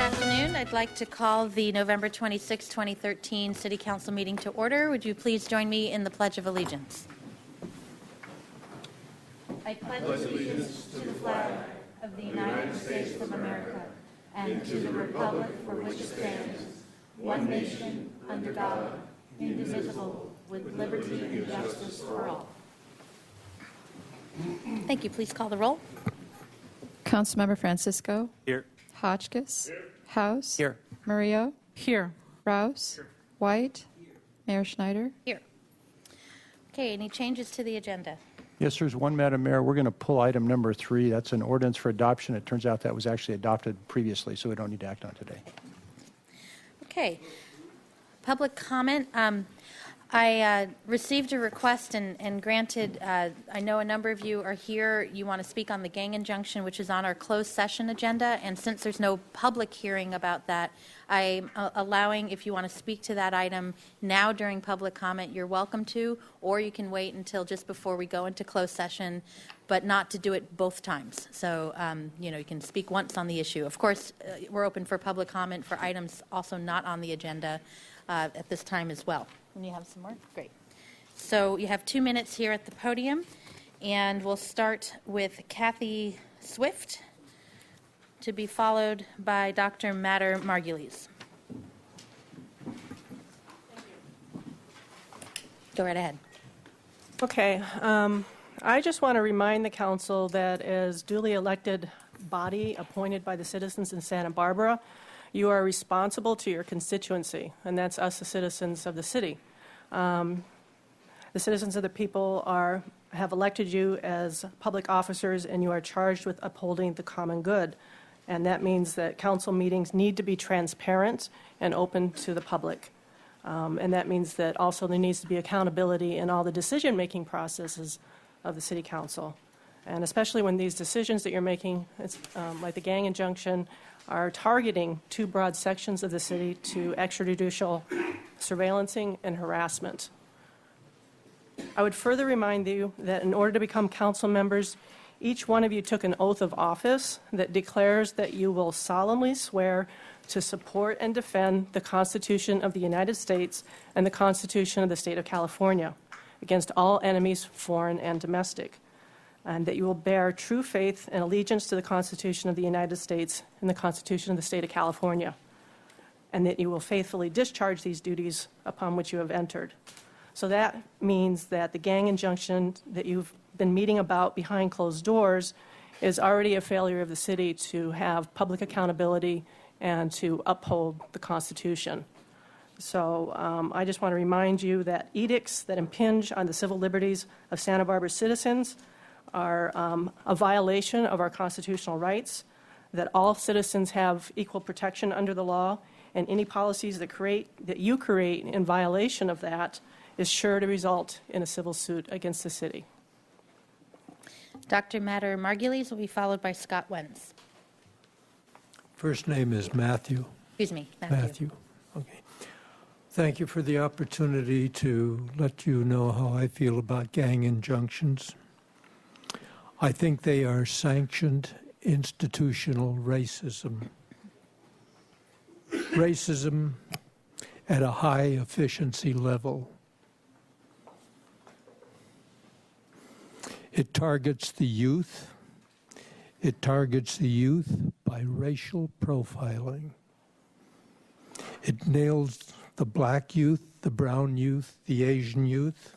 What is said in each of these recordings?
afternoon. I'd like to call the November 26, 2013 City Council meeting to order. Would you please join me in the Pledge of Allegiance? I pledge allegiance to the flag of the United States of America and to the republic for which it stands, one nation, under God, indivisible, with liberty and justice for all. Thank you. Please call the roll. Councilmember Francisco. Here. Hotchkiss. Here. House. Here. Murillo. Here. Rouse. Here. White. Here. Mayor Schneider. Here. Okay, any changes to the agenda? Yes, there's one, Madam Mayor. We're going to pull item number 3. That's an ordinance for adoption. It turns out that was actually adopted previously, so we don't need to act on it today. Okay. Public comment. I received a request and granted, I know a number of you are here. You want to speak on the gang injunction, which is on our closed session agenda. And since there's no public hearing about that, I'm allowing, if you want to speak to that item now during public comment, you're welcome to, or you can wait until just before we go into closed session, but not to do it both times. So, you can speak once on the issue. Of course, we're open for public comment for items also not on the agenda at this time as well. And you have some more? Great. So you have 2 minutes here at the podium, and we'll start with Kathy Swift, to be followed by Dr. Matter Margulies. Go right ahead. Okay. I just want to remind the council that as duly elected body appointed by the citizens in Santa Barbara, you are responsible to your constituency, and that's us, the citizens of the city. The citizens of the people have elected you as public officers, and you are charged with upholding the common good. And that means that council meetings need to be transparent and open to the public. And that means that also there needs to be accountability in all the decision-making processes of the city council. And especially when these decisions that you're making, like the gang injunction, are targeting 2 broad sections of the city to extrajudicial surveillancing and harassment. I would further remind you that in order to become council members, each one of you took an oath of office that declares that you will solemnly swear to support and defend the Constitution of the United States and the Constitution of the State of California against all enemies, foreign and domestic, and that you will bear true faith and allegiance to the Constitution of the United States and the Constitution of the State of California, and that you will faithfully discharge these duties upon which you have entered. So that means that the gang injunction that you've been meeting about behind closed doors is already a failure of the city to have public accountability and to uphold the Constitution. So I just want to remind you that edicts that impinge on the civil liberties of Santa Barbara citizens are a violation of our constitutional rights, that all citizens have equal protection under the law, and any policies that you create in violation of that is sure to result in a civil suit against the city. Dr. Matter Margulies will be followed by Scott Wenz. First name is Matthew. Excuse me, Matthew. Okay. Thank you for the opportunity to let you know how I feel about gang injunctions. I think they are sanctioned institutional racism. Racism at a high efficiency level. It targets the youth. It targets the youth by racial profiling. It nails the black youth, the brown youth, the Asian youth.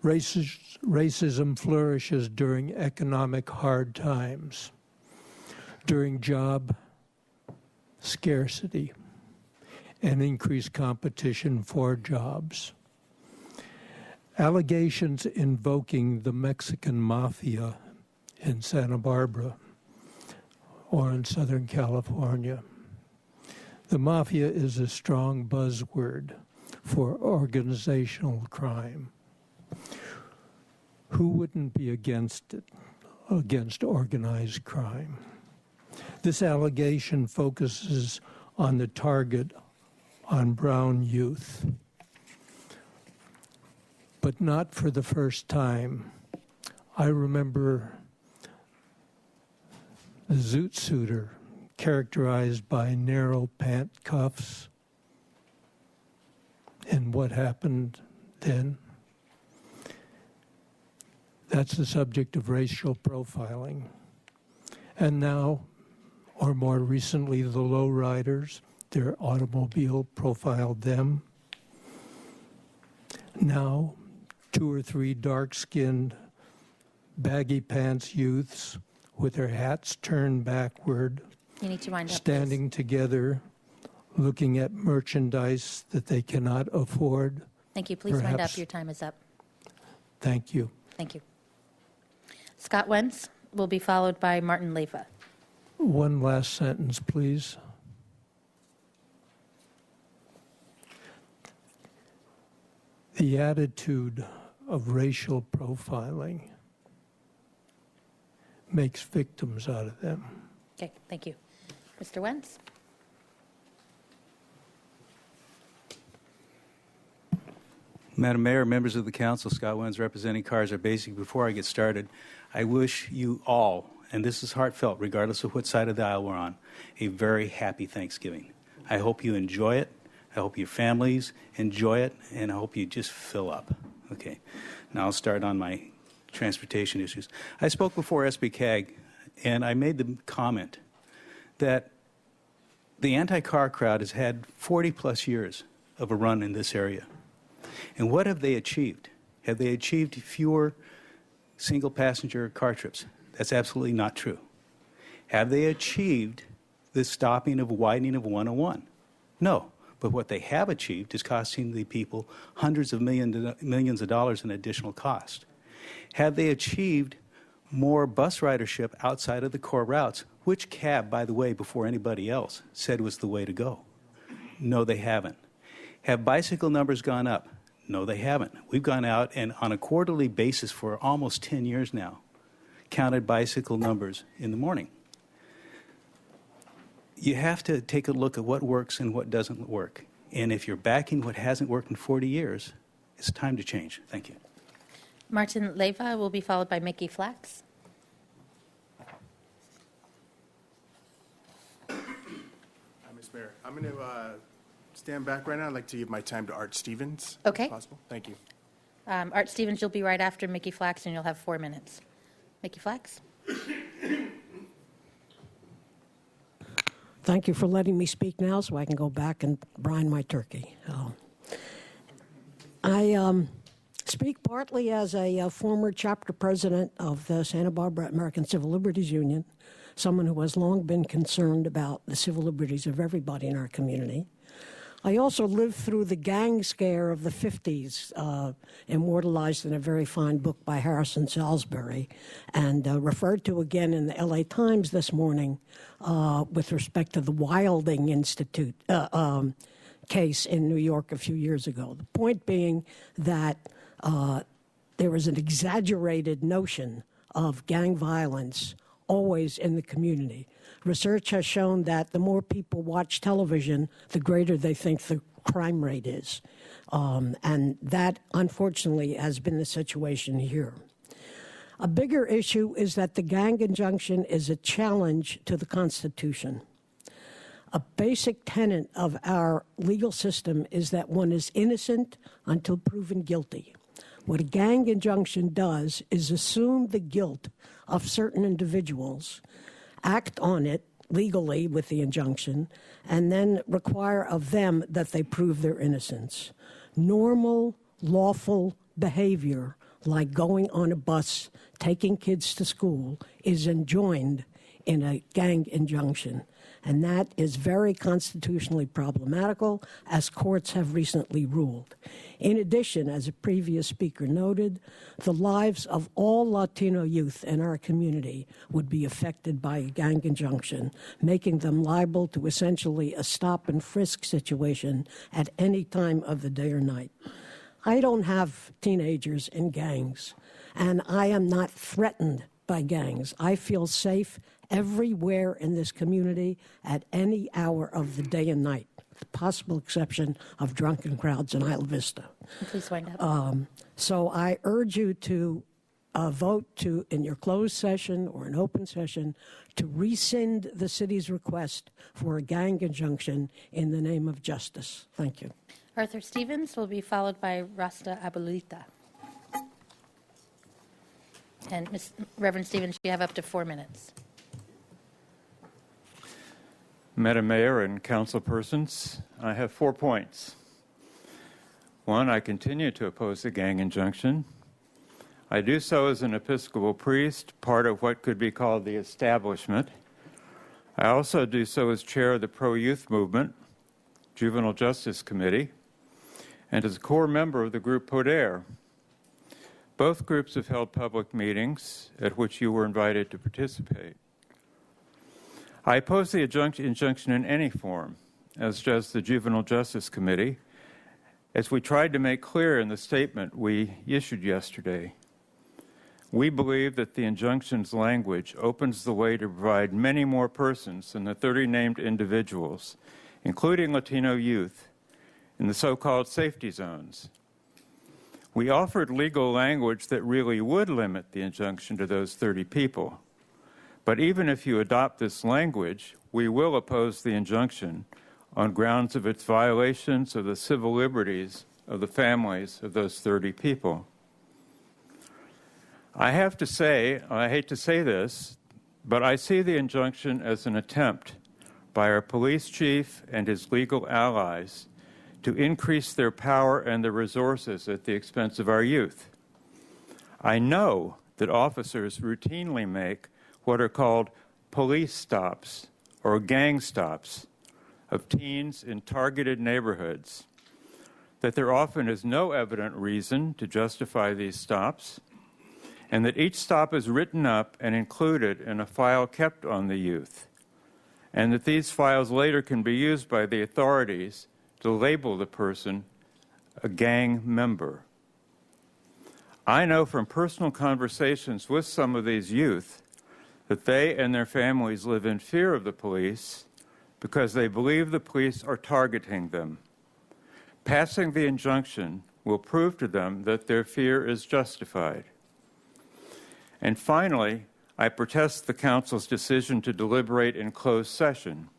Racism flourishes during economic hard times, during job scarcity and increased competition for jobs. Allegations invoking the Mexican mafia in Santa Barbara or in Southern California. The mafia is a strong buzzword for organizational crime. Who wouldn't be against it, against organized crime? This allegation focuses on the target on brown youth. But not for the first time. I remember the Zoot Suiter characterized by narrow pant cuffs. And what happened then? That's the subject of racial profiling. And now, or more recently, the lowriders, their automobile profiled them. Now, 2 or 3 dark-skinned, baggy pants youths with their hats turned backward, You need to wind up. standing together, looking at merchandise that they cannot afford. Please. Thank you. Please wind up. Perhaps- Your time is up. Thank you. Thank you. Scott Wentz will be followed by Martin Leva. One last sentence, please. The attitude of racial profiling makes victims out of them. Okay, thank you. Mr. Wentz? Madam Mayor, members of the council, Scott Wentz representing Kaiser Basic. Before I get started, I wish you all, and this is heartfelt regardless of what side of the aisle we're on, a very happy Thanksgiving. I hope you enjoy it. I hope your families enjoy it, and I hope you just fill up. Okay, now I'll start on my transportation issues. I spoke before SBCAG, and I made the comment that the anti-car crowd has had 40-plus years of a run in this area. And what have they achieved? Have they achieved fewer single-passenger car trips? That's absolutely not true. Have they achieved the stopping of widening of 101? No. But what they have achieved is costing the people hundreds of millions of dollars in additional cost. Have they achieved more bus ridership outside of the core routes, which CAB, by the way, before anybody else, said was the way to go? No, they haven't. Have bicycle numbers gone up? No, they haven't. We've gone out and on a quarterly basis for almost 10 years now, counted bicycle numbers in the morning. You have to take a look at what works and what doesn't work. And if you're backing what hasn't worked in 40 years, it's time to change. Thank you. Martin Leva will be followed by Mickey Flax. Hi, Ms. Mayor. I'm going to stand back right now. I'd like to give my time to Art Stevens. Okay. If possible. Thank you. Art Stevens, you'll be right after Mickey Flax, and you'll have 4 minutes. Mickey Flax? Thank you for letting me speak now so I can go back and brine my turkey. I speak partly as a former chapter president of the Santa Barbara American Civil Liberties Union, someone who has long been concerned about the civil liberties of everybody in our community. I also lived through the gang scare of the 50s, immortalized in a very fine book by Harrison Salisbury, and referred to again in the LA Times this morning with respect to the Wilding Institute case in New York a few years ago. The point being that there was an exaggerated notion of gang violence always in the community. Research has shown that the more people watch television, the greater they think the crime rate is. And that, unfortunately, has been the situation here. A bigger issue is that the gang injunction is a challenge to the Constitution. A basic tenet of our legal system is that one is innocent until proven guilty. What a gang injunction does is assume the guilt of certain individuals, act on it legally with the injunction, and then require of them that they prove their innocence. Normal, lawful behavior, like going on a bus, taking kids to school, is enjoined in a gang injunction. And that is very constitutionally problematical, as courts have recently ruled. In addition, as a previous speaker noted, the lives of all Latino youth in our community would be affected by a gang injunction, making them liable to essentially a stop and frisk situation at any time of the day or night. I don't have teenagers in gangs, and I am not threatened by gangs. I feel safe everywhere in this community at any hour of the day and night, with the possible exception of drunken crowds in Isla Vista. Please wind up. So I urge you to vote to, in your closed session or an open session, to rescind the city's request for a gang injunction in the name of justice. Thank you. Arthur Stevens will be followed by Rasta Abuelita. And Reverend Stevens, you have up to 4 minutes. Madam Mayor and council persons, I have 4 points. 1, I continue to oppose the gang injunction. I do so as an Episcopal priest, part of what could be called the establishment. I also do so as chair of the pro-youth movement, Juvenile Justice Committee, and as a core member of the group Poder. Both groups have held public meetings at which you were invited to participate. I oppose the injunction in any form, as does the Juvenile Justice Committee, as we tried to make clear in the statement we issued yesterday. We believe that the injunction's language opens the way to provide many more persons than the 30 named individuals, including Latino youth, in the so-called safety zones. We offered legal language that really would limit the injunction to those 30 people. But even if you adopt this language, we will oppose the injunction on grounds of its violations of the civil liberties of the families of those 30 people. I have to say, I hate to say this, but I see the injunction as an attempt by our police chief and his legal allies to increase their power and their resources at the expense of our youth. I know that officers routinely make what are called police stops or gang stops of teens in targeted neighborhoods, that there often is no evident reason to justify these stops, and that each stop is written up and included in a file kept on the youth, and that these files later can be used by the authorities to label the person a gang member. I know from personal conversations with some of these youth that they and their families live in fear of the police because they believe the police are targeting them. Passing the injunction will prove to them that their fear is justified. And finally, I protest the Council's decision to deliberate in closed session.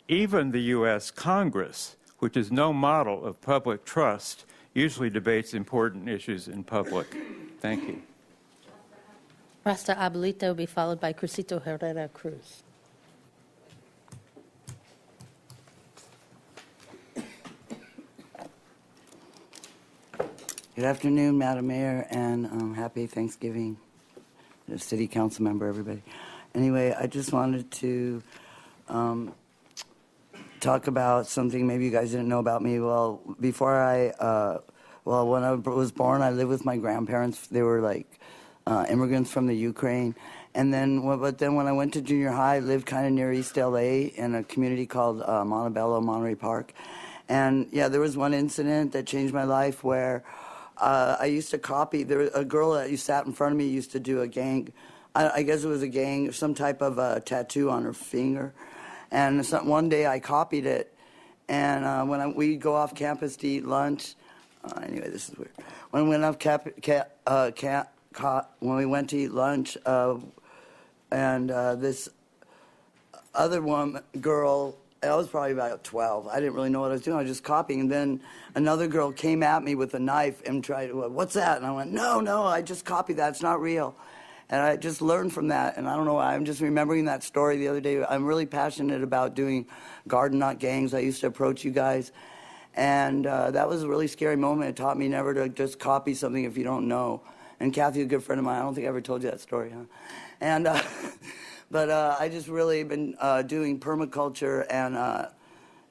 Even the U.S. Congress, which is no model of public trust, usually debates important issues in public. Thank you. Rasta Abuelita will be followed by Crucito Herrera Cruz. Good afternoon, Madam Mayor, and happy Thanksgiving, the City Council member, everybody. Anyway, I just wanted to talk about something maybe you guys didn't know about me. Well, before when I was born, I lived with my grandparents. They were like immigrants from the Ukraine. And then, but then when I went to junior high, I lived kind of near East LA in a community called Montebello, Monterey Park. And yeah, there was one incident that changed my life where I used to copy. There was a girl that sat in front of me used to do a gang. I guess it was a gang, some type of tattoo on her finger. And one day I copied it. And when we'd go off campus to eat lunch, anyway, this is weird. When we went off when we went to eat lunch, and this other girl, I was probably about 12. I didn't really know what I was doing. I was just copying. And then another girl came at me with a knife and tried, what's that? And I went, no, I just copied that. It's not real. And I just learned from that. And I don't know why. I'm just remembering that story the other day. I'm really passionate about doing garden knot gangs. I used to approach you guys. And that was a really scary moment. It taught me never to just copy something if you don't know. And Kathy's a good friend of mine. I don't think I ever told you that story, huh? And but I just really been doing permaculture and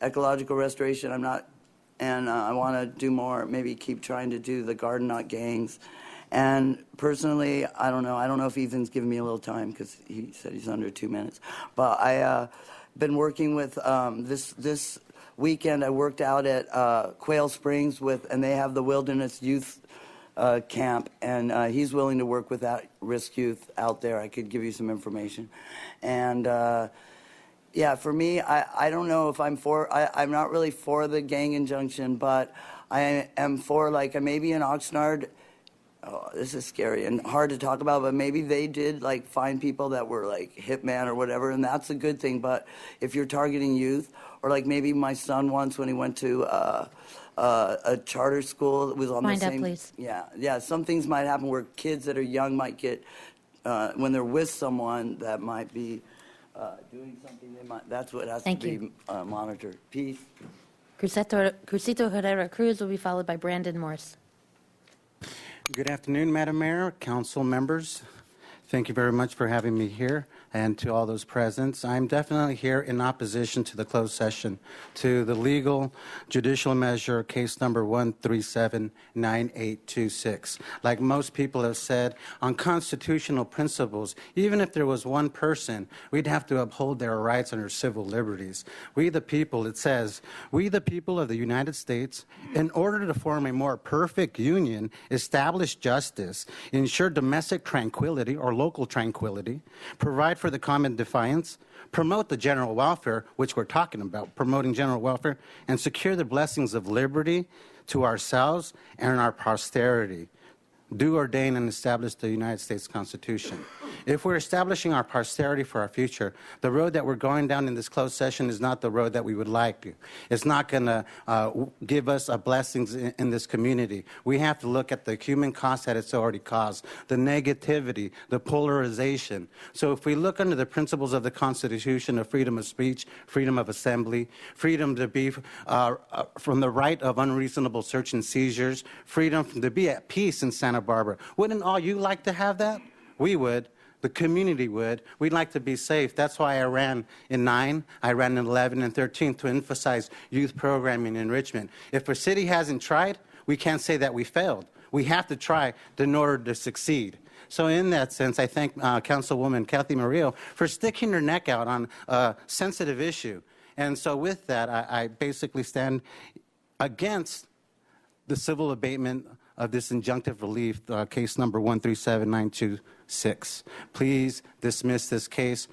ecological restoration. I want to do more, maybe keep trying to do the garden knot gangs. And personally, I don't know if Ethan's giving me a little time because he said he's under 2 minutes. But I been working with this weekend. I worked out at Quail Springs and they have the Wilderness Youth camp, and he's willing to work with at-risk youth out there. I could give you some information. And yeah, for me, I don't know if I'm not really for the gang injunction, but I am for maybe in Oxnard, Oh, this is scary and hard to talk about, but maybe they did like find people that were like hitman or whatever, and that's a good thing. But if you're targeting youth, or like maybe my son once when he went to a charter school that was on Wind the up, same. please. Yeah. Some things might happen where kids that are young might get when they're with someone that might be doing something. That's what has Thank to you. be monitored. Peace. Crucito Herrera Cruz will be followed by Brandon Morse. Good afternoon, Madam Mayor, council members. Thank you very much for having me here, and to all those present. I'm definitely here in opposition to the closed session, to the legal judicial measure case number 1379826. Like most people have said, on constitutional principles, even if there was one person, we'd have to uphold their rights and their civil liberties. We the people, it says, we the people of the United States, in order to form a more perfect union, establish justice, ensure domestic tranquility or local tranquility, provide for the common defiance, promote the general welfare, which we're talking about, promoting general welfare, and secure the blessings of liberty to ourselves and our posterity. Do ordain and establish the United States Constitution. If we're establishing our posterity for our future, the road that we're going down in this closed session is not the road that we would like to. It's not going to give us blessings in this community. We have to look at the human cost that it's already caused, the negativity, the polarization. So if we look under the principles of the Constitution of freedom of speech, freedom of assembly, freedom to be from the right of unreasonable search and seizures, freedom to be at peace in Santa Barbara, wouldn't all you like to have that? We would. The community would. We'd like to be safe. That's why I ran in 9, I ran in 11 and 13 to emphasize youth programming and enrichment. If a city hasn't tried, we can't say that we failed. We have to try in order to succeed. So in that sense, I thank Councilwoman Kathy Murillo for sticking her neck out on a sensitive issue. And so with that, I basically stand against the civil abatement of this injunctive relief, case number 137926. Please dismiss this case,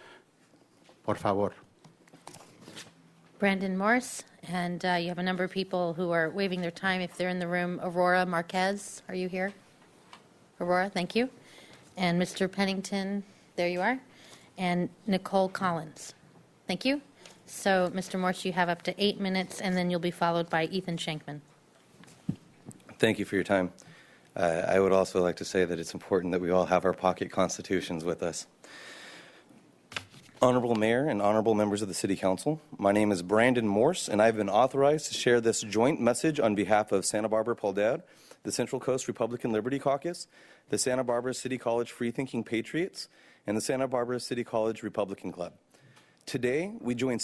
por favor. Brandon Morse, and you have a number of people who are waiving their time if they're in the room. Aurora Marquez, are you here? Aurora, thank you. And Mr. Pennington, there you are. And Nicole Collins, thank you. So, Mr. Morse, you have up to 8 minutes, and then you'll be followed by Ethan Shankman. Thank you for your time. I would also like to say that it's important that we all have our pocket constitutions with us. Honorable Mayor and honorable members of the City Council, my name is Brandon Morse, and I've been authorized to share this joint message on behalf of Santa Barbara Poldad, the Central Coast Republican Liberty Caucus, the Santa Barbara City College Free-Thinking Patriots, and the Santa Barbara City College Republican Club. Today, we join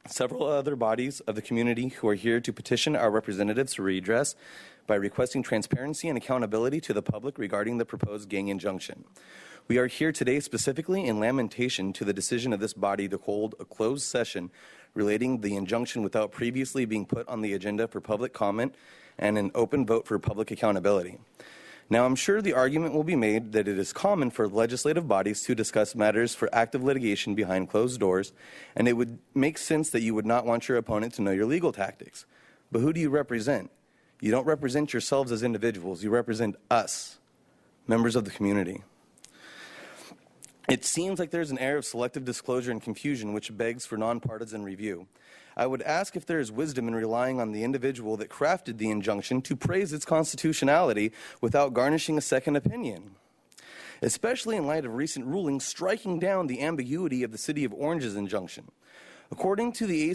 several other bodies of the community who are here to petition our representatives for redress by requesting transparency and accountability to the public regarding the proposed gang injunction. We are here today specifically in lamentation to the decision of this body to hold a closed session relating the injunction without previously being put on the agenda for public comment and an open vote for public accountability. Now, I'm sure the argument will be made that it is common for legislative bodies to discuss matters for active litigation behind closed doors, and it would make sense that you would not want your opponent to know your legal tactics. But who do you represent? You don't represent yourselves as individuals. You represent us, members of the community. It seems like there's an air of selective disclosure and confusion which begs for nonpartisan review. I would ask if there is wisdom in relying on the individual that crafted the injunction to praise its constitutionality without garnishing a second opinion, especially in light of recent rulings striking down the ambiguity of the City of Orange's injunction. According to the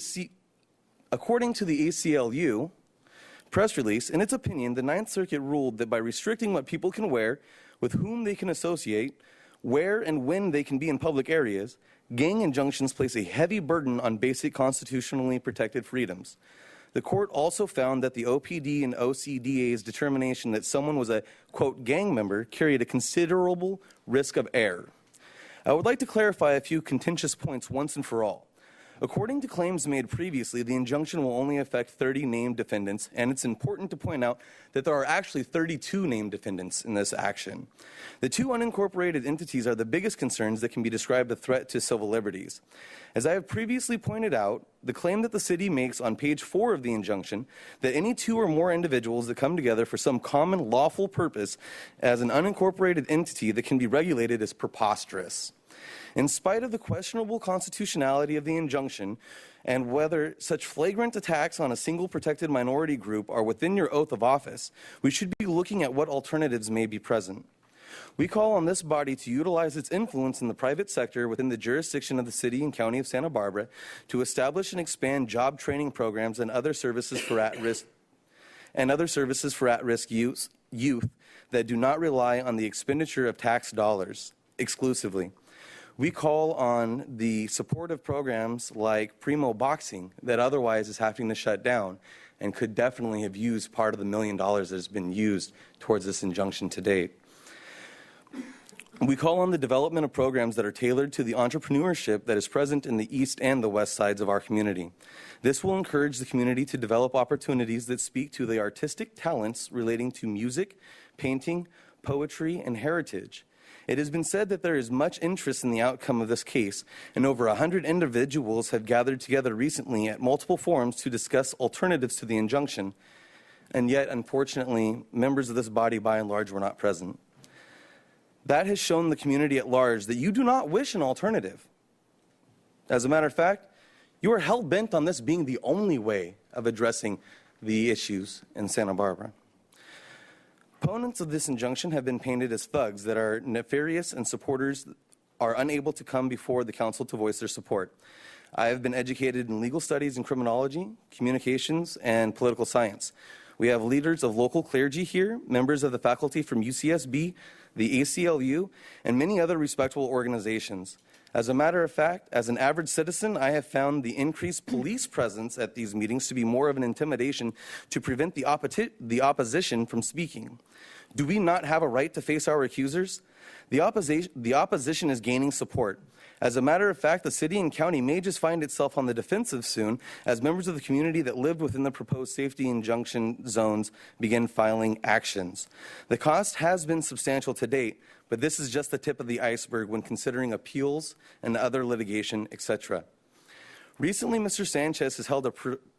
ACLU press release, in its opinion, the Ninth Circuit ruled that by restricting what people can wear, with whom they can associate, where and when they can be in public areas, gang injunctions place a heavy burden on basic constitutionally protected freedoms. The court also found that the OPD and OCDA's determination that someone was a, quote, gang member carried a considerable risk of error. I would like to clarify a few contentious points once and for all. According to claims made previously, the injunction will only affect 30 named defendants, and it's important to point out that there are actually 32 named defendants in this action. The two unincorporated entities are the biggest concerns that can be described a threat to civil liberties. As I have previously pointed out, the claim that the city makes on page 4 of the injunction, that any two or more individuals that come together for some common lawful purpose as an unincorporated entity that can be regulated, is preposterous. In spite of the questionable constitutionality of the injunction and whether such flagrant attacks on a single protected minority group are within your oath of office, we should be looking at what alternatives may be present. We call on this body to utilize its influence in the private sector within the jurisdiction of the City and County of Santa Barbara to establish and expand job training programs and other services for at-risk youth that do not rely on the expenditure of tax dollars exclusively. We call on the support of programs like Primo Boxing that otherwise is having to shut down and could definitely have used part of the $1 million that has been used towards this injunction to date. We call on the development of programs that are tailored to the entrepreneurship that is present in the east and the west sides of our community. This will encourage the community to develop opportunities that speak to the artistic talents relating to music, painting, poetry, and heritage. It has been said that there is much interest in the outcome of this case, and over 100 individuals have gathered together recently at multiple forums to discuss alternatives to the injunction, and yet, unfortunately, members of this body, by and large, were not present. That has shown the community at large that you do not wish an alternative. As a matter of fact, you are hell-bent on this being the only way of addressing the issues in Santa Barbara. Opponents of this injunction have been painted as thugs that are nefarious, and supporters are unable to come before the council to voice their support. I have been educated in legal studies and criminology, communications, and political science. We have leaders of local clergy here, members of the faculty from UCSB, the ACLU, and many other respectable organizations. As a matter of fact, as an average citizen, I have found the increased police presence at these meetings to be more of an intimidation to prevent the opposition from speaking. Do we not have a right to face our accusers? The opposition is gaining support. As a matter of fact, the city and county may just find itself on the defensive soon as members of the community that lived within the proposed safety injunction zones begin filing actions. The cost has been substantial to date, but this is just the tip of the iceberg when considering appeals and other litigation, etc. Recently, Mr. Sanchez has held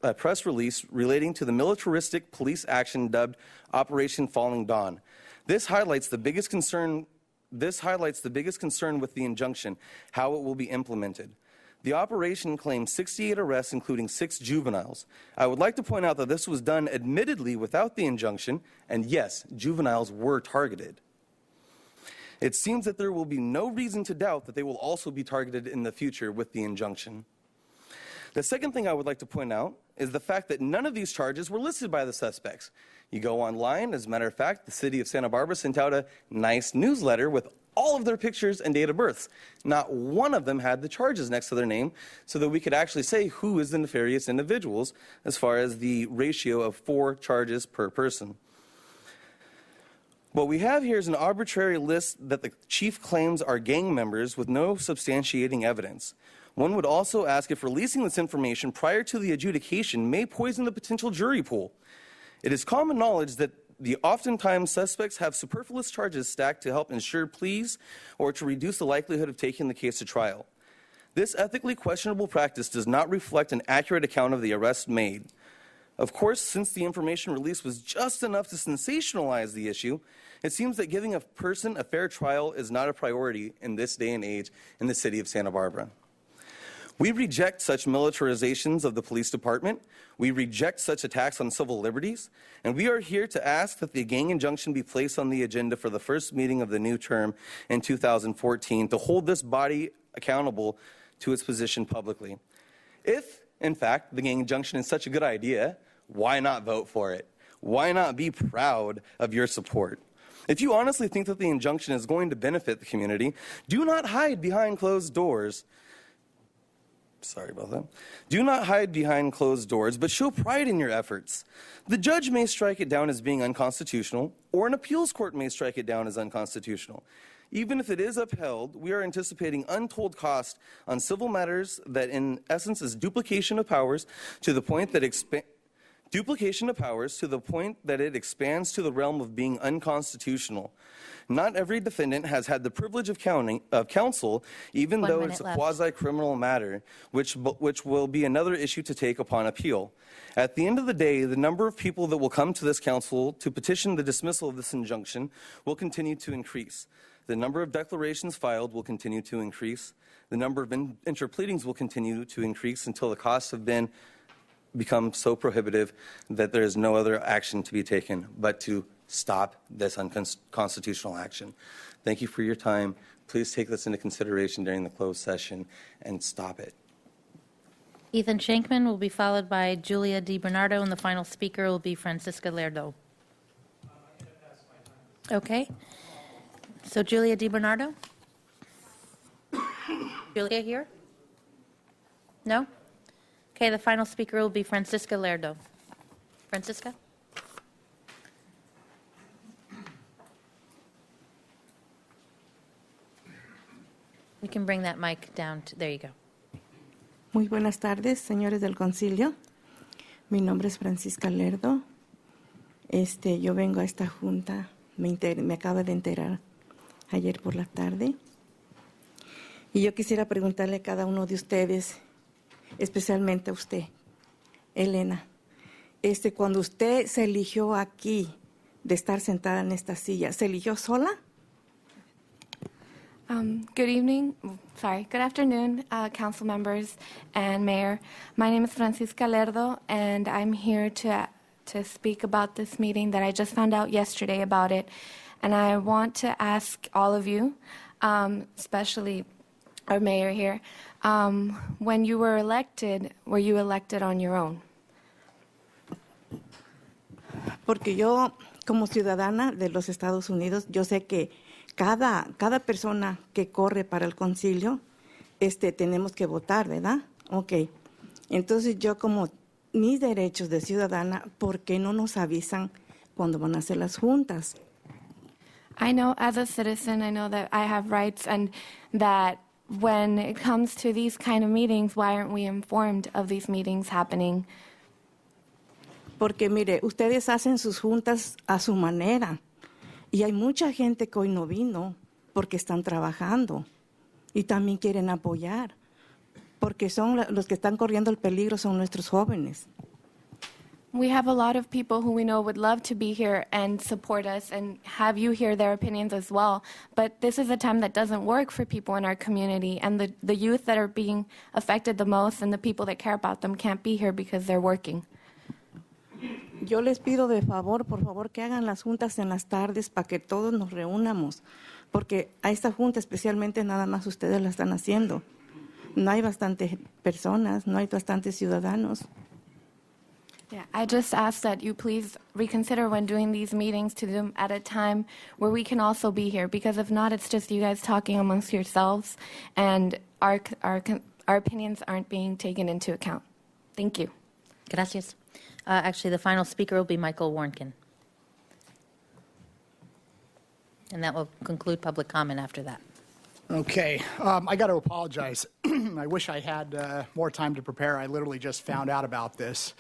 a press release relating to the militaristic police action dubbed Operation Falling Dawn. This highlights the biggest concern with the injunction, how it will be implemented. The operation claims 68 arrests, including 6 juveniles. I would like to point out that this was done admittedly without the injunction, and yes, juveniles were targeted. It seems that there will be no reason to doubt that they will also be targeted in the future with the injunction. The second thing I would like to point out is the fact that none of these charges were listed by the suspects. You go online, as a matter of fact, the city of Santa Barbara sent out a nice newsletter with all of their pictures and date of births. Not one of them had the charges next to their name so that we could actually say who is the nefarious individuals as far as the ratio of 4 charges per person. What we have here is an arbitrary list that the chief claims are gang members with no substantiating evidence. One would also ask if releasing this information prior to the adjudication may poison the potential jury pool. It is common knowledge that oftentimes suspects have superfluous charges stacked to help ensure pleas or to reduce the likelihood of taking the case to trial. This ethically questionable practice does not reflect an accurate account of the arrests made. Of course, since the information released was just enough to sensationalize the issue, it seems that giving a person a fair trial is not a priority in this day and age in the city of Santa Barbara. We reject such militarizations of the police department. We reject such attacks on civil liberties. And we are here to ask that the gang injunction be placed on the agenda for the first meeting of the new term in 2014 to hold this body accountable to its position publicly. If, in fact, the gang injunction is such a good idea, why not vote for it? Why not be proud of your support? If you honestly think that the injunction is going to benefit the community, do not hide behind closed doors. Sorry about that. Do not hide behind closed doors, but show pride in your efforts. The judge may strike it down as being unconstitutional, or an appeals court may strike it down as unconstitutional. Even if it is upheld, we are anticipating untold cost on civil matters that in essence is duplication of powers to the point that it expands to the realm of being unconstitutional. Not every defendant has had the privilege of counsel, even 1 though minute it's a left. quasi-criminal matter, which will be another issue to take upon appeal. At the end of the day, the number of people that will come to this council to petition the dismissal of this injunction will continue to increase. The number of declarations filed will continue to increase. The number of interpleadings will continue to increase until the costs have become so prohibitive that there is no other action to be taken but to stop this unconstitutional action. Thank you for your time. Please take this into consideration during the closed session and stop it. Ethan Shankman will be followed by Julia DiBernardo, and the final speaker will be Francisca Lerdo. Okay. So Julia DiBernardo? Julia here? No? Okay, the final speaker will be Francisca Lerdo. Francisca? You can bring that mic down. There you go. Muy buenas tardes, señores del concilio. Mi nombre es Francisca Lerdo. Yo vengo a esta junta, me acabo de enterar ayer por la tarde. Y yo quisiera preguntarle a cada uno de ustedes, especialmente a usted, Elena, cuando usted se eligió aquí de estar sentada en esta silla, ¿se eligió sola? Good afternoon, council members and mayor. My name is Francisca Lerdo, and I'm here to speak about this meeting that I just found out yesterday about it. And I want to ask all of you, especially our mayor here, when you were you elected on your own? Porque yo, como ciudadana de los Estados Unidos, yo sé que cada persona que corre para el concilio, tenemos que votar, ¿verdad? Ok. Entonces yo, como mis derechos de ciudadana, ¿por qué no nos avisan cuando van a hacer las juntas? I know as a citizen, I know that I have rights, and that when it comes to these kind of meetings, why aren't we informed of these meetings happening? Porque mire, ustedes hacen sus juntas a su manera. Y hay mucha gente que hoy no vino porque están trabajando y también quieren apoyar, porque son los que están corriendo el peligro, son nuestros jóvenes. We have a lot of people who we know would love to be here and support us and have you hear their opinions as well. But this is a time that doesn't work for people in our community, and the youth that are being affected the most and the people that care about them can't be here because they're working. Yo les pido de favor, por favor, que hagan las juntas en las tardes para que todos nos reunamos, porque a esta junta especialmente nada más ustedes la están haciendo. No hay bastantes personas, no hay bastantes ciudadanos. Yeah, I just ask that you please reconsider when doing these meetings to them at a time where we can also be here, because if not, it's just you guys talking amongst yourselves, and our opinions aren't being taken into account. Thank you. Gracias. Actually, the final speaker will be Michael Warnken. And that will conclude public comment after that. Okay. I got to apologize. I wish I had more time to prepare. I literally just found out about this.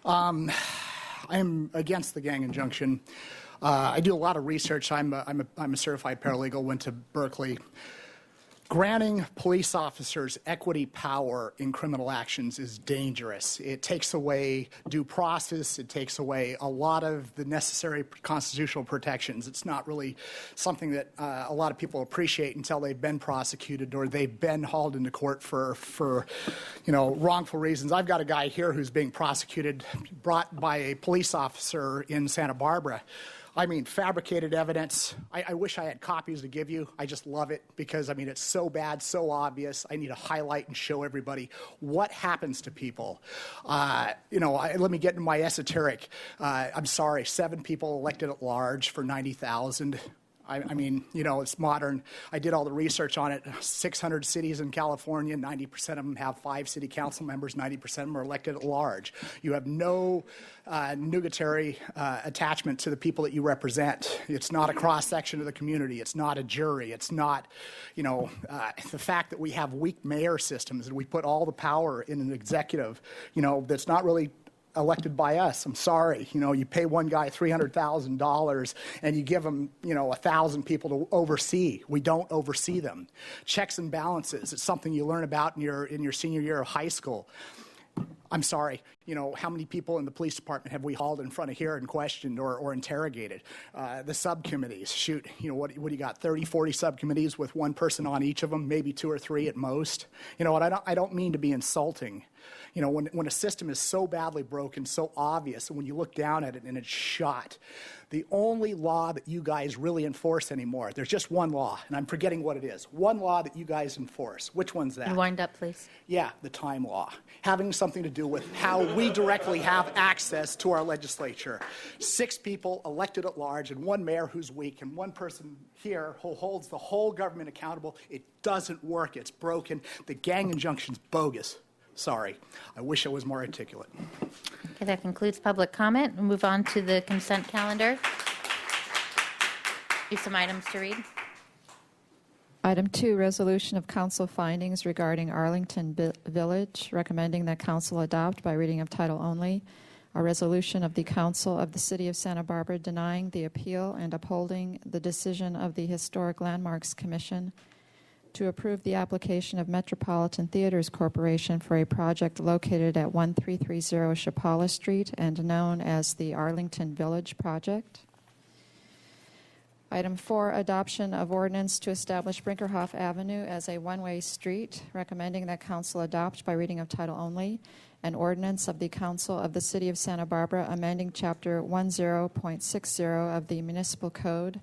I'm against the gang injunction. I do a lot of research. I'm a certified paralegal, went to Berkeley. Granting police officers equity power in criminal actions is dangerous. It takes away due process. It takes away a lot of the necessary constitutional protections. It's not really something that a lot of people appreciate until they've been prosecuted or they've been hauled into court for wrongful reasons. I've got a guy here who's being prosecuted, brought by a police officer in Santa Barbara. I mean, fabricated evidence. I wish I had copies to give you. I just love it because, I mean, it's so bad, so obvious. I need to highlight and show everybody what happens to people. Let me get into my esoteric. I'm sorry, 7 people elected at large for 90,000. I mean, you know, it's modern. I did all the research on it. 600 cities in California, 90% of them have 5 city council members, 90% of them are elected at large. You have no nugatory attachment to the people that you represent. It's not a cross-section of the community. It's not a jury. It's not, you know, the fact that we have weak mayor systems and we put all the power in an executive, you know, that's not really elected by us. I'm sorry. You know, you pay one guy $300,000 and you give him, you know, 1,000 people to oversee. We don't oversee them. Checks and balances. It's something you learn about in your senior year of high school. I'm sorry, you know, how many people in the police department have we hauled in front of here and questioned or interrogated? The subcommittees, shoot, you know, what do you got, 30, 40 subcommittees with one person on each of them, maybe 2 or 3 at most? You know what, I don't mean to be insulting. You know, when a system is so badly broken, so obvious, and when you look down at it and it's shot, the only law that you guys really enforce anymore, there's just one law, and I'm forgetting what it is. One law that you guys enforce. Which one's that? And wind up, please. Yeah, the time law. Having something to do with how we directly have access to our legislature. 6 people elected at large and one mayor who's weak and one person here who holds the whole government accountable. It doesn't work. It's broken. The gang injunction's bogus. Sorry. I wish I was more articulate. Okay, that concludes public comment. We'll move on to the consent calendar. You have some items to read. Item 2, resolution of council findings regarding Arlington Village, recommending that council adopt by reading of title only a resolution of the Council of the City of Santa Barbara denying the appeal and upholding the decision of the Historic Landmarks Commission to approve the application of Metropolitan Theaters Corporation for a project located at 1330 Chapala Street and known as the Arlington Village Project. Item 4, adoption of ordinance to establish Brinkerhoff Avenue as a one-way street, recommending that council adopt by reading of title only an ordinance of the Council of the City of Santa Barbara amending Chapter 10.60 of the Municipal Code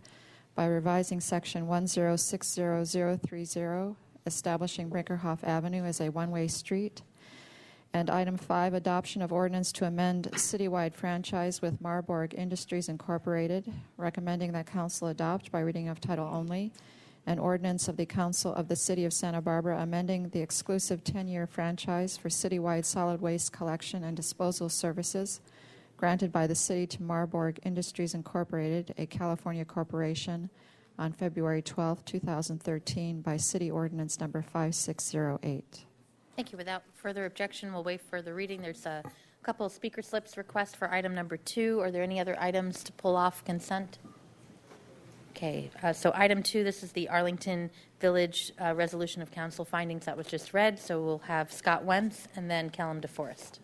by revising Section 1060030, establishing Brinkerhoff Avenue as a one-way street. And item 5, adoption of ordinance to amend citywide franchise with Marburg Industries Incorporated, recommending that council adopt by reading of title only an ordinance of the Council of the City of Santa Barbara amending the exclusive 10-year franchise for citywide solid waste collection and disposal services granted by the city to Marburg Industries Incorporated, a California corporation, on February 12, 2013 by City Ordinance Number 5608. Thank you. Without further objection, we'll waive further reading. There's a couple of speaker slips requests for item number 2. Are there any other items to pull off consent? Okay, so item 2, this is the Arlington Village resolution of council findings that was just read. So we'll have Scott Wentz and then Kellum DeForest.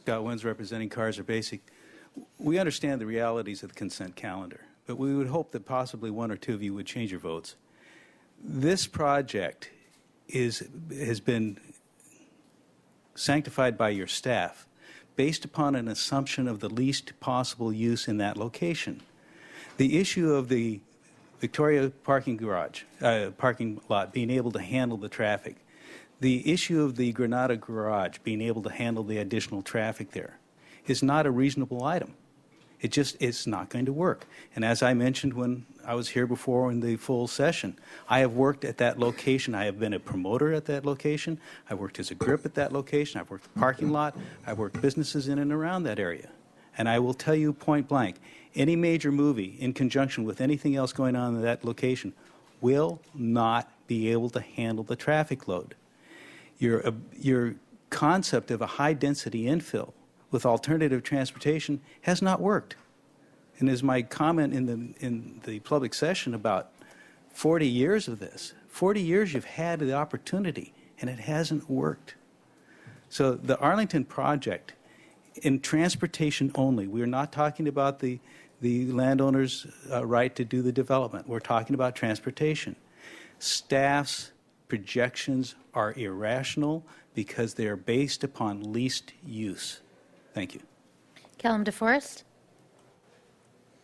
Scott Wentz representing Cars Are Basic. We understand the realities of the consent calendar, but we would hope that possibly 1 or 2 of you would change your votes. This project has been sanctified by your staff based upon an assumption of the least possible use in that location. The issue of the Victoria parking lot being able to handle the traffic, the issue of the Granada Garage being able to handle the additional traffic there is not a reasonable item. It's not going to work. And as I mentioned when I was here before in the full session, I have worked at that location. I have been a promoter at that location. I worked as a grip at that location. I've worked the parking lot. I've worked businesses in and around that area. And I will tell you point blank, any major movie in conjunction with anything else going on in that location will not be able to handle the traffic load. Your concept of a high-density infill with alternative transportation has not worked. And as my comment in the public session about 40 years of this, 40 years you've had the opportunity, and it hasn't worked. So the Arlington project, in transportation only, we're not talking about the landowner's right to do the development. We're talking about transportation. Staff's projections are irrational because they are based upon least use. Thank you. Kellum DeForest.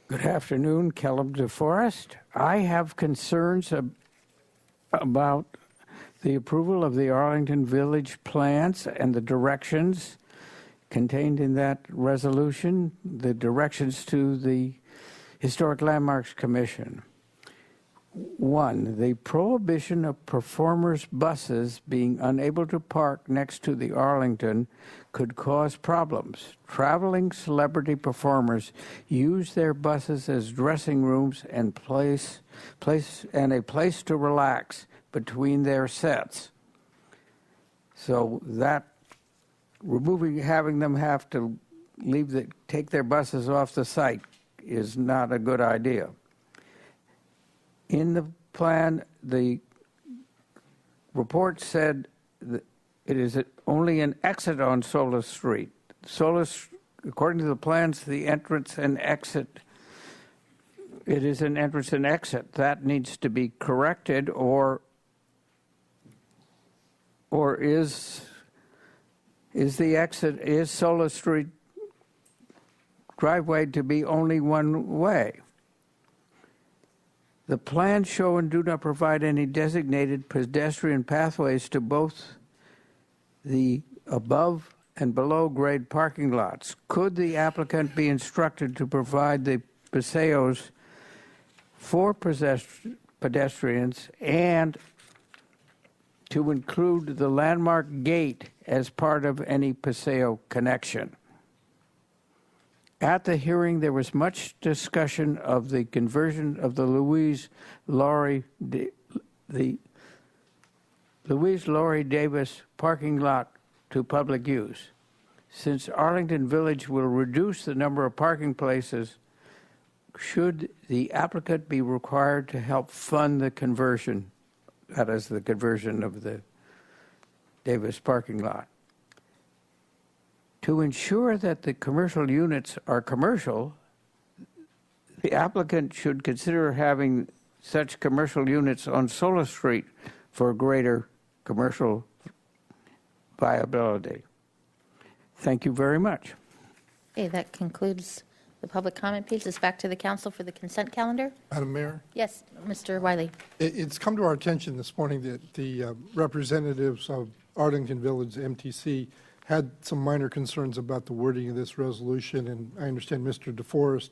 Good afternoon, Kellum DeForest. I have concerns about the approval of the Arlington Village plans and the directions contained in that resolution, the directions to the Historic Landmarks Commission. 1, the prohibition of performers' buses being unable to park next to the Arlington could cause problems. Traveling celebrity performers use their buses as dressing rooms and a place to relax between their sets. So that having them have to take their buses off the site is not a good idea. In the plan, the report said that it is only an exit on Solis Street. According to the plans, the entrance and exit, it is an entrance and exit. That needs to be corrected, or is Solis Street driveway to be only one way? The plans show and do not provide any designated pedestrian pathways to both the above and below grade parking lots. Could the applicant be instructed to provide the paseos for pedestrians and to include the landmark gate as part of any paseo connection? At the hearing, there was much discussion of the conversion of the Louise Laurie Davis parking lot to public use. Since Arlington Village will reduce the number of parking places, should the applicant be required to help fund the conversion? That is, the conversion of the Davis parking lot. To ensure that the commercial units are commercial, the applicant should consider having such commercial units on Solis Street for greater commercial viability. Thank you very much. Okay, that concludes the public comment piece. It's back to the council for the consent calendar. Madam Mayor, Yes, Mr. Wiley. it's come to our attention this morning that the representatives of Arlington Village MTC had some minor concerns about the wording of this resolution, and I understand Mr. DeForest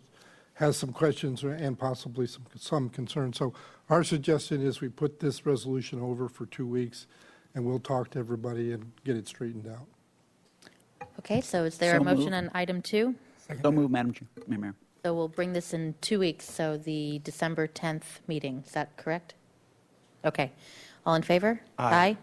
has some questions and possibly some concerns. So our suggestion is we put this resolution over for 2 weeks, and we'll talk to everybody and get it straightened out. Okay, so is there a motion on item 2? So moved, Madam Mayor. So we'll bring this in 2 weeks, so the December 10th meeting. Is that correct? Okay. All in favor? Aye.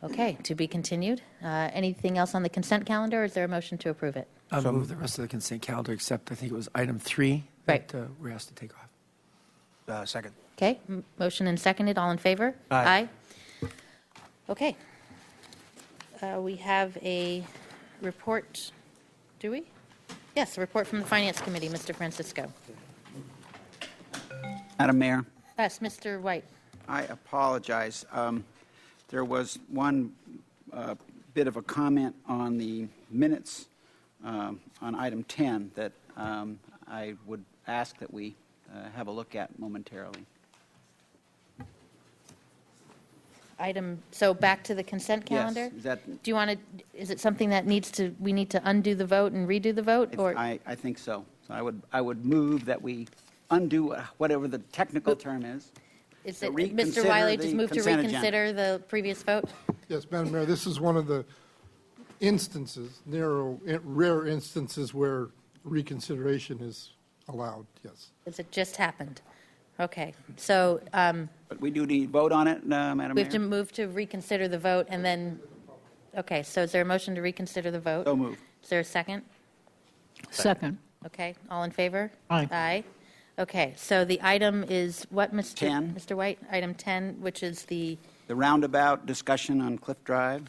Okay, to be continued. Anything else on the consent calendar, or is there a motion to approve it? I'll move the rest of the consent calendar, except I think it was item 3 that we're asked to take off. Second. Okay, motion and seconded. All in favor? Aye. Okay. We have a report. Do we? Yes, a report from the Finance Committee. Mr. Francisco. Madam Mayor, Yes, Mr. White. I apologize. There was one bit of a comment on the minutes on item 10 that I would ask that we have a look at momentarily. So back to the consent calendar? Yes. Is that, Do you want to, is it something that we need to undo the vote and redo the vote? Or I think so. So I would move that we undo whatever the technical term is. is to it, Mr. reconsider Wiley the just moved to consent agenda. reconsider the previous vote? Yes, Madam Mayor, this is one of the instances, rare instances where reconsideration is allowed, yes. Because it just happened. Okay, so But we do need vote on it, Madam Mayor? we have to move to reconsider the vote and then, okay, so is there a motion to reconsider the vote? So moved. Is there a second? Second. Okay, all in favor? Aye. Aye. Okay, so the item is what, 10. Mr. White? Item 10, which is the, The roundabout discussion on Cliff Drive.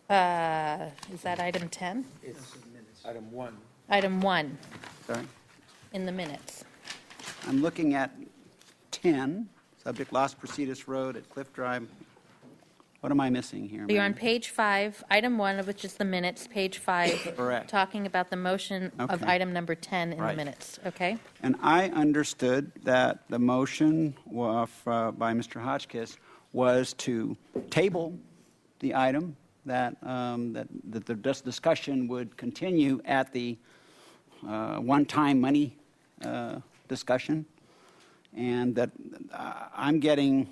is that item 10? It's item 1. Item 1 Sorry. in the minutes. I'm looking at 10, subject Las Presidas Road at Cliff Drive. What am I missing here? You're on Madam? page 5, item 1, of which is the minutes, page 5. Correct. Talking about the motion of Okay. item number 10 in the Right. minutes, okay? And I understood that the motion by Mr. Hotchkiss was to table the item, that the discussion would continue at the one-time money discussion, and that I'm getting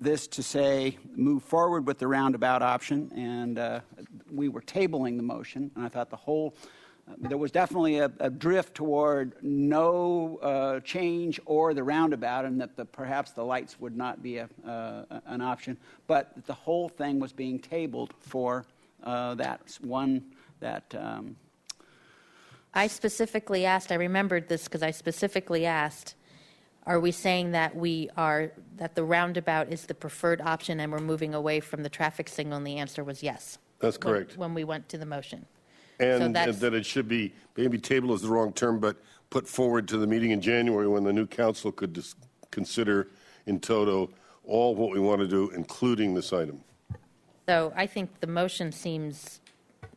this to say move forward with the roundabout option, and we were tabling the motion, and I thought there was definitely a drift toward no change or the roundabout, and that perhaps the lights would not be an option, but the whole thing was being tabled for that. I specifically asked, I remembered this because I specifically asked, are we saying that that the roundabout is the preferred option and we're moving away from the traffic signal? And the answer was yes. That's correct. When we went to the motion. And that it should be, maybe table is the wrong term, but put forward to the meeting in January when the new council could consider in toto all what we want to do, including this item. So I think the motion seems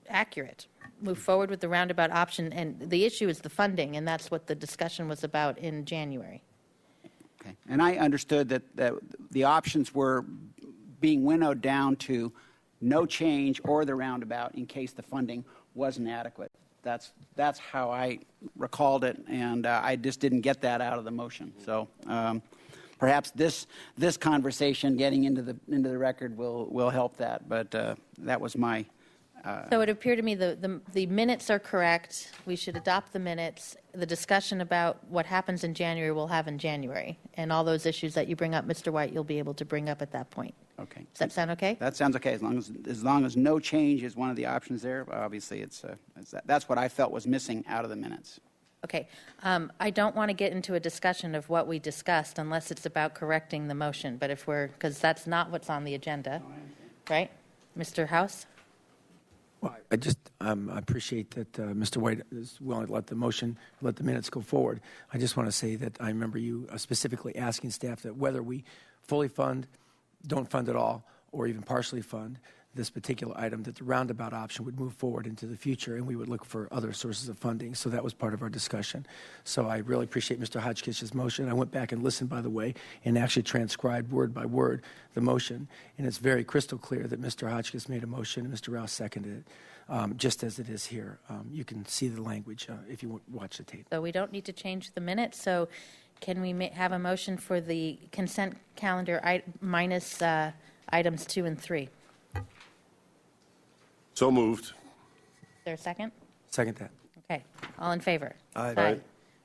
accurate. Move forward with the roundabout option, and the issue is the funding, and that's what the discussion was about in January. Okay. And I understood that the options were being winnowed down to no change or the roundabout in case the funding wasn't adequate. That's how I recalled it, and I just didn't get that out of the motion. So perhaps this conversation getting into the record will help that. But that was my. So it appeared to me the minutes are correct. We should adopt the minutes. The discussion about what happens in January we'll have in January, and all those issues that you bring up, Mr. White, you'll be able to bring up at that point. Okay. Does that sound okay? That sounds okay, as long as no change is one of the options there. Obviously, that's what I felt was missing out of the minutes. Okay. I don't want to get into a discussion of what we discussed unless it's about correcting the motion, but because that's not what's on the agenda, right? Mr. House? Well, I appreciate that Mr. White is willing to let the minutes go forward. I just want to say that I remember you specifically asking staff that whether we fully fund, don't fund at all, or even partially fund this particular item, that the roundabout option would move forward into the future and we would look for other sources of funding. So that was part of our discussion. So I really appreciate Mr. Hotchkiss's motion. I went back and listened, by the way, and actually transcribed word by word the motion. And it's very crystal clear that Mr. Hotchkiss made a motion and Mr. Rouse seconded it, just as it is here. You can see the language if you watch the tape. So we don't need to change the minutes. So can we have a motion for the consent calendar minus items 2 and 3? So moved. Is there a second? Second that. Okay. All in favor? Aye.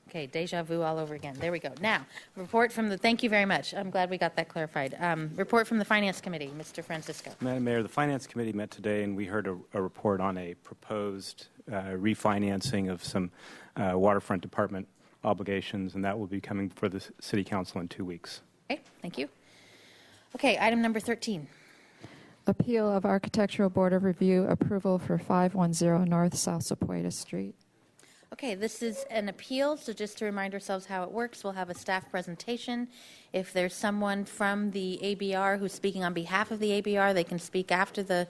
Okay, deja vu all over again. There we go. Now, thank you very much. I'm glad we got that clarified. Report from the Finance Committee, Mr. Francisco. Madam Mayor, the Finance Committee met today and we heard a report on a proposed refinancing of some waterfront department obligations, and that will be coming for the City Council in 2 weeks. Okay, thank you. Okay, item number 13. Appeal of Architectural Board of Review approval for 510 North South Sepulveda Street. Okay, this is an appeal, so just to remind ourselves how it works, we'll have a staff presentation. If there's someone from the ABR who's speaking on behalf of the ABR, they can speak after the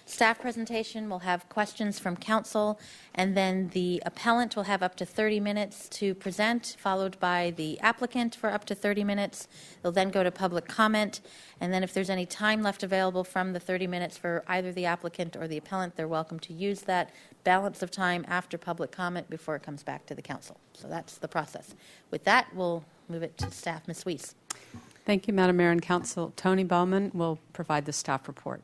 staff presentation. We'll have questions from council, and then the appellant will have up to 30 minutes to present, followed by the applicant for up to 30 minutes. They'll then go to public comment, and then if there's any time left available from the 30 minutes for either the applicant or the appellant, they're welcome to use that balance of time after public comment before it comes back to the council. So that's the process. With that, we'll move it to staff. Ms. Weiss. Thank you, Madam Mayor and Council. Tony Bowman will provide the staff report.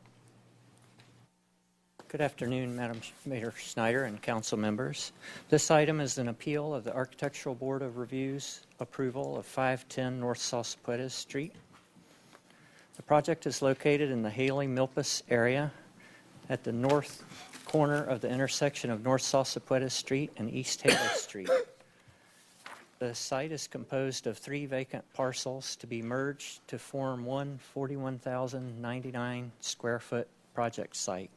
Good afternoon, Madam Mayor Snyder and council members. This item is an appeal of the Architectural Board of Review's approval of 510 North South Sepulveda Street. The project is located in the Haley-Milpas area at the north corner of the intersection of North South Sepulveda Street and East Haley Street. The site is composed of 3 vacant parcels to be merged to form one 41,099 square foot project site.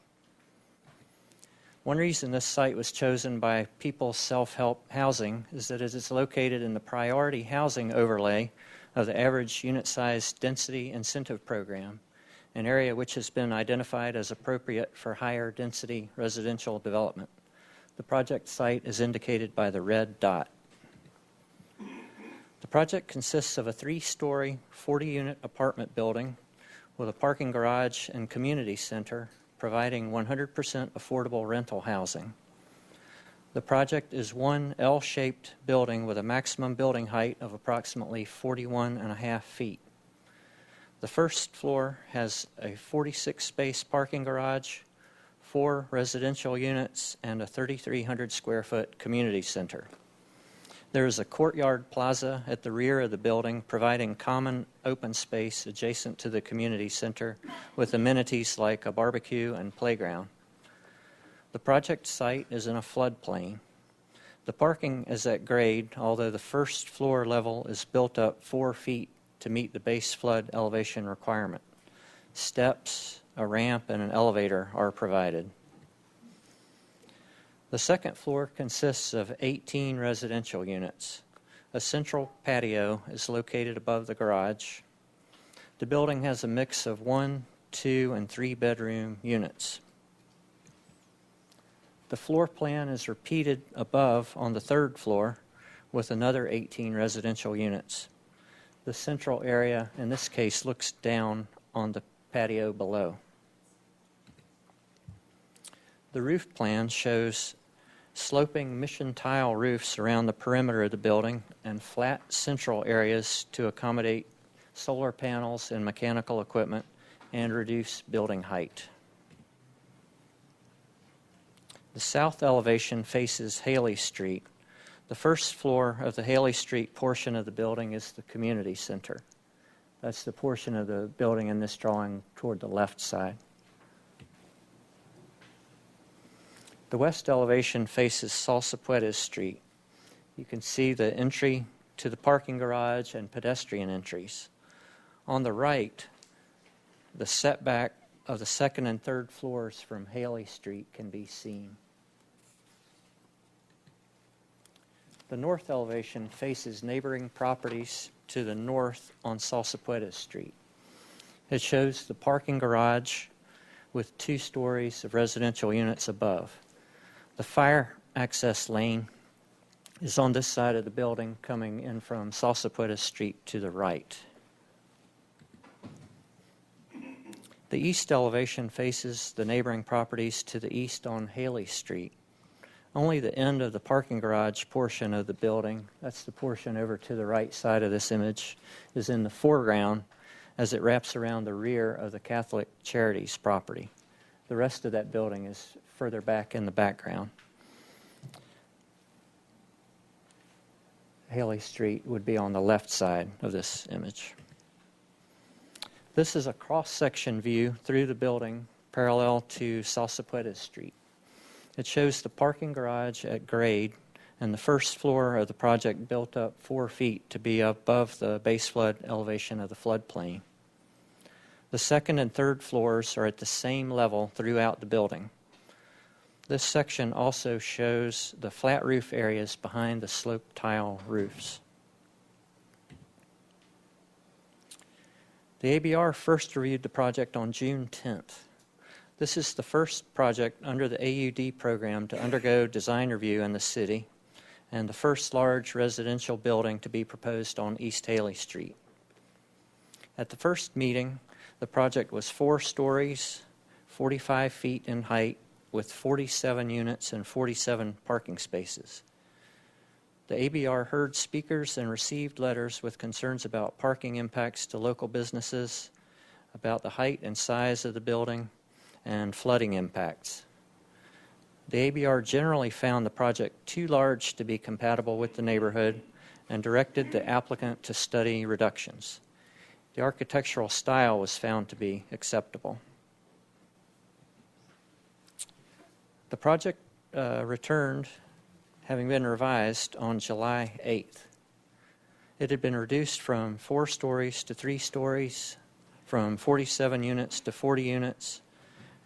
One reason this site was chosen by People's Self-Help Housing is that it is located in the priority housing overlay of the Average Unit Size Density Incentive Program, an area which has been identified as appropriate for higher density residential development. The project site is indicated by the red dot. The project consists of a 3-story, 40-unit apartment building with a parking garage and community center providing 100% affordable rental housing. The project is one L-shaped building with a maximum building height of approximately 41.5 feet. The first floor has a 46-space parking garage, 4 residential units, and a 3,300 square foot community center. There is a courtyard plaza at the rear of the building providing common open space adjacent to the community center with amenities like a barbecue and playground. The project site is in a floodplain. The parking is at grade, although the first floor level is built up 4 feet to meet the base flood elevation requirement. Steps, a ramp, and an elevator are provided. The second floor consists of 18 residential units. A central patio is located above the garage. The building has a mix of 1, 2, and 3 bedroom units. The floor plan is repeated above on the third floor with another 18 residential units. The central area, in this case, looks down on the patio below. The roof plan shows sloping mission tile roofs around the perimeter of the building and flat central areas to accommodate solar panels and mechanical equipment and reduce building height. The south elevation faces Haley Street. The first floor of the Haley Street portion of the building is the community center. That's the portion of the building in this drawing toward the left side. The west elevation faces Salsapuedes Street. You can see the entry to the parking garage and pedestrian entries. On the right, the setback of the second and third floors from Haley Street can be seen. The north elevation faces neighboring properties to the north on Salsapuedes Street. It shows the parking garage with 2 stories of residential units above. The fire access lane is on this side of the building coming in from Salsapuedes Street to the right. The east elevation faces the neighboring properties to the east on Haley Street. Only the end of the parking garage portion of the building, that's the portion over to the right side of this image, is in the foreground as it wraps around the rear of the Catholic Charities property. The rest of that building is further back in the background. Haley Street would be on the left side of this image. This is a cross-section view through the building parallel to Salsapuedes Street. It shows the parking garage at grade and the first floor of the project built up 4 feet to be above the base flood elevation of the floodplain. The second and third floors are at the same level throughout the building. This section also shows the flat roof areas behind the sloped tile roofs. The ABR first reviewed the project on June 10th. This is the first project under the AUD program to undergo design review in the city and the first large residential building to be proposed on East Haley Street. At the first meeting, the project was 4 stories, 45 feet in height, with 47 units and 47 parking spaces. The ABR heard speakers and received letters with concerns about parking impacts to local businesses, about the height and size of the building, and flooding impacts. The ABR generally found the project too large to be compatible with the neighborhood and directed the applicant to study reductions. The architectural style was found to be acceptable. The project returned, having been revised on July 8th. It had been reduced from 4 stories to 3 stories, from 47 units to 40 units,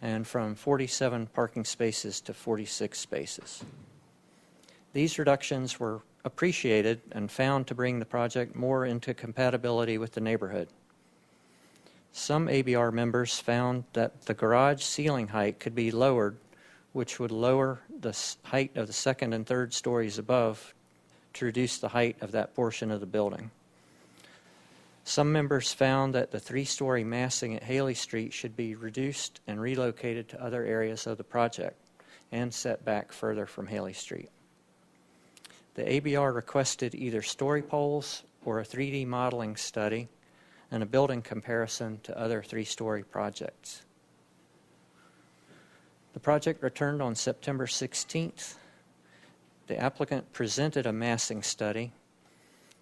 and from 47 parking spaces to 46 spaces. These reductions were appreciated and found to bring the project more into compatibility with the neighborhood. Some ABR members found that the garage ceiling height could be lowered, which would lower the height of the second and third stories above to reduce the height of that portion of the building. Some members found that the three-story massing at Haley Street should be reduced and relocated to other areas of the project and set back further from Haley Street. The ABR requested either story poles or a 3D modeling study and a building comparison to other three-story projects. The project returned on September 16th. The applicant presented a massing study.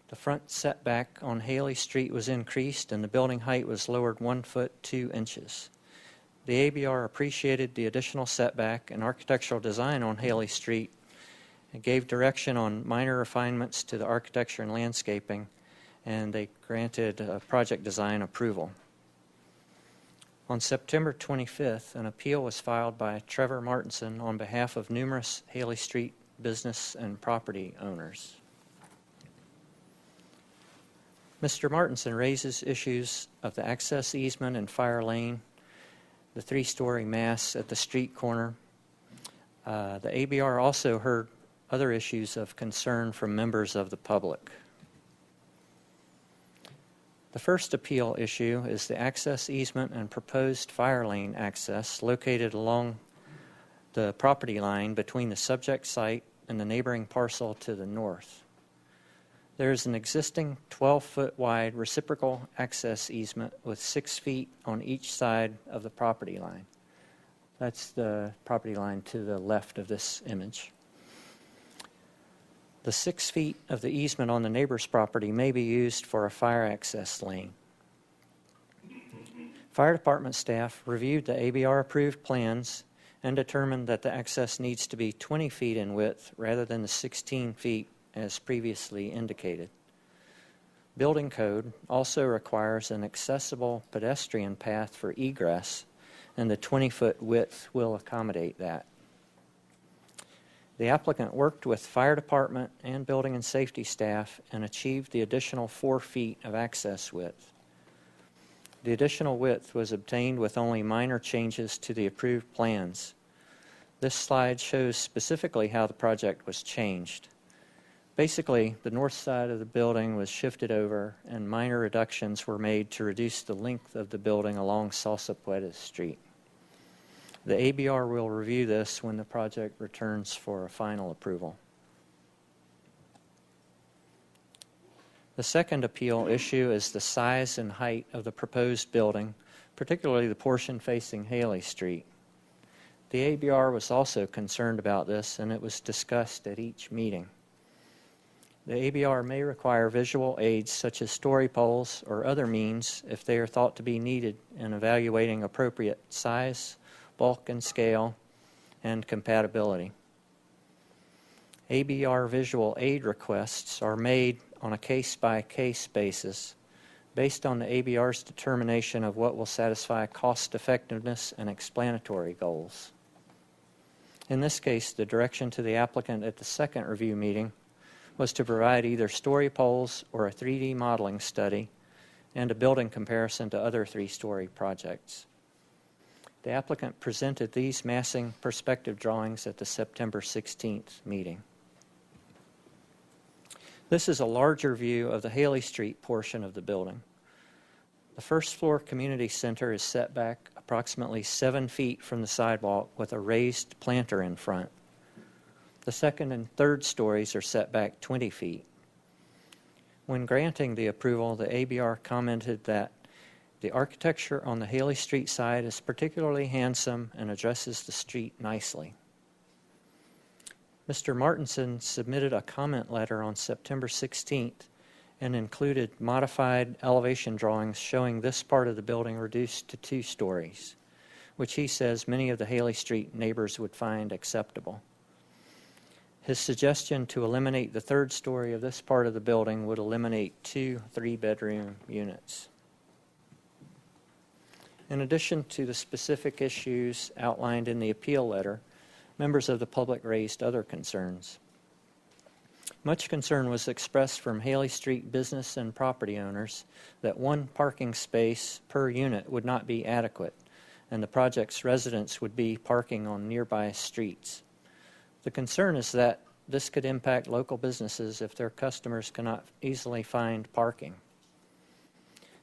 The front setback on Haley Street was increased and the building height was lowered 1 foot 2 inches. The ABR appreciated the additional setback and architectural design on Haley Street and gave direction on minor refinements to the architecture and landscaping, and they granted project design approval. On September 25th, an appeal was filed by Trevor Martinson on behalf of numerous Haley Street business and property owners. Mr. Martinson raises issues of the access easement and fire lane, the three-story mass at the street corner. The ABR also heard other issues of concern from members of the public. The first appeal issue is the access easement and proposed fire lane access located along the property line between the subject site and the neighboring parcel to the north. There is an existing 12-foot wide reciprocal access easement with 6 feet on each side of the property line. That's the property line to the left of this image. The 6 feet of the easement on the neighbor's property may be used for a fire access lane. Fire department staff reviewed the ABR-approved plans and determined that the access needs to be 20 feet in width rather than the 16 feet as previously indicated. Building code also requires an accessible pedestrian path for egress, and the 20-foot width will accommodate that. The applicant worked with fire department and building and safety staff and achieved the additional 4 feet of access width. The additional width was obtained with only minor changes to the approved plans. This slide shows specifically how the project was changed. Basically, the north side of the building was shifted over and minor reductions were made to reduce the length of the building along Salsa Puedes Street. The ABR will review this when the project returns for a final approval. The second appeal issue is the size and height of the proposed building, particularly the portion facing Haley Street. The ABR was also concerned about this, and it was discussed at each meeting. The ABR may require visual aids such as story poles or other means if they are thought to be needed in evaluating appropriate size, bulk and scale, and compatibility. ABR visual aid requests are made on a case-by-case basis based on the ABR's determination of what will satisfy cost-effectiveness and explanatory goals. In this case, the direction to the applicant at the second review meeting was to provide either story poles or a 3D modeling study and a building comparison to other three-story projects. The applicant presented these massing perspective drawings at the September 16th meeting. This is a larger view of the Haley Street portion of the building. The first floor community center is set back approximately 7 feet from the sidewalk with a raised planter in front. The second and third stories are set back 20 feet. When granting the approval, the ABR commented that the architecture on the Haley Street side is particularly handsome and addresses the street nicely. Mr. Martinson submitted a comment letter on September 16th and included modified elevation drawings showing this part of the building reduced to 2 stories, which he says many of the Haley Street neighbors would find acceptable. His suggestion to eliminate the 3rd story of this part of the building would eliminate 2 3-bedroom units. In addition to the specific issues outlined in the appeal letter, members of the public raised other concerns. Much concern was expressed from Haley Street business and property owners that 1 parking space per unit would not be adequate, and the project's residents would be parking on nearby streets. The concern is that this could impact local businesses if their customers cannot easily find parking.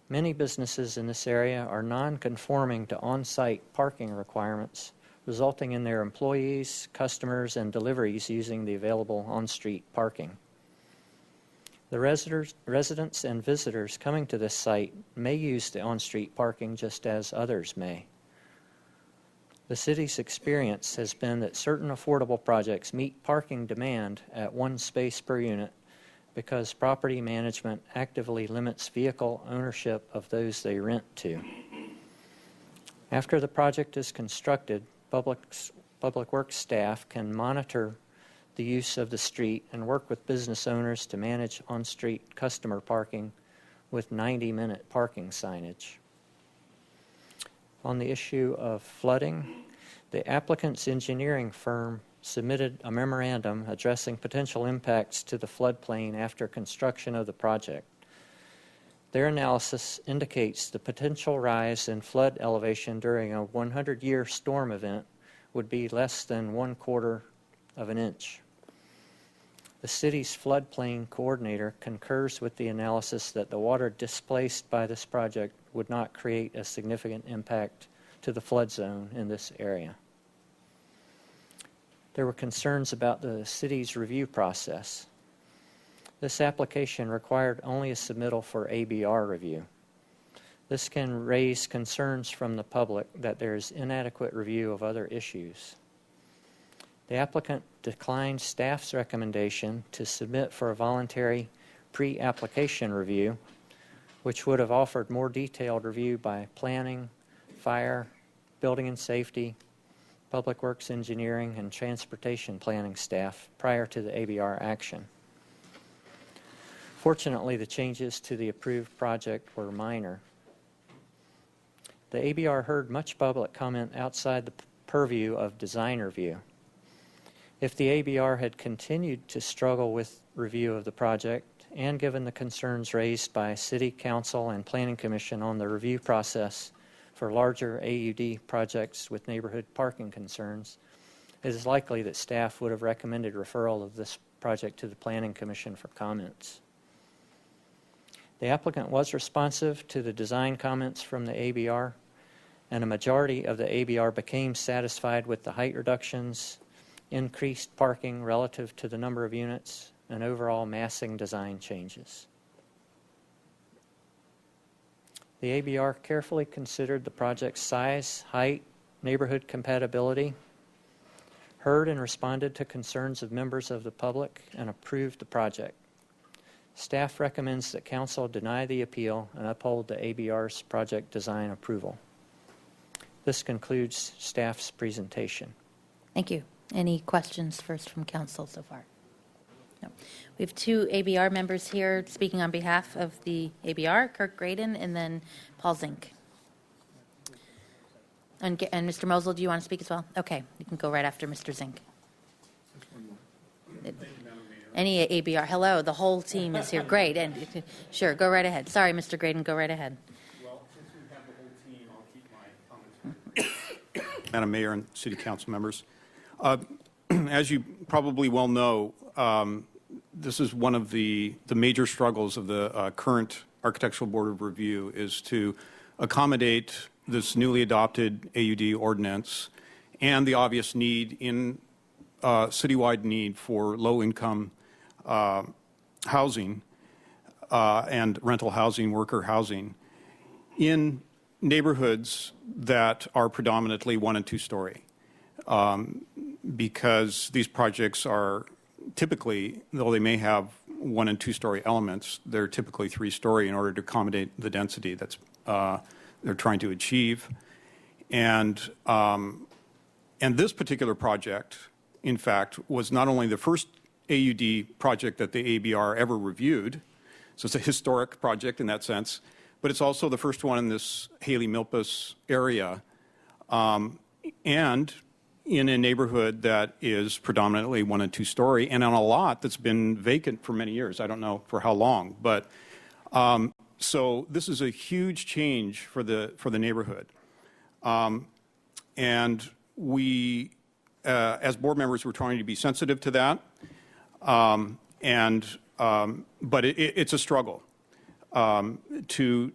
Many businesses in this area are non-conforming to on-site parking requirements, resulting in their employees, customers, and deliveries using the available on-street parking. The residents and visitors coming to this site may use the on-street parking just as others may. The city's experience has been that certain affordable projects meet parking demand at one space per unit because property management actively limits vehicle ownership of those they rent to. After the project is constructed, Public Works staff can monitor the use of the street and work with business owners to manage on-street customer parking with 90-minute parking signage. On the issue of flooding, the applicant's engineering firm submitted a memorandum addressing potential impacts to the floodplain after construction of the project. Their analysis indicates the potential rise in flood elevation during a 100-year storm event would be less than 1/4 of an inch. The city's floodplain coordinator concurs with the analysis that the water displaced by this project would not create a significant impact to the flood zone in this area. There were concerns about the city's review process. This application required only a submittal for ABR review. This can raise concerns from the public that there is inadequate review of other issues. The applicant declined staff's recommendation to submit for a voluntary pre-application review, which would have offered more detailed review by planning, fire, building and safety, Public Works engineering, and transportation planning staff prior to the ABR action. Fortunately, the changes to the approved project were minor. The ABR heard much public comment outside the purview of design review. If the ABR had continued to struggle with review of the project, and given the concerns raised by City Council and Planning Commission on the review process for larger AUD projects with neighborhood parking concerns, it is likely that staff would have recommended referral of this project to the Planning Commission for comments. The applicant was responsive to the design comments from the ABR, and a majority of the ABR became satisfied with the height reductions, increased parking relative to the number of units, and overall massing design changes. The ABR carefully considered the project's size, height, neighborhood compatibility, heard and responded to concerns of members of the public, and approved the project. Staff recommends that Council deny the appeal and uphold the ABR's project design approval. This concludes staff's presentation. Thank you. Any questions first from Council so far? No. We have two ABR members here speaking on behalf of the ABR, Kirk Graydon and then Paul Zink. And Mr. Mosel, do you want to speak as well? Okay, you can go right after Mr. Zink. Any ABR? Hello, the whole team is here. Great. And sure, go right ahead. Sorry, Mr. Graydon, go right ahead. Well, since we have the whole team, I'll keep my comments brief. Madam Mayor and City Council members, as you probably well know, this is one of the major struggles of the current Architectural Board of Review is to accommodate this newly adopted AUD ordinance and the obvious need in citywide need for low-income housing and rental housing, worker housing in neighborhoods that are predominantly 1- and 2-story. Because these projects are typically, though they may have 1- and 2-story elements, they're typically 3-story in order to accommodate the density that's they're trying to achieve. And this particular project, in fact, was not only the first AUD project that the ABR ever reviewed, so it's a historic project in that sense, but it's also the first one in this Haley-Milpas area, and in a neighborhood that is predominantly 1- and 2-story, and on a lot that's been vacant for many years. I don't know for how long, but so this is a huge change for the neighborhood, and we, as board members, we're trying to be sensitive to that, but it's a struggle. to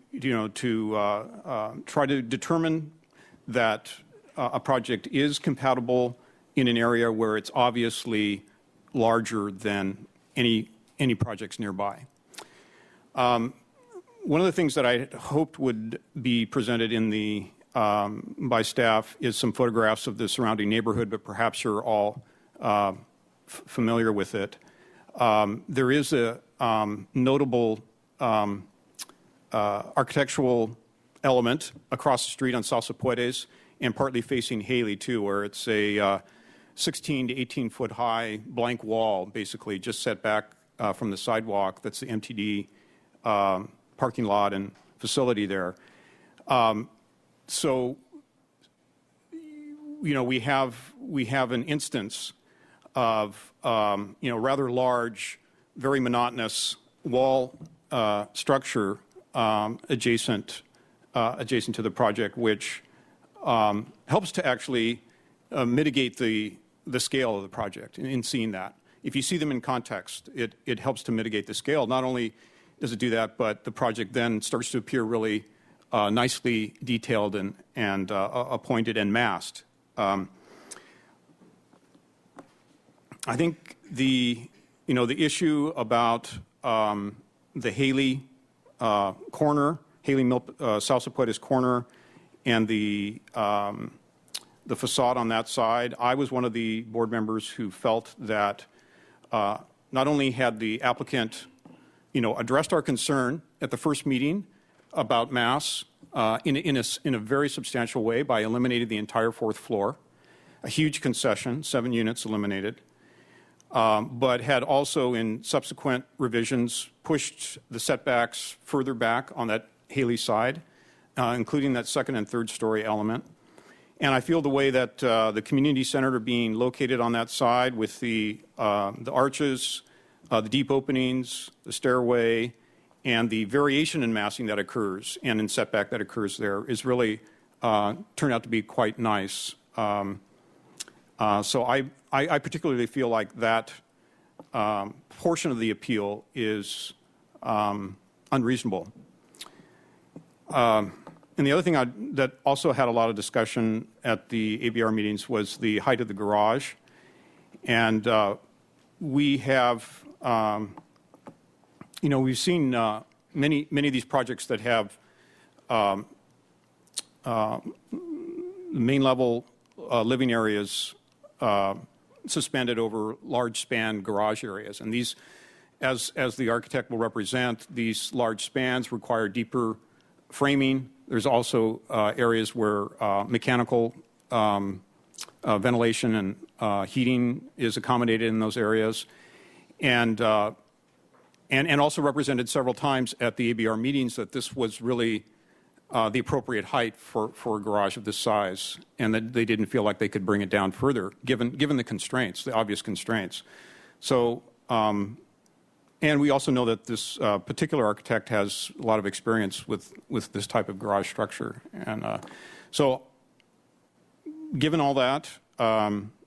try to determine that a project is compatible in an area where it's obviously larger than any projects nearby. One of the things that I hoped would be presented in the by staff is some photographs of the surrounding neighborhood, but perhaps you're all familiar with it. There is a notable architectural element across the street on Salsa Puedes and partly facing Haley too, where it's a 16 to 18 foot high blank wall, basically just set back from the sidewalk. That's the MTD parking lot and facility there. So, we have an instance of rather large, very monotonous wall structure adjacent to the project, which helps to actually mitigate the scale of the project in seeing that. If you see them in context, it helps to mitigate the scale. Not only does it do that, but the project then starts to appear really nicely detailed and appointed and massed. I think the issue about the Haley corner, Haley Salsa Puedes corner, and the facade on that side, I was one of the board members who felt that not only had the applicant, addressed our concern at the first meeting about mass in a very substantial way by eliminating the entire fourth floor, a huge concession, 7 units eliminated, but had also in subsequent revisions pushed the setbacks further back on that Haley side, including that second and third story element. And I feel the way that the community center being located on that side with the arches, the deep openings, the stairway, and the variation in massing that occurs and in setback that occurs there is really turned out to be quite nice. So I particularly feel like that portion of the appeal is unreasonable. And the other thing that also had a lot of discussion at the ABR meetings was the height of the garage. And we have, we've seen many of these projects that have main level living areas suspended over large span garage areas. And these, as the architect will represent, these large spans require deeper framing. There's also areas where mechanical ventilation and heating is accommodated in those areas, and also represented several times at the ABR meetings that this was really the appropriate height for a garage of this size, and that they didn't feel like they could bring it down further, given the constraints, the obvious constraints. So. And we also know that this particular architect has a lot of experience with this type of garage structure. And so given all that,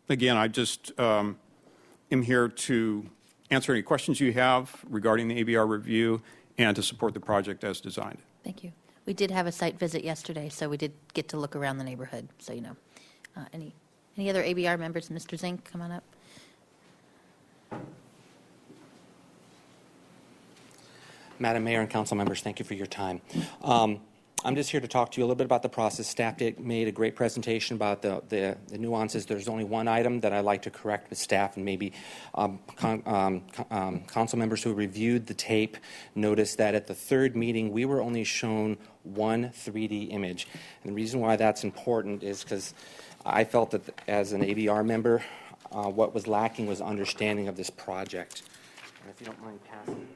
again, I just am here to answer any questions you have regarding the ABR review and to support the project as designed. Thank you. We did have a site visit yesterday, so we did get to look around the neighborhood, so you know. Any other ABR members? Mr. Zink, come on up. Madam Mayor and council members, thank you for your time. I'm just here to talk to you a little bit about the process. Staff made a great presentation about the nuances. There's only one item that I'd like to correct with staff, and maybe council members who reviewed the tape noticed that at the third meeting we were only shown one 3D image. And the reason why that's important is because I felt that as an ABR member, what was lacking was understanding of this project. And if you don't mind passing this.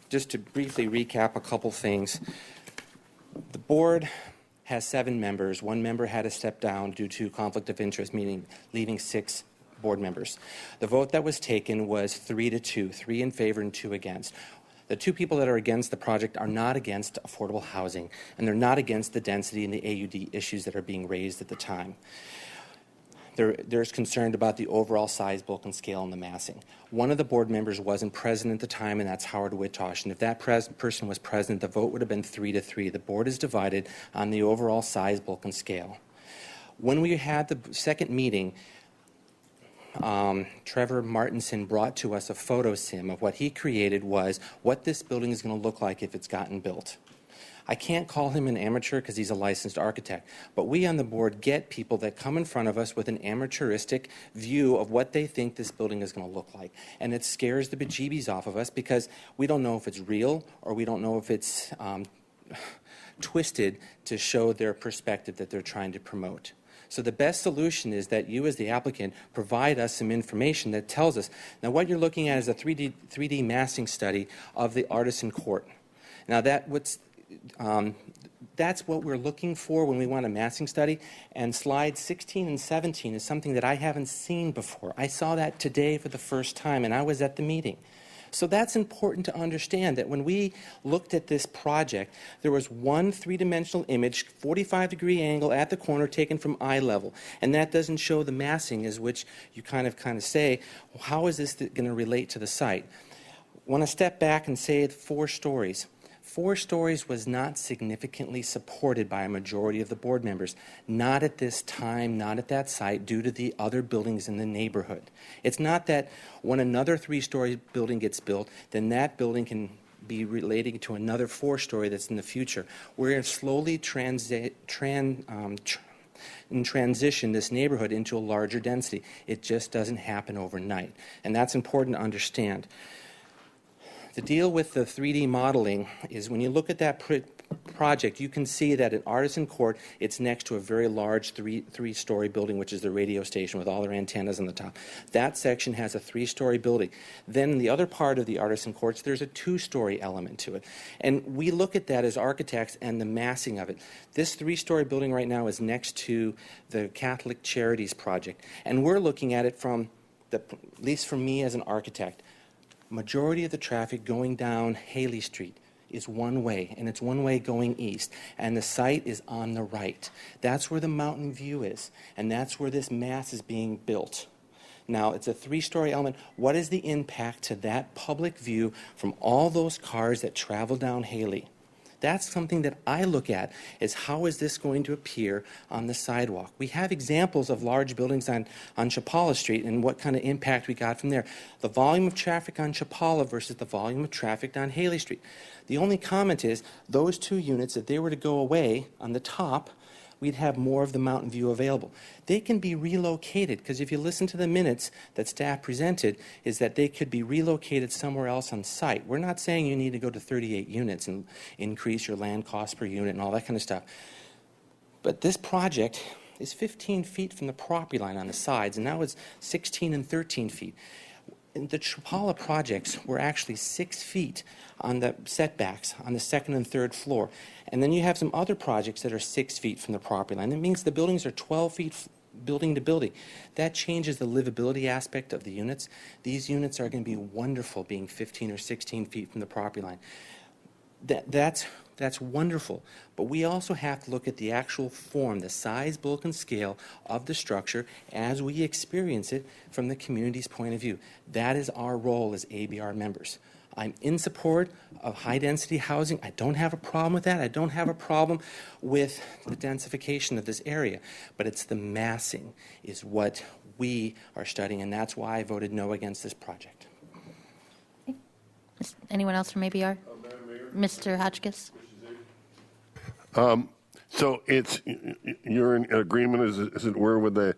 Just to briefly recap a couple things. The board has 7 members. 1 member had to step down due to conflict of interest, meaning leaving 6 board members. The vote that was taken was 3-2, 3 in favor and 2 against. The 2 people that are against the project are not against affordable housing, and they're not against the density and the AUD issues that are being raised at the time. there's concern about the overall size, bulk, and scale and the massing. One of the board members wasn't present at the time, and that's Howard Wittosh. And if that person was present, the vote would have been 3-3. The board is divided on the overall size, bulk, and scale. When we had the second meeting, Trevor Martinson brought to us a photo sim of what he created was what this building is going to look like if it's gotten built. I can't call him an amateur because he's a licensed architect, but we on the board get people that come in front of us with an amateuristic view of what they think this building is going to look like. And it scares the bejeebies off of us because we don't know if it's real or we don't know if it's twisted to show their perspective that they're trying to promote. So the best solution is that you as the applicant provide us some information that tells us. Now what you're looking at is a 3D massing study of the Artisan Court. Now that's what we're looking for when we want a massing study. And slides 16 and 17 is something that I haven't seen before. I saw that today for the first time, and I was at the meeting. So that's important to understand that when we looked at this project, there was one three-dimensional image, 45-degree angle at the corner taken from eye level. And that doesn't show the massing, as which you kind of say, well, how is this going to relate to the site? I want to step back and say 4 stories. 4 stories was not significantly supported by a majority of the board members, not at this time, not at that site, due to the other buildings in the neighborhood. It's not that when another 3-story building gets built, then that building can be relating to another 4-story that's in the future. We're slowly transition this neighborhood into a larger density. It just doesn't happen overnight, and that's important to understand. The deal with the 3D modeling is when you look at that project, you can see that at Artisan Court, it's next to a very large three-story building, which is the radio station with all their antennas on the top. That section has a 3-story building. Then in the other part of the Artisan Courts, there's a 2-story element to it. And we look at that as architects and the massing of it. This 3-story building right now is next to the Catholic Charities Project. And we're looking at it from, at least for me as an architect, majority of the traffic going down Haley Street is one way, and it's one way going east, and the site is on the right. That's where the mountain view is, and that's where this mass is being built. Now, it's a 3-story element. What is the impact to that public view from all those cars that travel down Haley? That's something that I look at, is how is this going to appear on the sidewalk? We have examples of large buildings on Chapala Street and what kind of impact we got from there. The volume of traffic on Chapala versus the volume of traffic on Haley Street. The only comment is those 2 units, if they were to go away on the top, we'd have more of the mountain view available. They can be relocated, because if you listen to the minutes that staff presented, is that they could be relocated somewhere else on site. We're not saying you need to go to 38 units and increase your land cost per unit and all that kind of stuff. But this project is 15 feet from the property line on the sides, and now it's 16 and 13 feet. The Chapala projects were actually 6 feet on the setbacks on the 2nd and 3rd floor. And then you have some other projects that are 6 feet from the property line. That means the buildings are 12 feet building to building. That changes the livability aspect of the units. These units are going to be wonderful being 15 or 16 feet from the property line. That's wonderful, but we also have to look at the actual form, the size, bulk, and scale of the structure as we experience it from the community's point of view. That is our role as ABR members. I'm in support of high-density housing. I don't have a problem with that. I don't have a problem with the densification of this area, but it's the massing is what we are studying, and that's why I voted no against this project. Anyone else from ABR? Mr. Hotchkiss? So you're in agreement, as it were, with the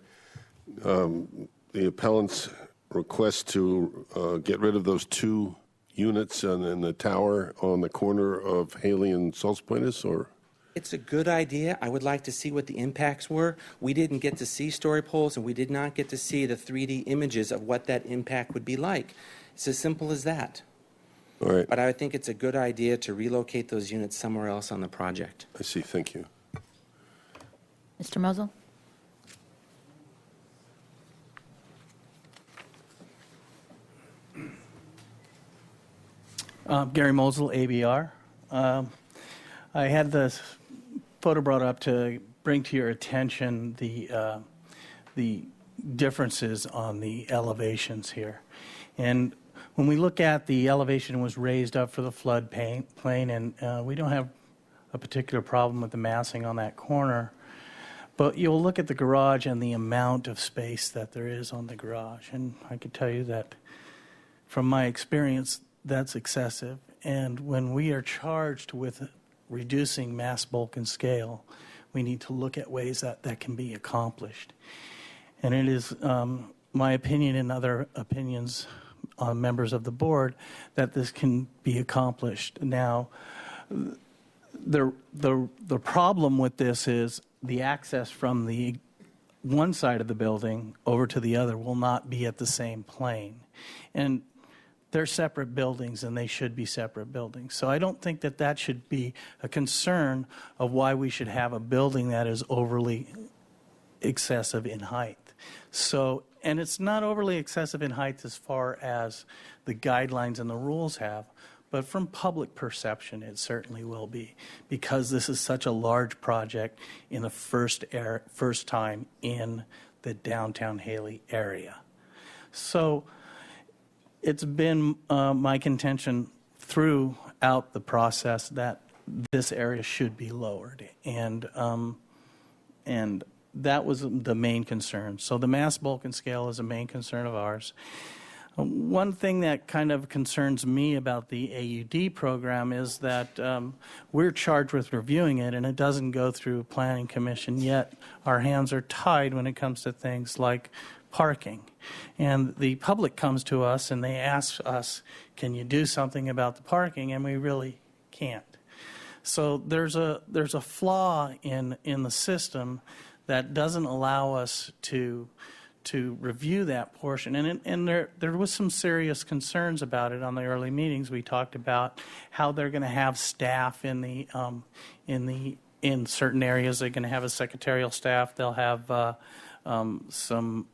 appellant's request to get rid of those 2 units in the tower on the corner of Haley and Salts Point, or? It's a good idea. I would like to see what the impacts were. We didn't get to see story poles, and we did not get to see the 3D images of what that impact would be like. It's as simple as that. All right. But I think it's a good idea to relocate those units somewhere else on the project. I see. Thank you. Mr. Mosel? Gary Mosel, ABR. I had this photo brought up to bring to your attention the differences on the elevations here. And when we look at the elevation was raised up for the flood plain, and we don't have a particular problem with the massing on that corner, but you'll look at the garage and the amount of space that there is on the garage. And I can tell you that from my experience, that's excessive. And when we are charged with reducing mass, bulk, and scale, we need to look at ways that that can be accomplished. And it is my opinion and other opinions on members of the board that this can be accomplished. Now, the problem with this is the access from the one side of the building over to the other will not be at the same plane. And they're separate buildings, and they should be separate buildings. So I don't think that that should be a concern of why we should have a building that is overly excessive in height. So, and it's not overly excessive in height as far as the guidelines and the rules have, but from public perception, it certainly will be, because this is such a large project in the first time in the downtown Haley area. So it's been my contention throughout the process that this area should be lowered, and that was the main concern. So the mass, bulk, and scale is a main concern of ours. One thing that kind of concerns me about the AUD program is that we're charged with reviewing it, and it doesn't go through Planning Commission, yet our hands are tied when it comes to things like parking. And the public comes to us and they ask us, can you do something about the parking? And we really can't. So there's a flaw in the system that doesn't allow us to review that portion. And there was some serious concerns about it on the early meetings. We talked about how they're going to have staff in certain areas. They're going to have a secretarial staff. They'll have some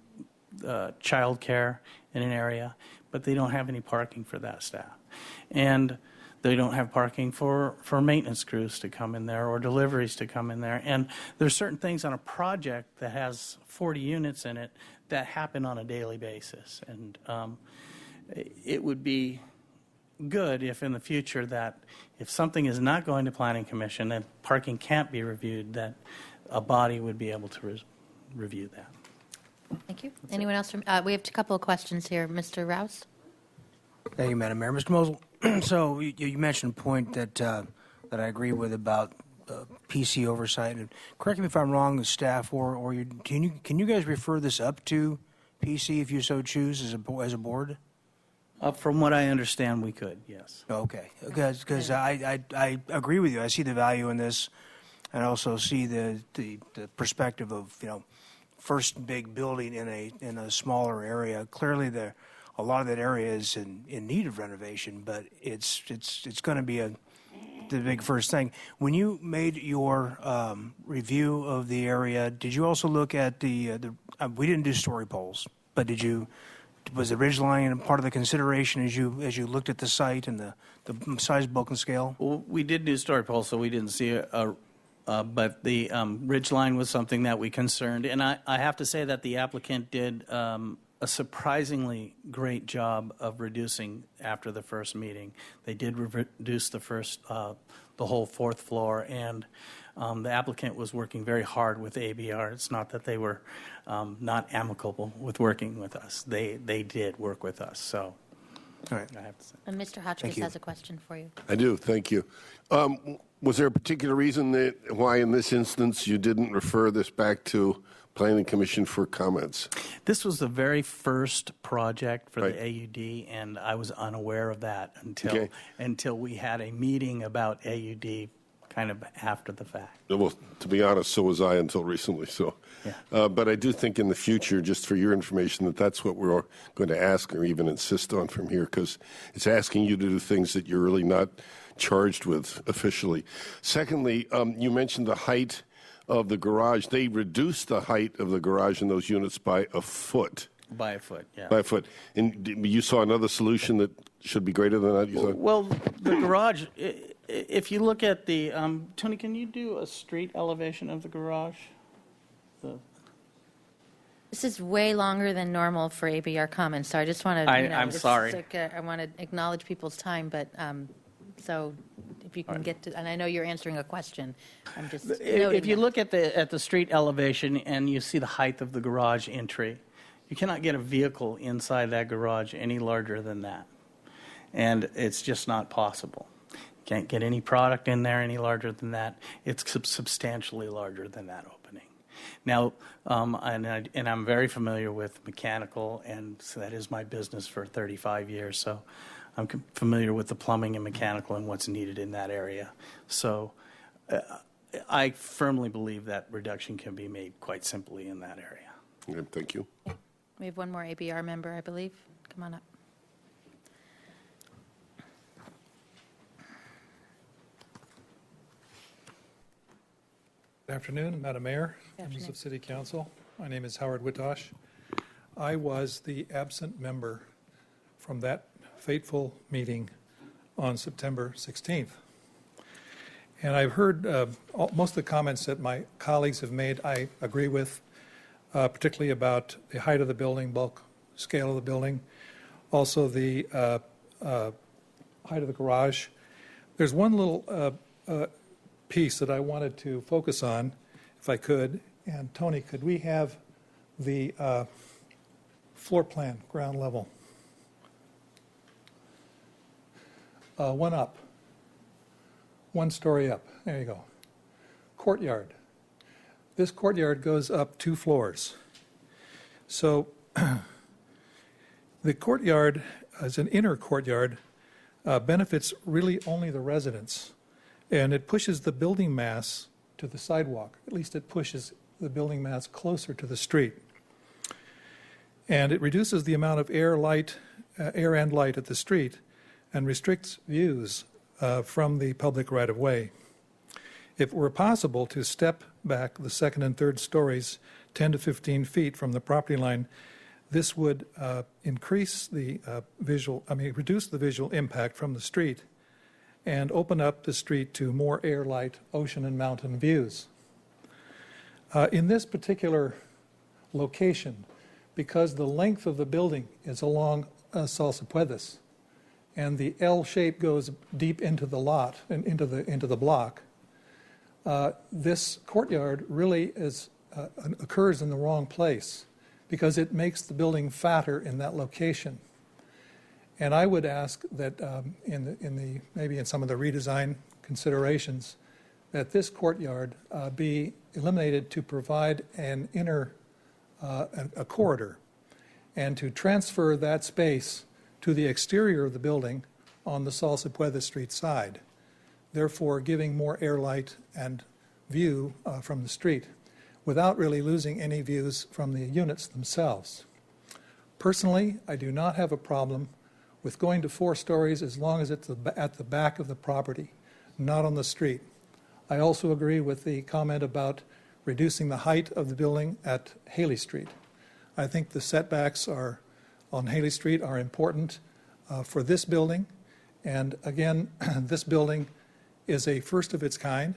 child care in an area, but they don't have any parking for that staff. And they don't have parking for maintenance crews to come in there or deliveries to come in there. And there's certain things on a project that has 40 units in it that happen on a daily basis. And it would be good if in the future that if something is not going to Planning Commission and parking can't be reviewed, that a body would be able to review that. Thank you. Anyone else? We have a couple of questions here. Mr. Rouse? Thank you, Madam Mayor. Mr. Mosel, so you mentioned a point that I agree with about PC oversight. And correct me if I'm wrong, the staff or can you guys refer this up to PC if you so choose as a board? From what I understand, we could, yes. Okay, because I agree with you. I see the value in this, and I also see the perspective of first big building in a smaller area. Clearly, a lot of that area is in need of renovation, but it's going to be the big first thing. When you made your review of the area, did you also look at we didn't do story polls, but was the ridgeline part of the consideration as you looked at the site and the size, bulk, and scale? Well, we did do story polls, so we didn't see but the ridgeline was something that we concerned. And I have to say that the applicant did a surprisingly great job of reducing after the first meeting. They did reduce the whole fourth floor, and the applicant was working very hard with ABR. It's not that they were not amicable with working with us. They did work with us, so. All right. I have to say. And Mr. Hotchkiss has a question for you. I do, thank you. Was there a particular reason why in this instance you didn't refer this back to Planning Commission for comments? This was the very first project for the AUD, and I was unaware of that until we had a meeting about AUD kind of after the fact. Well, to be honest, so was I until recently. So, yeah. But I do think in the future, just for your information, that's what we're going to ask or even insist on from here, because it's asking you to do things that you're really not charged with officially. Secondly, you mentioned the height of the garage. They reduced the height of the garage in those units by a foot. By a foot, yeah. By a foot. And you saw another solution that should be greater than that? You thought? Well, the garage, if you look at the, Tony, can you do a street elevation of the garage? This is way longer than normal for ABR comments, so I just want to. I'm sorry. I want to acknowledge people's time, but so if you can get to, and I know you're answering a question. I'm just noting If you that. look at the street elevation and you see the height of the garage entry, you cannot get a vehicle inside that garage any larger than that, and it's just not possible. Can't get any product in there any larger than that. It's substantially larger than that opening. Now, and I'm very familiar with mechanical, and so that is my business for 35 years. So I'm familiar with the plumbing and mechanical and what's needed in that area. So I firmly believe that reduction can be made quite simply in that area. Okay, thank you. We have one more ABR member, I believe. Come on up. Good afternoon, Madam Mayor, members of City Council. My name is Howard Wittosh. I was the absent member from that fateful meeting on September 16th. And I've heard most of the comments that my colleagues have made I agree with, particularly about the height of the building, bulk scale of the building, also the height of the garage. There's one little piece that I wanted to focus on, if I could. And Tony, could we have the floor plan, ground level? One up. One story up. There you go. Courtyard. This courtyard goes up 2 floors. So the courtyard, as an inner courtyard, benefits really only the residents. And it pushes the building mass to the sidewalk. At least it pushes the building mass closer to the street. And it reduces the amount of air and light at the street and restricts views from the public right-of-way. If it were possible to step back the second and third stories 10 to 15 feet from the property line, this would reduce the visual impact from the street and open up the street to more air, light, ocean, and mountain views. In this particular location, because the length of the building is along Salsapuedes, and the L shape goes deep into the lot and into the block, this courtyard really occurs in the wrong place because it makes the building fatter in that location. And I would ask that maybe in some of the redesign considerations, that this courtyard be eliminated to provide an inner a corridor, and to transfer that space to the exterior of the building on the Salsapuedes Street side, therefore giving more air, light, and view from the street, without really losing any views from the units themselves. Personally, I do not have a problem with going to 4 stories as long as it's at the back of the property, not on the street. I also agree with the comment about reducing the height of the building at Haley Street. I think the setbacks on Haley Street are important for this building. And again, this building is a first of its kind.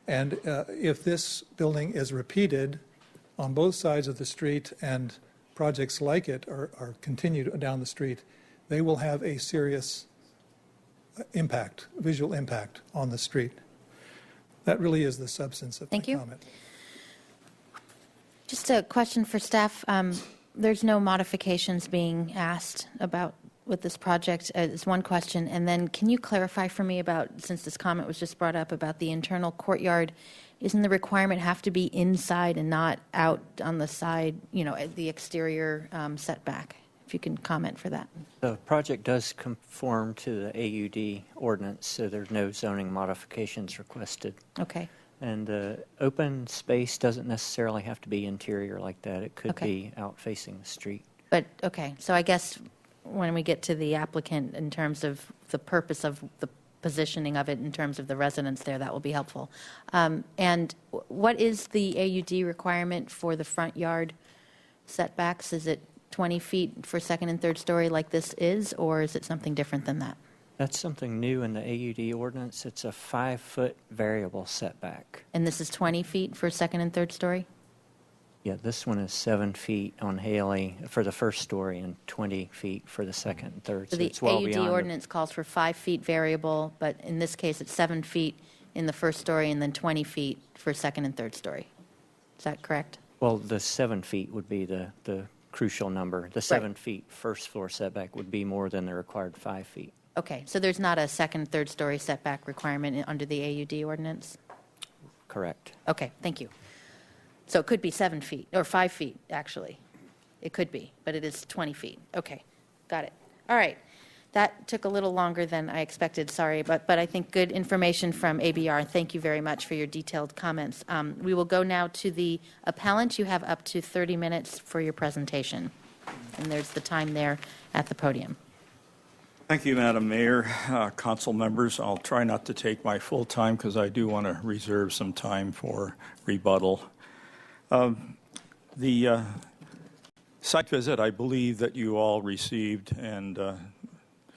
And if this building is repeated on both sides of the street and projects like it are continued down the street, they will have a serious impact, visual impact on the street. That really is the substance of my comment. Just a question for staff. There's no modifications being asked about with this project is one question. And then can you clarify for me about, since this comment was just brought up about the internal courtyard, isn't the requirement have to be inside and not out on the side, at the exterior setback? If you can comment for that. The project does conform to the AUD ordinance, so there's no zoning modifications requested. Okay. And the open space doesn't necessarily have to be interior like that. It could be out facing the street. But, okay, so I guess when we get to the applicant in terms of the purpose of the positioning of it in terms of the residents there, that will be helpful. And what is the AUD requirement for the front yard setbacks? Is it 20 feet for second and third story like this is, or is it something different than that? That's something new in the AUD ordinance. It's a 5-foot variable setback. And this is 20 feet for second and third story? Yeah, this one is 7 feet on Haley for the first story and 20 feet for the second and third. So So the it's well AUD beyond. ordinance calls for 5 feet variable, but in this case, it's 7 feet in the first story and then 20 feet for second and third story. Is that correct? Well, the 7 feet would be the crucial number. The 7 feet first floor setback would be more than the required 5 feet. Okay, so there's not a second, third story setback requirement under the AUD ordinance? Correct. Okay, thank you. So it could be 7 feet, or 5 feet, actually. It could be, but it is 20 feet. Okay, got it. All right. That took a little longer than I expected, sorry, but I think good information from ABR. Thank you very much for your detailed comments. We will go now to the appellant. You have up to 30 minutes for your presentation, and there's the time there at the podium. Thank you, Madam Mayor, council members. I'll try not to take my full time because I do want to reserve some time for rebuttal. The site visit, I believe that you all received, and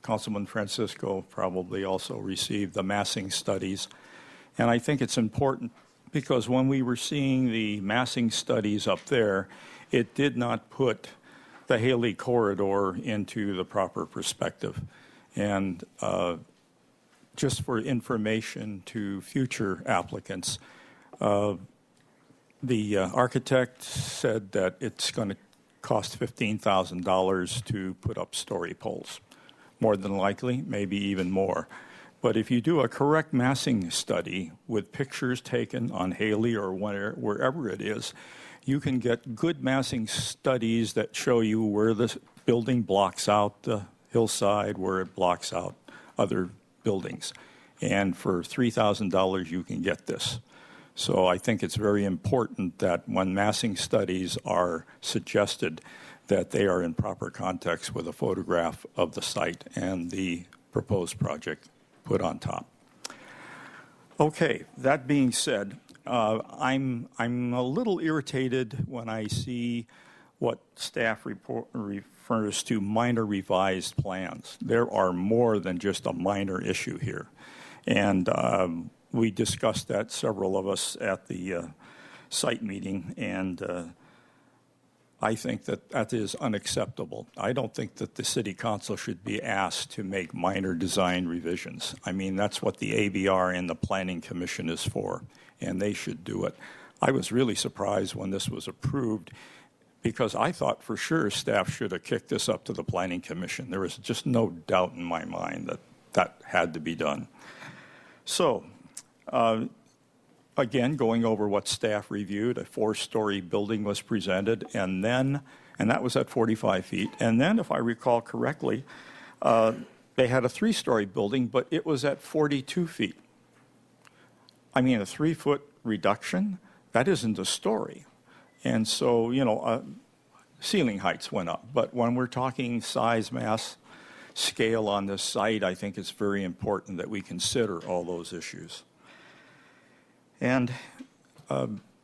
Councilman Francisco probably also received the massing studies. And I think it's important because when we were seeing the massing studies up there, it did not put the Haley corridor into the proper perspective. And just for information to future applicants, the architect said that it's going to cost $15,000 to put up story poles. More than likely, maybe even more. But if you do a correct massing study with pictures taken on Haley or wherever it is, you can get good massing studies that show you where the building blocks out the hillside, where it blocks out other buildings. And for $3,000, you can get this. So I think it's very important that when massing studies are suggested, that they are in proper context with a photograph of the site and the proposed project put on top. Okay, that being said, I'm a little irritated when I see what staff refers to minor revised plans. There are more than just a minor issue here. And we discussed that, several of us, at the site meeting, and I think that that is unacceptable. I don't think that the City Council should be asked to make minor design revisions. I mean, that's what the ABR and the Planning Commission is for, and they should do it. I was really surprised when this was approved because I thought for sure staff should have kicked this up to the Planning Commission. There was just no doubt in my mind that that had to be done. So, again, going over what staff reviewed, a 4-story building was presented, and that was at 45 feet. And then, if I recall correctly, they had a 3-story building, but it was at 42 feet. I mean, a 3-foot reduction, that isn't a story. And so, ceiling heights went up. But when we're talking size, mass, scale on this site, I think it's very important that we consider all those issues. And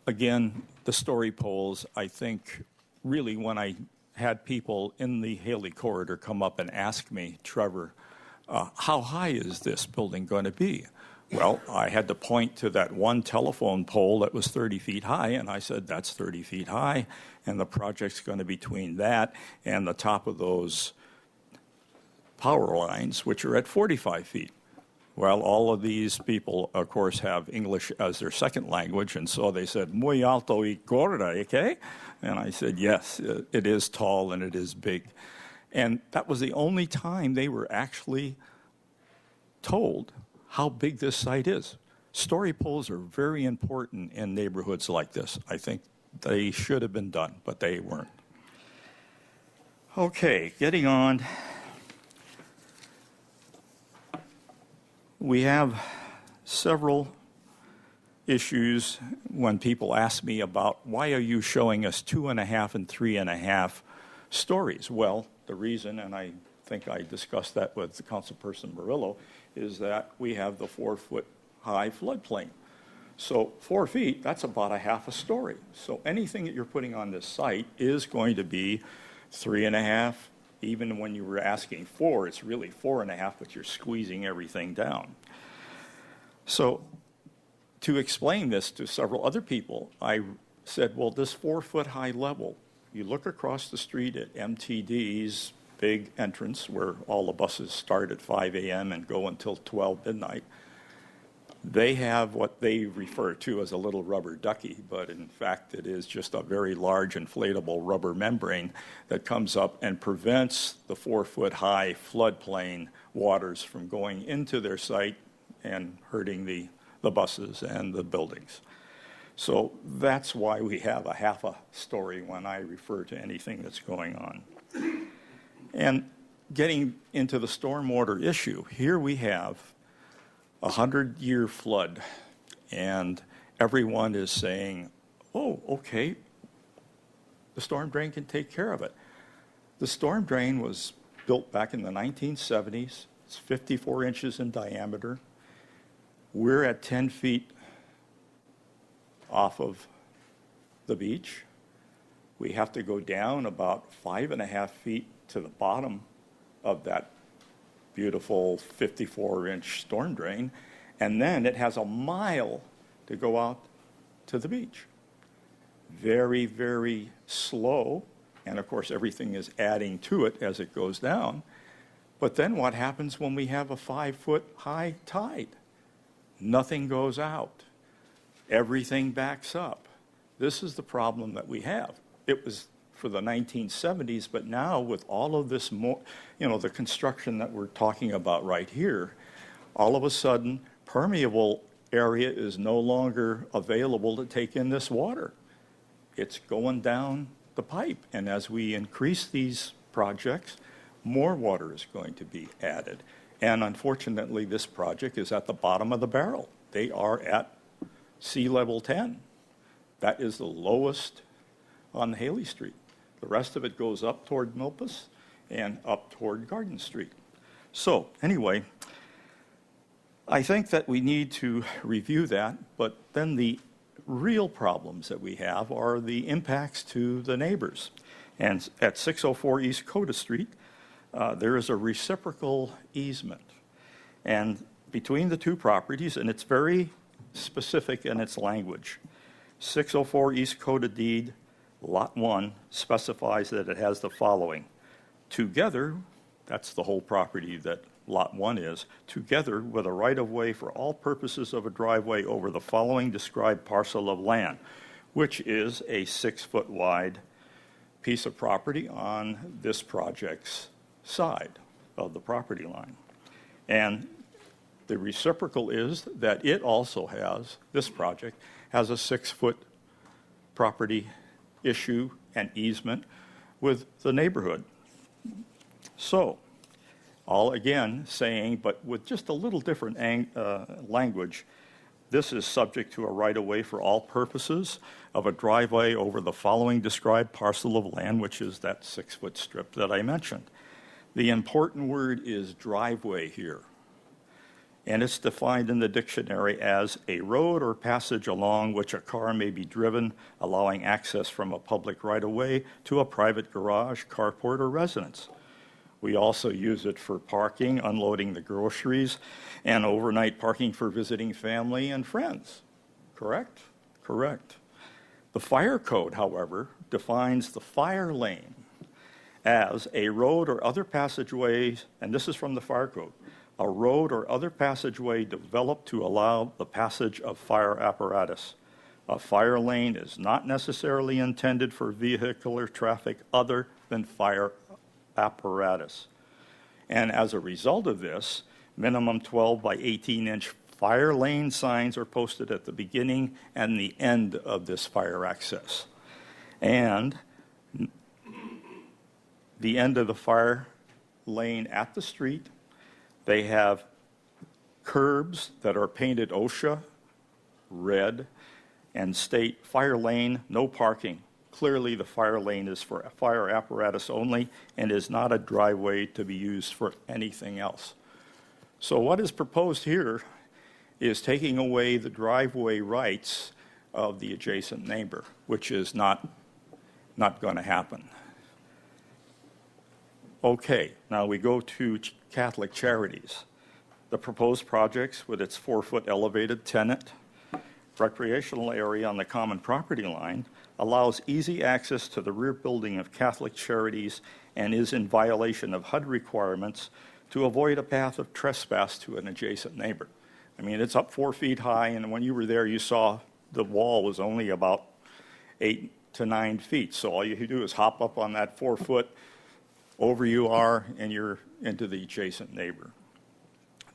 again, the story poles, I think, really when I had people in the Haley corridor come up and ask me, Trevor, how high is this building going to be? Well, I had to point to that one telephone pole that was 30 feet high, and I said, that's 30 feet high, and the project's going to be between that and the top of those power lines, which are at 45 feet. Well, all of these people, of course, have English as their second language, and so they said, muy alto y gorda, okay? And I said, yes, it is tall and it is big. And that was the only time they were actually told how big this site is. Story poles are very important in neighborhoods like this. I think they should have been done, but they weren't. Okay, getting on. We have several issues when people ask me about why are you showing us 2.5 and 3.5 stories? Well, the reason, and I think I discussed that with Councilperson Murillo, is that we have the 4-foot high floodplain. So 4 feet, that's about a half a story. So anything that you're putting on this site is going to be 3.5. Even when you were asking 4, it's really 4.5, but you're squeezing everything down. So to explain this to several other people, I said, well, this 4-foot high level, you look across the street at MTD's big entrance where all the buses start at 5 a.m. and go until 12 midnight. They have what they refer to as a little rubber ducky, but in fact it is just a very large inflatable rubber membrane that comes up and prevents the 4-foot high floodplain waters from going into their site and hurting the buses and the buildings. So that's why we have a half a story when I refer to anything that's going on. And getting into the stormwater issue, here we have a 100-year flood, and everyone is saying, oh, okay, the storm drain can take care of it. The storm drain was built back in the 1970s. It's 54 inches in diameter. We're at 10 feet off of the beach. We have to go down about 5.5 feet to the bottom of that beautiful 54-inch storm drain, and then it has a mile to go out to the beach. Very, very slow, and of course everything is adding to it as it goes down. But then what happens when we have a 5-foot high tide? Nothing goes out. Everything backs up. This is the problem that we have. It was for the 1970s, but now with all of this more, the construction that we're talking about right here, all of a sudden, permeable area is no longer available to take in this water. It's going down the pipe, and as we increase these projects, more water is going to be added. And unfortunately, this project is at the bottom of the barrel. They are at sea level 10. That is the lowest on Haley Street. The rest of it goes up toward Milpas and up toward Garden Street. So anyway, I think that we need to review that, but then the real problems that we have are the impacts to the neighbors. And at 604 East Coda Street, there is a reciprocal easement. And between the two properties, and it's very specific in its language, 604 East Coda Deed, Lot 1 specifies that it has the following. Together, that's the whole property that Lot 1 is, together with a right-of-way for all purposes of a driveway over the following described parcel of land, which is a 6-foot wide piece of property on this project's side of the property line. And the reciprocal is that it also has, this project, has a 6-foot property issue and easement with the neighborhood. So, all again saying, but with just a little different language, this is subject to a right-of-way for all purposes of a driveway over the following described parcel of land, which is that 6-foot strip that I mentioned. The important word is driveway here. And it's defined in the dictionary as a road or passage along which a car may be driven, allowing access from a public right-of-way to a private garage, carport, or residence. We also use it for parking, unloading the groceries, and overnight parking for visiting family and friends. Correct? Correct. The fire code, however, defines the fire lane as a road or other passageway, and this is from the fire code, a road or other passageway developed to allow the passage of fire apparatus. A fire lane is not necessarily intended for vehicular traffic other than fire apparatus. And as a result of this, minimum 12 by 18-inch fire lane signs are posted at the beginning and the end of this fire access. And the end of the fire lane at the street, they have curbs that are painted OSHA red and state fire lane, no parking. Clearly, the fire lane is for fire apparatus only and is not a driveway to be used for anything else. So what is proposed here is taking away the driveway rights of the adjacent neighbor, which is not going to happen. Okay, now we go to Catholic Charities. The proposed projects with its 4-foot elevated tenant recreational area on the common property line, allows easy access to the rear building of Catholic Charities, and is in violation of HUD requirements to avoid a path of trespass to an adjacent neighbor. I mean, it's up 4 feet high, and when you were there, you saw the wall was only about 8 to 9 feet. So all you do is hop up on that 4 foot, over you are, and you're into the adjacent neighbor.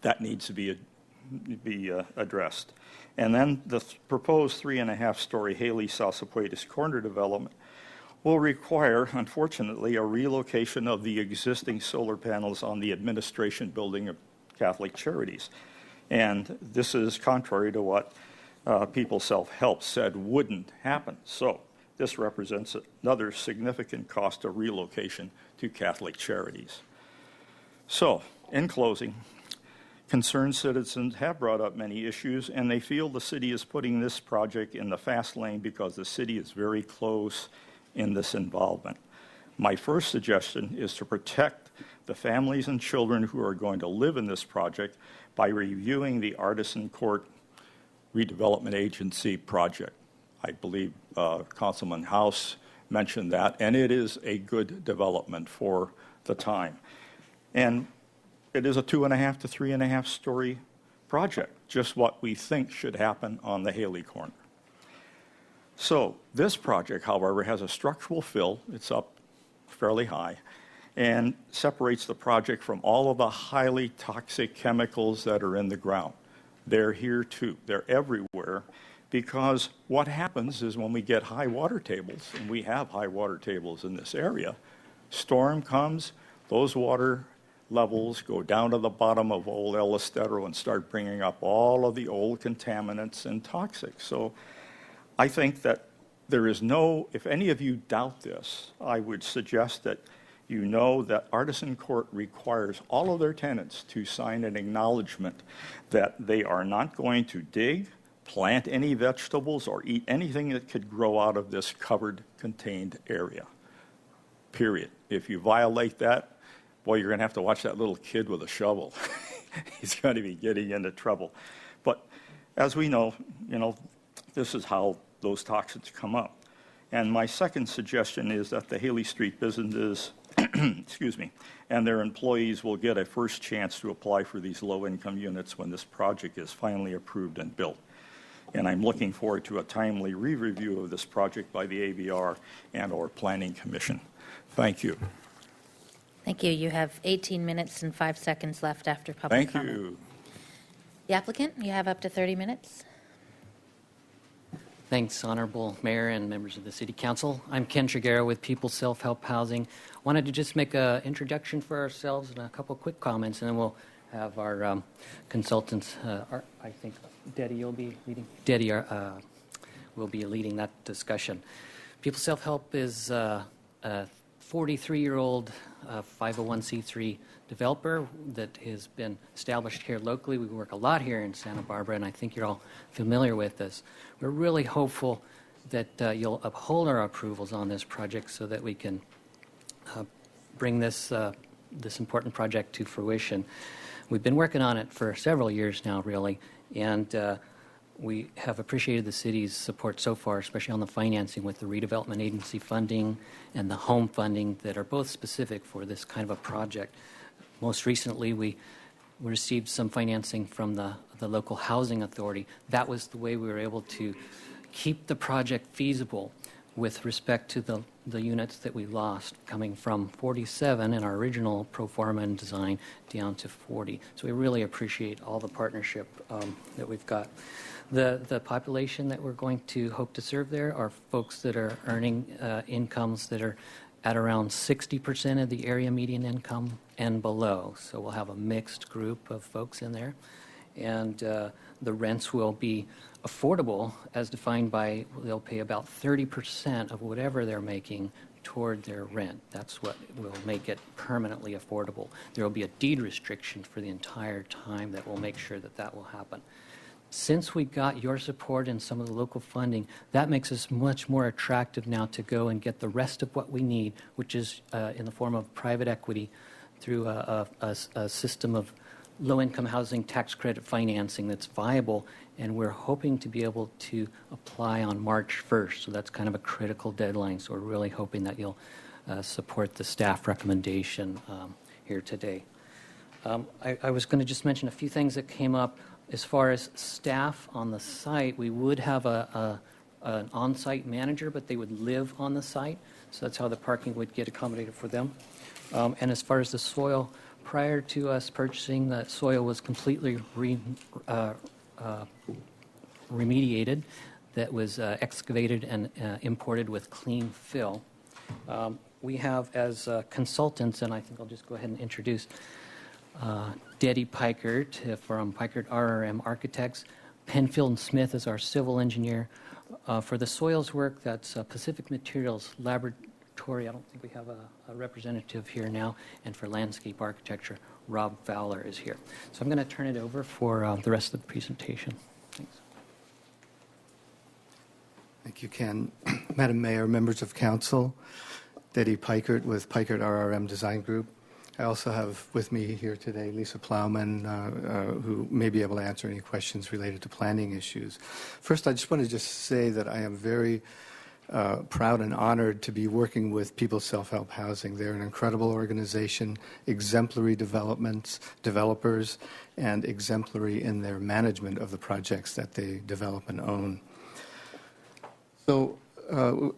That needs to be addressed. And then the proposed 3.5-story Haley Salsapuedes corner development will require, unfortunately, a relocation of the existing solar panels on the administration building of Catholic Charities. And this is contrary to what People Self-Help said wouldn't happen. So this represents another significant cost of relocation to Catholic Charities. So, in closing, concerned citizens have brought up many issues, and they feel the city is putting this project in the fast lane because the city is very close in this involvement. My first suggestion is to protect the families and children who are going to live in this project by reviewing the Artisan Court Redevelopment Agency project. I believe Councilman House mentioned that, and it is a good development for the time. And it is a 2.5 to 3.5 story project, just what we think should happen on the Haley corner. So this project, however, has a structural fill. It's up fairly high and separates the project from all of the highly toxic chemicals that are in the ground. They're here too. They're everywhere, because what happens is when we get high water tables, and we have high water tables in this area, storm comes, those water levels go down to the bottom of Old El Estero and start bringing up all of the old contaminants and toxics. So I think that there is no, if any of you doubt this, I would suggest that you know that Artisan Court requires all of their tenants to sign an acknowledgement that they are not going to dig, plant any vegetables, or eat anything that could grow out of this covered, contained area, period. If you violate that, boy, you're going to have to watch that little kid with a shovel. He's going to be getting into trouble. But as we know, this is how those toxins come up. And my second suggestion is that the Haley Street businesses, excuse me, and their employees will get a first chance to apply for these low-income units when this project is finally approved and built. And I'm looking forward to a timely re-review of this project by the AVR and/or Planning Commission. Thank you. Thank you. You have 18 minutes and 5 seconds left after public comment. Thank you. The applicant, you have up to 30 minutes. Thanks, Honorable Mayor and members of the City Council. I'm Ken Triguero with People Self-Help Housing. Wanted to just make an introduction for ourselves and a couple quick comments, and then we'll have our consultants. I think, Deddy, you'll be leading. Deddy will be leading that discussion. People Self-Help is a 43-year-old 501c3 developer that has been established here locally. We work a lot here in Santa Barbara, and I think you're all familiar with this. We're really hopeful that you'll uphold our approvals on this project so that we can bring this important project to fruition. We've been working on it for several years now, really, and we have appreciated the city's support so far, especially on the financing with the redevelopment agency funding and the home funding that are both specific for this kind of a project. Most recently, we received some financing from the local housing authority. That was the way we were able to keep the project feasible with respect to the units that we lost, coming from 47 in our original pro forma and design down to 40. So we really appreciate all the partnership that we've got. The population that we're going to hope to serve there are folks that are earning incomes that are at around 60% of the area median income and below. So we'll have a mixed group of folks in there. And the rents will be affordable as defined by, they'll pay about 30% of whatever they're making toward their rent. That's what will make it permanently affordable. There will be a deed restriction for the entire time that will make sure that that will happen. Since we got your support and some of the local funding, that makes us much more attractive now to go and get the rest of what we need, which is in the form of private equity through a system of low-income housing tax credit financing that's viable, and we're hoping to be able to apply on March 1st. So that's kind of a critical deadline. So we're really hoping that you'll support the staff recommendation here today. I was going to just mention a few things that came up. As far as staff on the site, we would have an on-site manager, but they would live on the site. So that's how the parking would get accommodated for them. And as far as the soil, prior to us purchasing, the soil was completely remediated. That was excavated and imported with clean fill. We have as consultants, and I think I'll just go ahead and introduce Deddy Pikert from Pikert RRM Architects. Penfield and Smith is our civil engineer. For the soils work, that's Pacific Materials Laboratory. I don't think we have a representative here now. And for landscape architecture, Rob Fowler is here. So I'm going to turn it over for the rest of the presentation. Thanks. Thank you, Ken. Madam Mayor, members of council, Deddy Pikert with Pikert RRM Design Group. I also have with me here today Lisa Plowman, who may be able to answer any questions related to planning issues. First, I just want to say that I am very proud and honored to be working with People's Self-Help Housing. They're an incredible organization, exemplary developers, and exemplary in their management of the projects that they develop and own. So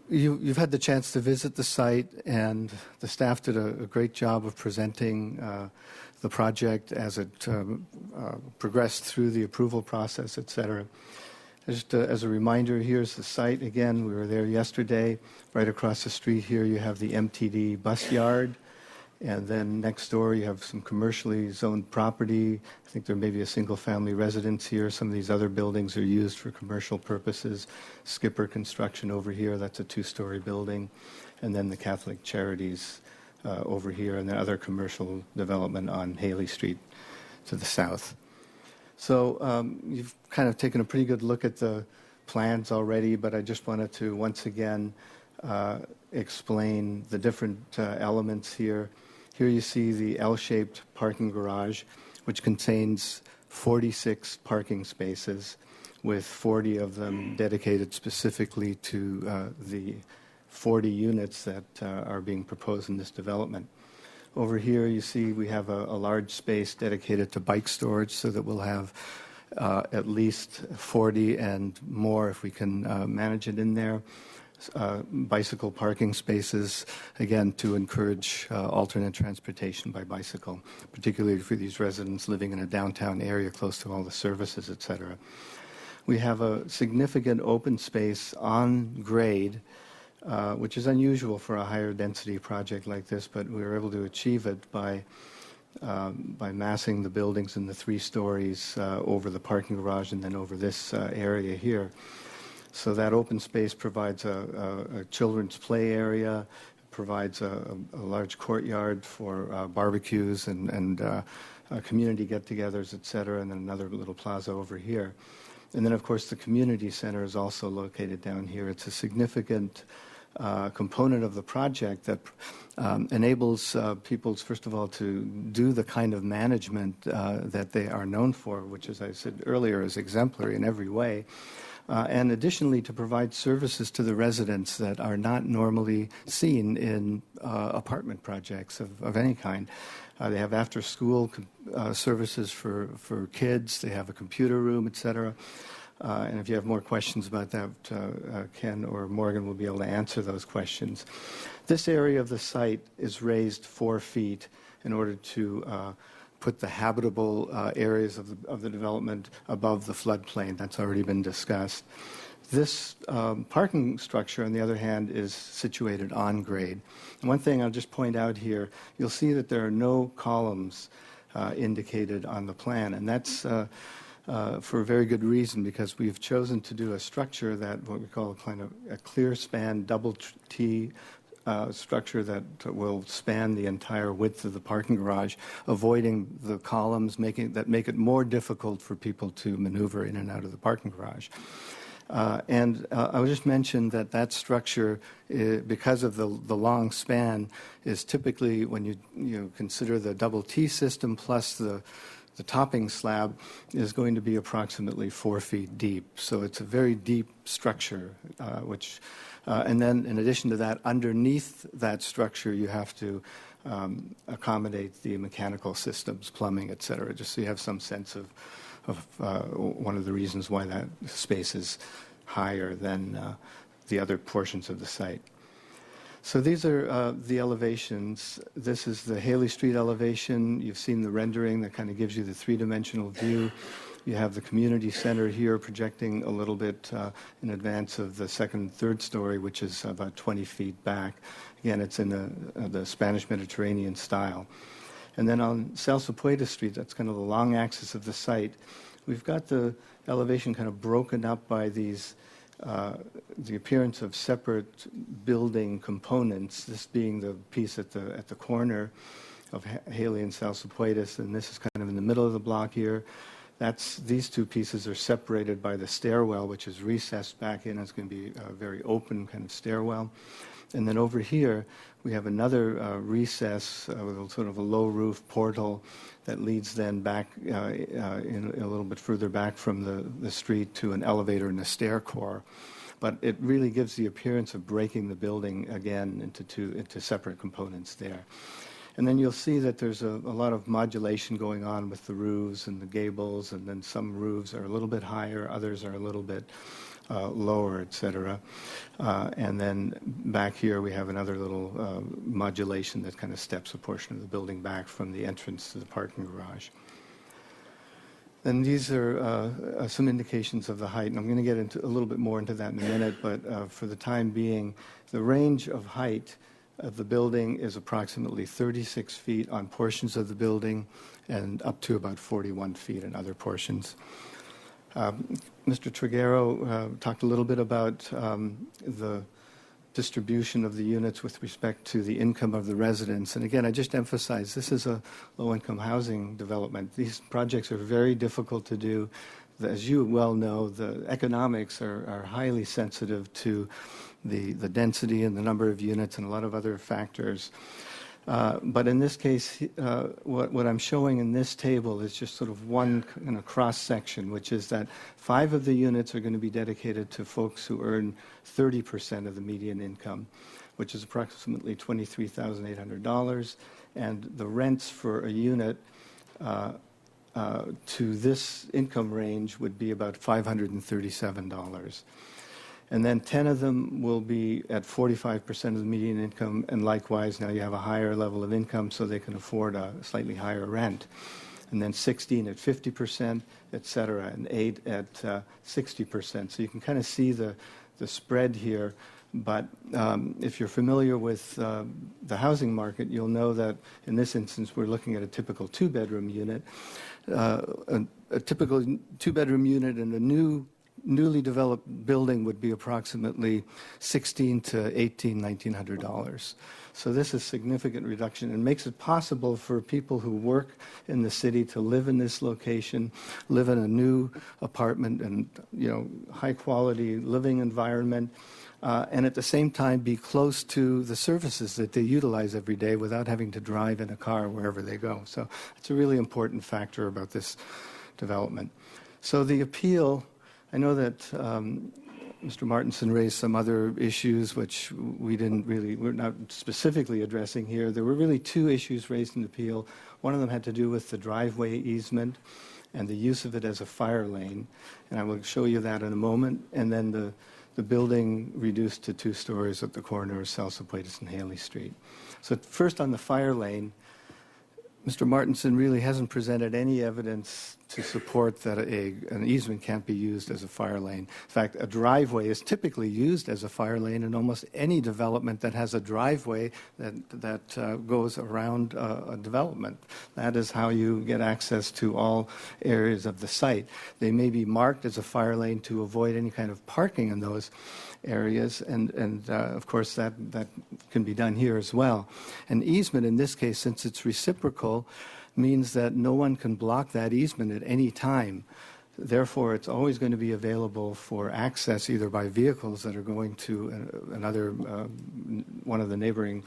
you've had the chance to visit the site, and the staff did a great job of presenting the project as it progressed through the approval process, et cetera. Just as a reminder, here's the site. Again, we were there yesterday. Right across the street here, you have the MTD bus yard. And then next door, you have some commercially zoned property. I think there may be a single-family residence here. Some of these other buildings are used for commercial purposes. Skipper Construction over here, that's a two-story building. And then the Catholic Charities over here, and then other commercial development on Haley Street to the south. So you've kind of taken a pretty good look at the plans already, but I just wanted to once again explain the different elements here. Here you see the L-shaped parking garage, which contains 46 parking spaces, with 40 of them dedicated specifically to the 40 units that are being proposed in this development. Over here you see we have a large space dedicated to bike storage, so that we'll have at least 40 and more if we can manage it in there. Bicycle parking spaces, again, to encourage alternate transportation by bicycle, particularly for these residents living in a downtown area close to all the services, et cetera. We have a significant open space on grade, which is unusual for a higher density project like this, but we were able to achieve it by massing the buildings in the 3 stories over the parking garage and then over this area here. So that open space provides a children's play area, provides a large courtyard for barbecues and community get-togethers, et cetera, and then another little plaza over here. And then, of course, the community center is also located down here. It's a significant component of the project that enables people, first of all, to do the kind of management that they are known for, which, as I said earlier, is exemplary in every way. And additionally, to provide services to the residents that are not normally seen in apartment projects of any kind. They have after-school services for kids. They have a computer room, et cetera. And if you have more questions about that, Ken or Morgan will be able to answer those questions. This area of the site is raised 4 feet in order to put the habitable areas of the development above the floodplain. That's already been discussed. This parking structure, on the other hand, is situated on grade. And one thing I'll just point out here, you'll see that there are no columns indicated on the plan, and that's for a very good reason, because we've chosen to do a structure that what we call kind of a clear span double T structure that will span the entire width of the parking garage, avoiding the columns, make it more difficult for people to maneuver in and out of the parking garage. And I would just mention that structure, because of the long span, is typically, when you consider the double T system plus the the topping slab is going to be approximately 4 feet deep. So it's a very deep structure, and then in addition to that, underneath that structure, you have to accommodate the mechanical systems, plumbing, et cetera, just so you have some sense of one of the reasons why that space is higher than the other portions of the site. So these are the elevations. This is the Haley Street elevation. You've seen the rendering that kind of gives you the three-dimensional view. You have the community center here projecting a little bit in advance of the second and third story, which is about 20 feet back. Again, it's in the Spanish Mediterranean style. And then on Celso Pueyta Street, that's kind of the long axis of the site, we've got the elevation kind of broken up by these, the appearance of separate building components, this being the piece at the corner of Haley and Celso Pueyta, and this is kind of in the middle of the block here. These two pieces are separated by the stairwell, which is recessed back in. It's going to be a very open kind of stairwell. And then over here, we have another recess with sort of a low roof portal that leads then back in a little bit further back from the street to an elevator and a stair core. But it really gives the appearance of breaking the building again into separate components there. And then you'll see that there's a lot of modulation going on with the roofs and the gables, and then some roofs are a little bit higher, others are a little bit lower, et cetera. And then back here we have another little modulation that kind of steps a portion of the building back from the entrance to the parking garage. And these are some indications of the height, and I'm going to get into a little bit more into that in a minute, but for the time being, the range of height of the building is approximately 36 feet on portions of the building and up to about 41 feet in other portions. Mr. Triguero talked a little bit about the distribution of the units with respect to the income of the residents. And again, I just emphasize this is a low-income housing development. These projects are very difficult to do. As you well know, the economics are highly sensitive to the density and the number of units and a lot of other factors. But in this case, what I'm showing in this table is just sort of one kind of cross-section, which is that 5 of the units are going to be dedicated to folks who earn 30% of the median income, which is approximately $23,800. And the rents for a unit to this income range would be about $537. And then 10 of them will be at 45% of the median income, and likewise, now you have a higher level of income, so they can afford a slightly higher rent. And then 16 at 50%, et cetera, and 8 at 60%. So you can kind of see the spread here. But if you're familiar with the housing market, you'll know that in this instance, we're looking at a typical 2-bedroom unit. A typical 2-bedroom unit in a newly developed building would be approximately $1,600 to $1,900. So this is a significant reduction and makes it possible for people who work in the city to live in this location, live in a new apartment and high quality living environment, and at the same time be close to the services that they utilize every day without having to drive in a car wherever they go. So it's a really important factor about this development. So the appeal, I know that Mr. Martinson raised some other issues which we're not specifically addressing here. There were really 2 issues raised in the appeal. One of them had to do with the driveway easement and the use of it as a fire lane, and I will show you that in a moment. And then the building reduced to 2 stories at the corner of Celso Pueyta and Haley Street. So first on the fire lane, Mr. Martinson really hasn't presented any evidence to support that an easement can't be used as a fire lane. In fact, a driveway is typically used as a fire lane in almost any development that has a driveway that goes around a development. That is how you get access to all areas of the site. They may be marked as a fire lane to avoid any kind of parking in those areas, and of course that can be done here as well. An easement in this case, since it's reciprocal, means that no one can block that easement at any time. Therefore, it's always going to be available for access either by vehicles that are going to one of the neighboring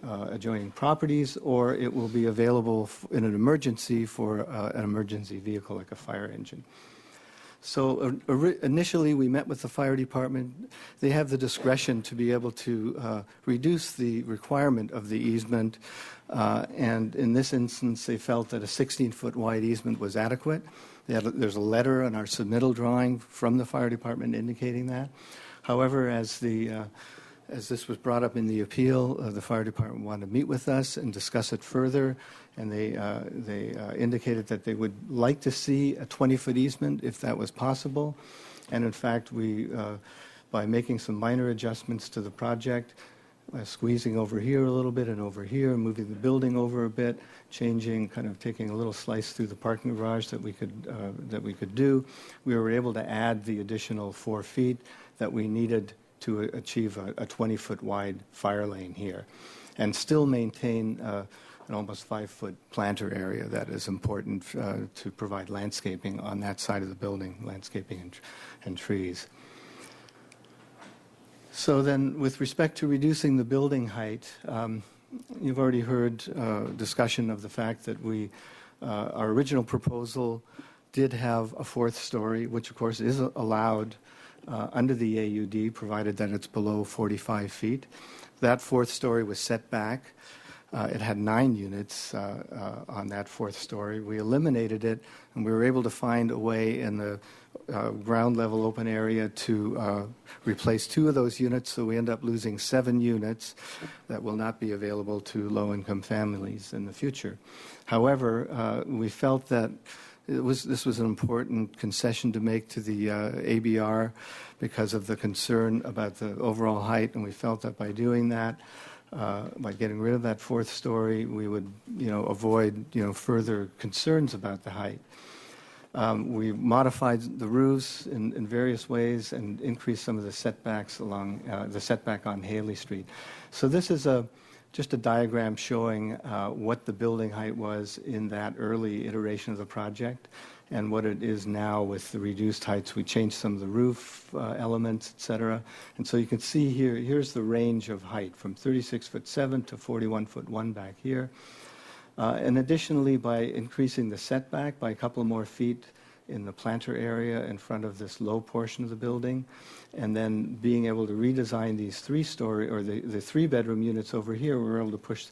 adjoining properties, or it will be available in an emergency for an emergency vehicle like a fire engine. So initially, we met with the fire department. They have the discretion to be able to reduce the requirement of the easement, and in this instance, they felt that a 16-foot wide easement was adequate. There's a letter on our submittal drawing from the fire department indicating that. However, as this was brought up in the appeal, the fire department wanted to meet with us and discuss it further, and they indicated that they would like to see a 20-foot easement if that was possible. And in fact, we, by making some minor adjustments to the project, squeezing over here a little bit and over here, moving the building over a bit, changing, kind of taking a little slice through the parking garage that we could do, we were able to add the additional 4 feet that we needed to achieve a 20-foot wide fire lane here, and still maintain an almost 5-foot planter area that is important to provide landscaping on that side of the building, landscaping and trees. So then, with respect to reducing the building height, you've already heard discussion of the fact that our original proposal did have a 4th story, which of course is allowed under the AUD, provided that it's below 45 feet. That 4th story was set back. It had 9 units on that 4th story. We eliminated it, and we were able to find a way in the ground level open area to replace 2 of those units, so we end up losing 7 units that will not be available to low-income families in the future. However, we felt that this was an important concession to make to the ABR because of the concern about the overall height, and we felt that by doing that, by getting rid of that 4th story, we would, avoid, further concerns about the height. We modified the roofs in various ways and increased some of the setbacks along the setback on Haley Street. So this is just a diagram showing what the building height was in that early iteration of the project and what it is now with the reduced heights. We changed some of the roof elements, et cetera. And so you can see here's the range of height from 36'7" to 41'1" back here. And additionally, by increasing the setback by a couple more feet in the planter area in front of this low portion of the building, and then being able to redesign these 3-story or the 3-bedroom units over here, we're able to push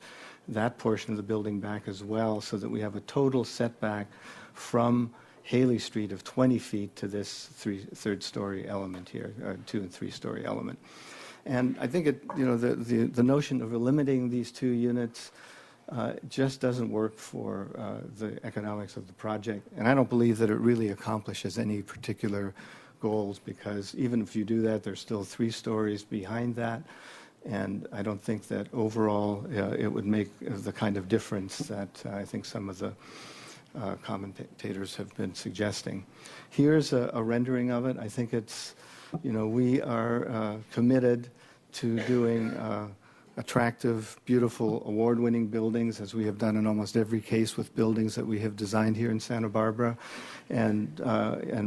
that portion of the building back as well, so that we have a total setback from Haley Street of 20 feet to this 3rd-story element here, 2- and 3-story element. And I think the notion of eliminating these 2 units just doesn't work for the economics of the project. And I don't believe that it really accomplishes any particular goals, because even if you do that, there's still 3 stories behind that. And I don't think that overall it would make the kind of difference that I think some of the commentators have been suggesting. Here's a rendering of it. I think it's, we are committed to doing attractive, beautiful, award-winning buildings, as we have done in almost every case with buildings that we have designed here in Santa Barbara. And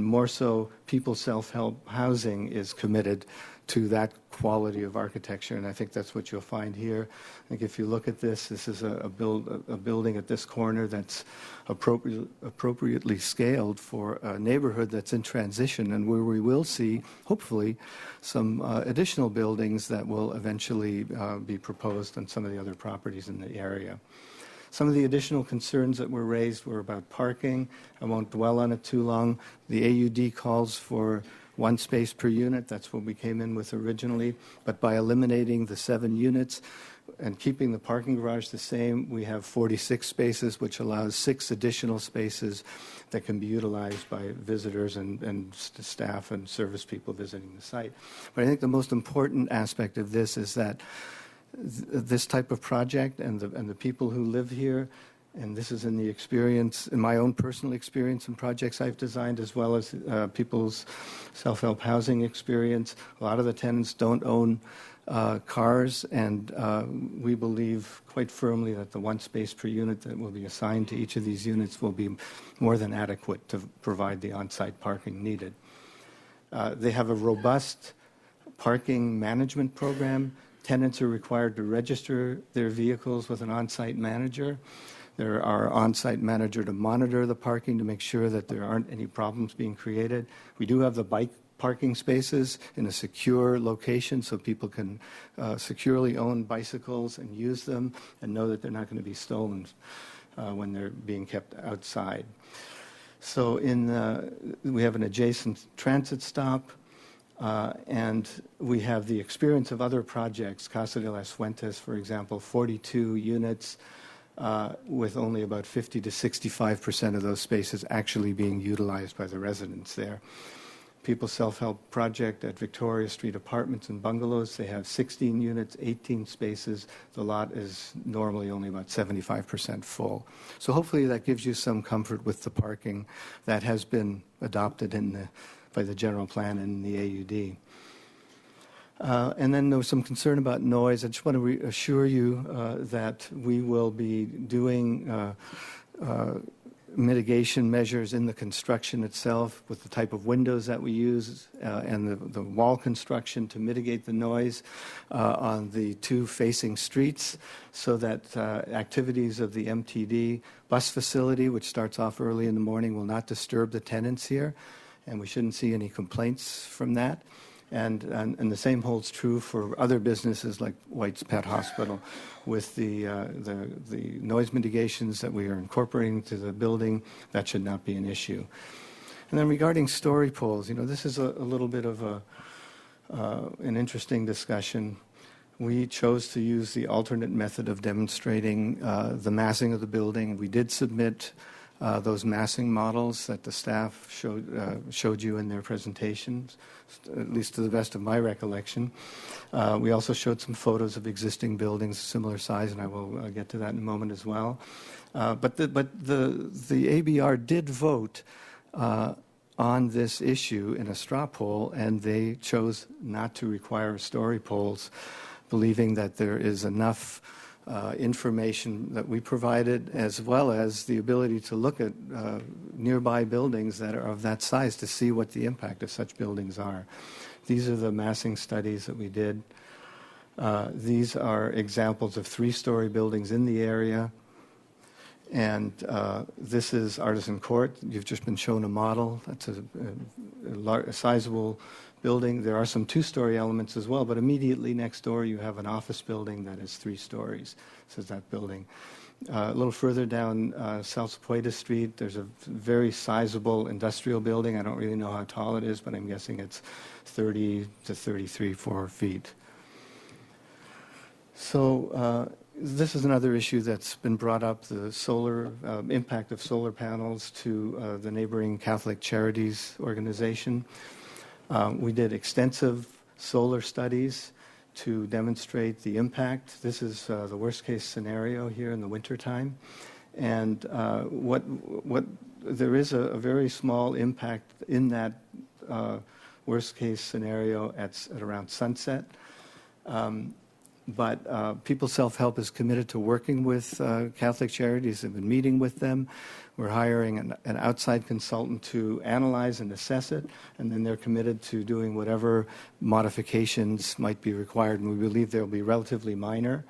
more so, People's Self-Help Housing is committed to that quality of architecture, and I think that's what you'll find here. I think if you look at this is a building at this corner that's appropriately scaled for a neighborhood that's in transition, and where we will see, hopefully, some additional buildings that will eventually be proposed on some of the other properties in the area. Some of the additional concerns that were raised were about parking. I won't dwell on it too long. The AUD calls for 1 space per unit. That's what we came in with originally. But by eliminating the 7 units and keeping the parking garage the same, we have 46 spaces, which allows 6 additional spaces that can be utilized by visitors and staff and service people visiting the site. But I think the most important aspect of this is that this type of project and the people who live here, and this is in the experience, in my own personal experience in projects I've designed, as well as people's self-help housing experience. A lot of the tenants don't own cars, and we believe quite firmly that the 1 space per unit that will be assigned to each of these units will be more than adequate to provide the on-site parking needed. They have a robust parking management program Tenants are required to register their vehicles with an on-site manager. There are on-site manager to monitor the parking to make sure that there aren't any problems being created. We do have the bike parking spaces in a secure location so people can securely own bicycles and use them and know that they're not going to be stolen when they're being kept outside. So we have an adjacent transit stop, and we have the experience of other projects, Casa de las Fuentes, for example, 42 units with only about 50 to 65% of those spaces actually being utilized by the residents there. People's Self-Help Project at Victoria Street Apartments and Bungalows, they have 16 units, 18 spaces. The lot is normally only about 75% full. So hopefully that gives you some comfort with the parking that has been adopted by the general plan in the AUD. And then there was some concern about noise. I just want to assure you that we will be doing mitigation measures in the construction itself with the type of windows that we use and the wall construction to mitigate the noise on the two facing streets so that activities of the MTD bus facility, which starts off early in the morning, will not disturb the tenants here, and we shouldn't see any complaints from that. And the same holds true for other businesses like White's Pet Hospital with the noise mitigations that we are incorporating to the building. That should not be an issue. And then regarding story poles, this is a little bit of an interesting discussion. We chose to use the alternate method of demonstrating the massing of the building. We did submit those massing models that the staff showed you in their presentations, at least to the best of my recollection. We also showed some photos of existing buildings similar size, and I will get to that in a moment as well. But the ABR did vote on this issue in a straw poll, and they chose not to require story poles, believing that there is enough information that we provided, as well as the ability to look at nearby buildings that are of that size to see what the impact of such buildings are. These are the massing studies that we did. These are examples of three-story buildings in the area. And this is Artisan Court. You've just been shown a model. That's a sizable building. There are some two-story elements as well, but immediately next door you have an office building that is 3 stories. This is that building. A little further down South Sepulveda Street, there's a very sizable industrial building. I don't really know how tall it is, but I'm guessing it's 30 to 33, 4 feet. So this is another issue that's been brought up, the solar impact of solar panels to the neighboring Catholic Charities organization. We did extensive solar studies to demonstrate the impact. This is the worst-case scenario here in the wintertime. And there is a very small impact in that worst-case scenario at around sunset. But People's Self-Help is committed to working with Catholic Charities. They've been meeting with them. We're hiring an outside consultant to analyze and assess it, and then they're committed to doing whatever modifications might be required, and we believe they'll be relatively minor.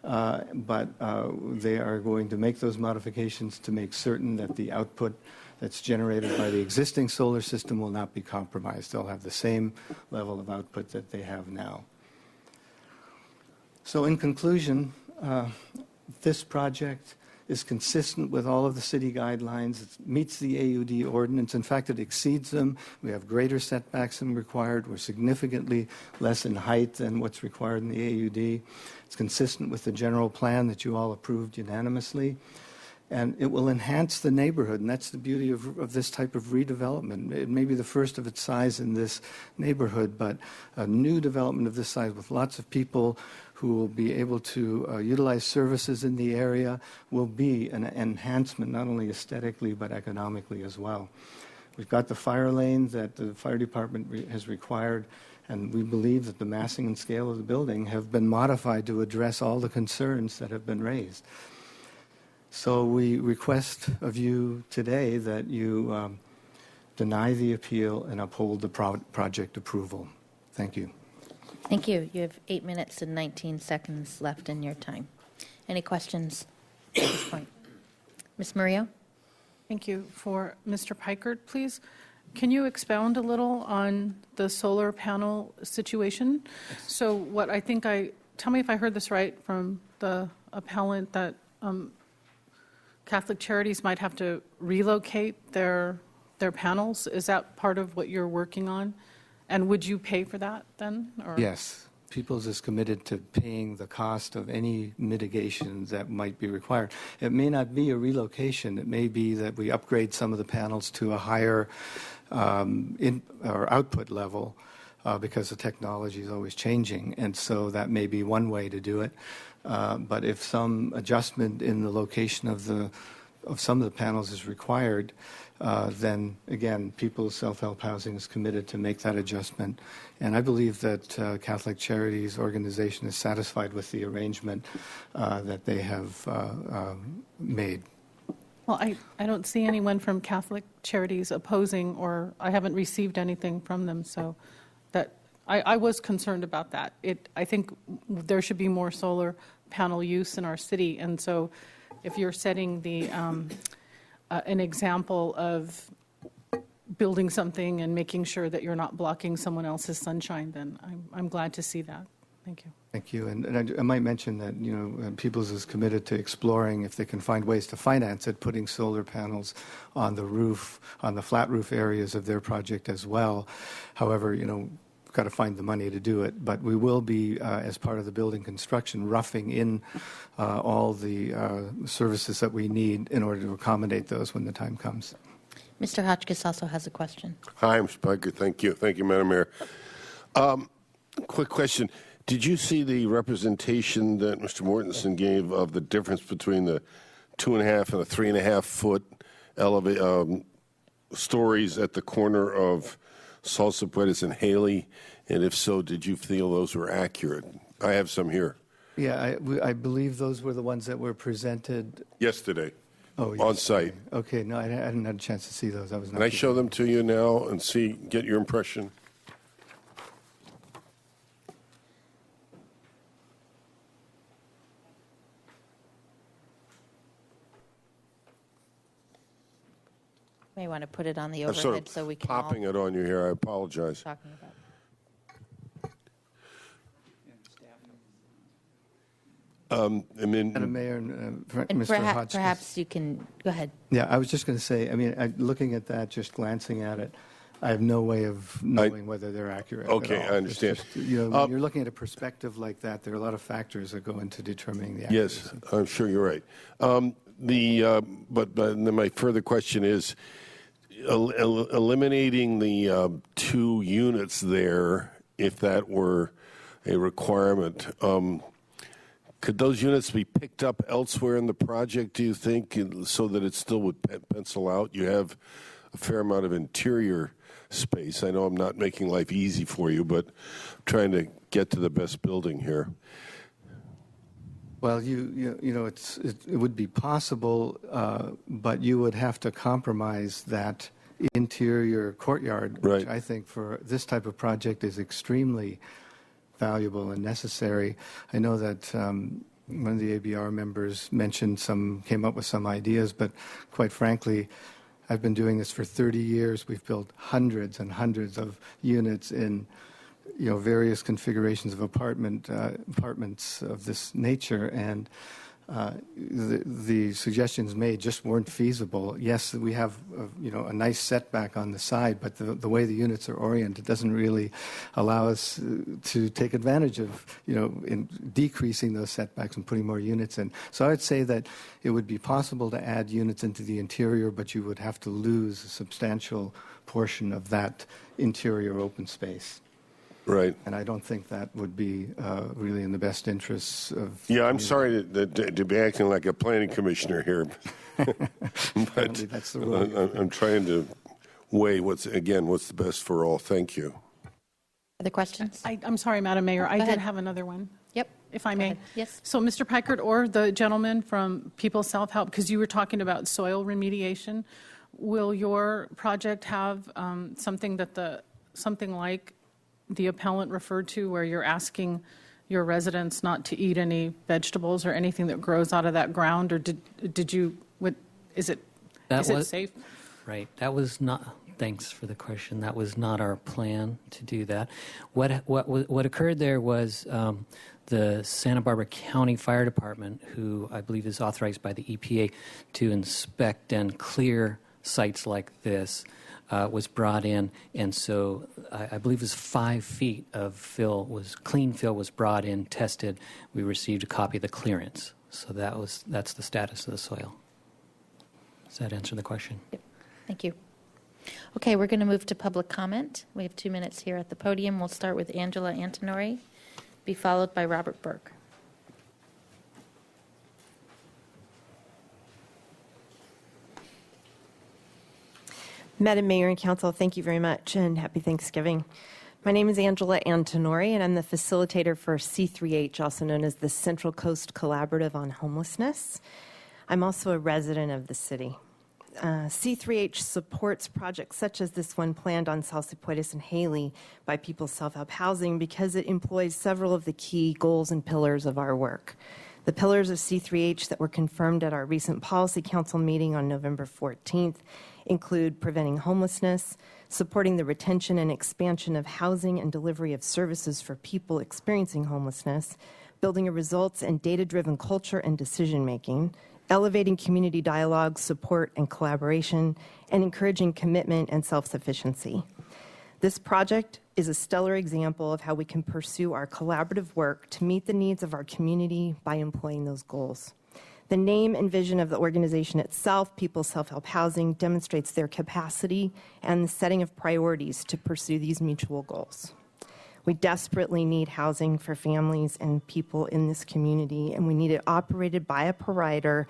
But they are going to make those modifications to make certain that the output that's generated by the existing solar system will not be compromised. They'll have the same level of output that they have now. So in conclusion, this project is consistent with all of the city guidelines. It meets the AUD ordinance. In fact, it exceeds them. We have greater setbacks than required. We're significantly less in height than what's required in the AUD. It's consistent with the general plan that you all approved unanimously. And it will enhance the neighborhood, and that's the beauty of this type of redevelopment. It may be the first of its size in this neighborhood, but a new development of this size with lots of people who will be able to utilize services in the area will be an enhancement, not only aesthetically, but economically as well. We've got the fire lane that the fire department has required, and we believe that the massing and scale of the building have been modified to address all the concerns that have been raised. So we request of you today that you deny the appeal and uphold the project approval. Thank you. Thank you. You have 8 minutes and 19 seconds left in your time. Any questions at this point? Ms. Murillo? Thank you. For Mr. Pikert, please, can you expound a little on the solar panel situation? So what I think tell me if I heard this right from the appellant, that Catholic Charities might have to relocate their panels. Is that part of what you're working on? And would you pay for that then? Or? Yes. Peoples is committed to paying the cost of any mitigation that might be required. It may not be a relocation. It may be that we upgrade some of the panels to a higher output level because the technology is always changing. And so that may be one way to do it. But if some adjustment in the location of some of the panels is required, then again, People's Self-Help Housing is committed to make that adjustment. And I believe that Catholic Charities organization is satisfied with the arrangement that they have made. Well, I don't see anyone from Catholic Charities opposing, or I haven't received anything from them, so that I was concerned about that. I think there should be more solar panel use in our city, and so if you're setting an example of building something and making sure that you're not blocking someone else's sunshine, then I'm glad to see that. Thank you. Thank you. And I might mention that, Peoples is committed to exploring, if they can find ways to finance it, putting solar panels on the roof, on the flat roof areas of their project as well. However, we've got to find the money to do it. But we will be, as part of the building construction, roughing in all the services that we need in order to accommodate those when the time comes. Mr. Hotchkiss also has a question. Hi, Mr. Pikert. Thank you. Thank you, Madam Mayor. Quick question. Did you see the representation that Mr. Mortensen gave of the difference between the 2.5 and the 3.5 foot stories at the corner of Salsa Puedes and Haley? And if so, did you feel those were accurate? I have some here. Yeah, I believe those were the ones that were presented yesterday. Oh, on site. Okay, no, I hadn't had a chance to see those. I was not. Can I show them to you now and get your impression? May want to put it on the I'm overhead sort of so we can popping all it on you here. I apologize. talking about. And then, Madam Mayor and Mr. Hotchkiss. Perhaps you can go ahead. Yeah, I was just going to say, looking at that, just glancing at it, I have no way of knowing whether they're accurate. Okay, at all. I understand. It's just, when you're looking at a perspective like that, there are a lot of factors that go into determining the accuracy. yes, I'm sure you're right. But then my further question is, eliminating the 2 units there, if that were a requirement, could those units be picked up elsewhere in the project, do you think, so that it still would pencil out? You have a fair amount of interior space. I know I'm not making life easy for you, but I'm trying to get to the best building here. Well, it would be possible, but you would have to compromise that interior courtyard, which I think for this type of project is extremely valuable and necessary. I know that one of the ABR members came up with some ideas, but quite frankly, I've been doing this for 30 years. We've built hundreds and hundreds of units in various configurations of apartments of this nature, and the suggestions made just weren't feasible. Yes, we have a nice setback on the side, but the way the units are oriented doesn't really allow us to take advantage of in decreasing those setbacks and putting more units in. So I would say that it would be possible to add units into the interior, but you would have to lose a substantial portion of that interior open space. Right. And I don't think that would be really in the best interests of... Yeah, I'm sorry to be acting like a planning commissioner here. But that's the rule. I'm trying to weigh what's the best for all. Thank you. Other questions? I'm sorry, Madam Mayor. I Go did ahead. have another one. Yep. If I may. ahead. Yes. So, Mr. Pikert, or the gentleman from People's Self-Help, because you were talking about soil remediation, will your project have something like the appellant referred to, where you're asking your residents not to eat any vegetables or anything that grows out of that ground? Or did you, is it safe? Right. That was not. Thanks for the question. That was not our plan to do that. What occurred there was the Santa Barbara County Fire Department, who I believe is authorized by the EPA to inspect and clear sites like this, was brought in, and so I believe it was 5 feet of clean fill was brought in, tested. We received a copy of the clearance. So that's the status of the soil. Does that answer the question? Yep. Thank you. Okay, we're going to move to public comment. We have 2 minutes here at the podium. We'll start with Angela Antonori, be followed by Robert Burke. Madam Mayor and Council, thank you very much, and happy Thanksgiving. My name is Angela Antonori, and I'm the facilitator for C3H, also known as the Central Coast Collaborative on Homelessness. I'm also a resident of the city. C3H supports projects such as this one planned on Salsipuedes and Haley by People's Self-Help Housing because it employs several of the key goals and pillars of our work. The pillars of C3H that were confirmed at our recent Policy Council meeting on November 14th include preventing homelessness, supporting the retention and expansion of housing and delivery of services for people experiencing homelessness, building a results and data-driven culture and decision-making, elevating community dialogue, support, and collaboration, and encouraging commitment and self-sufficiency. This project is a stellar example of how we can pursue our collaborative work to meet the needs of our community by employing those goals. The name and vision of the organization itself, People's Self-Help Housing, demonstrates their capacity and the setting of priorities to pursue these mutual goals. We desperately need housing for families and people in this community, and we need it operated by a provider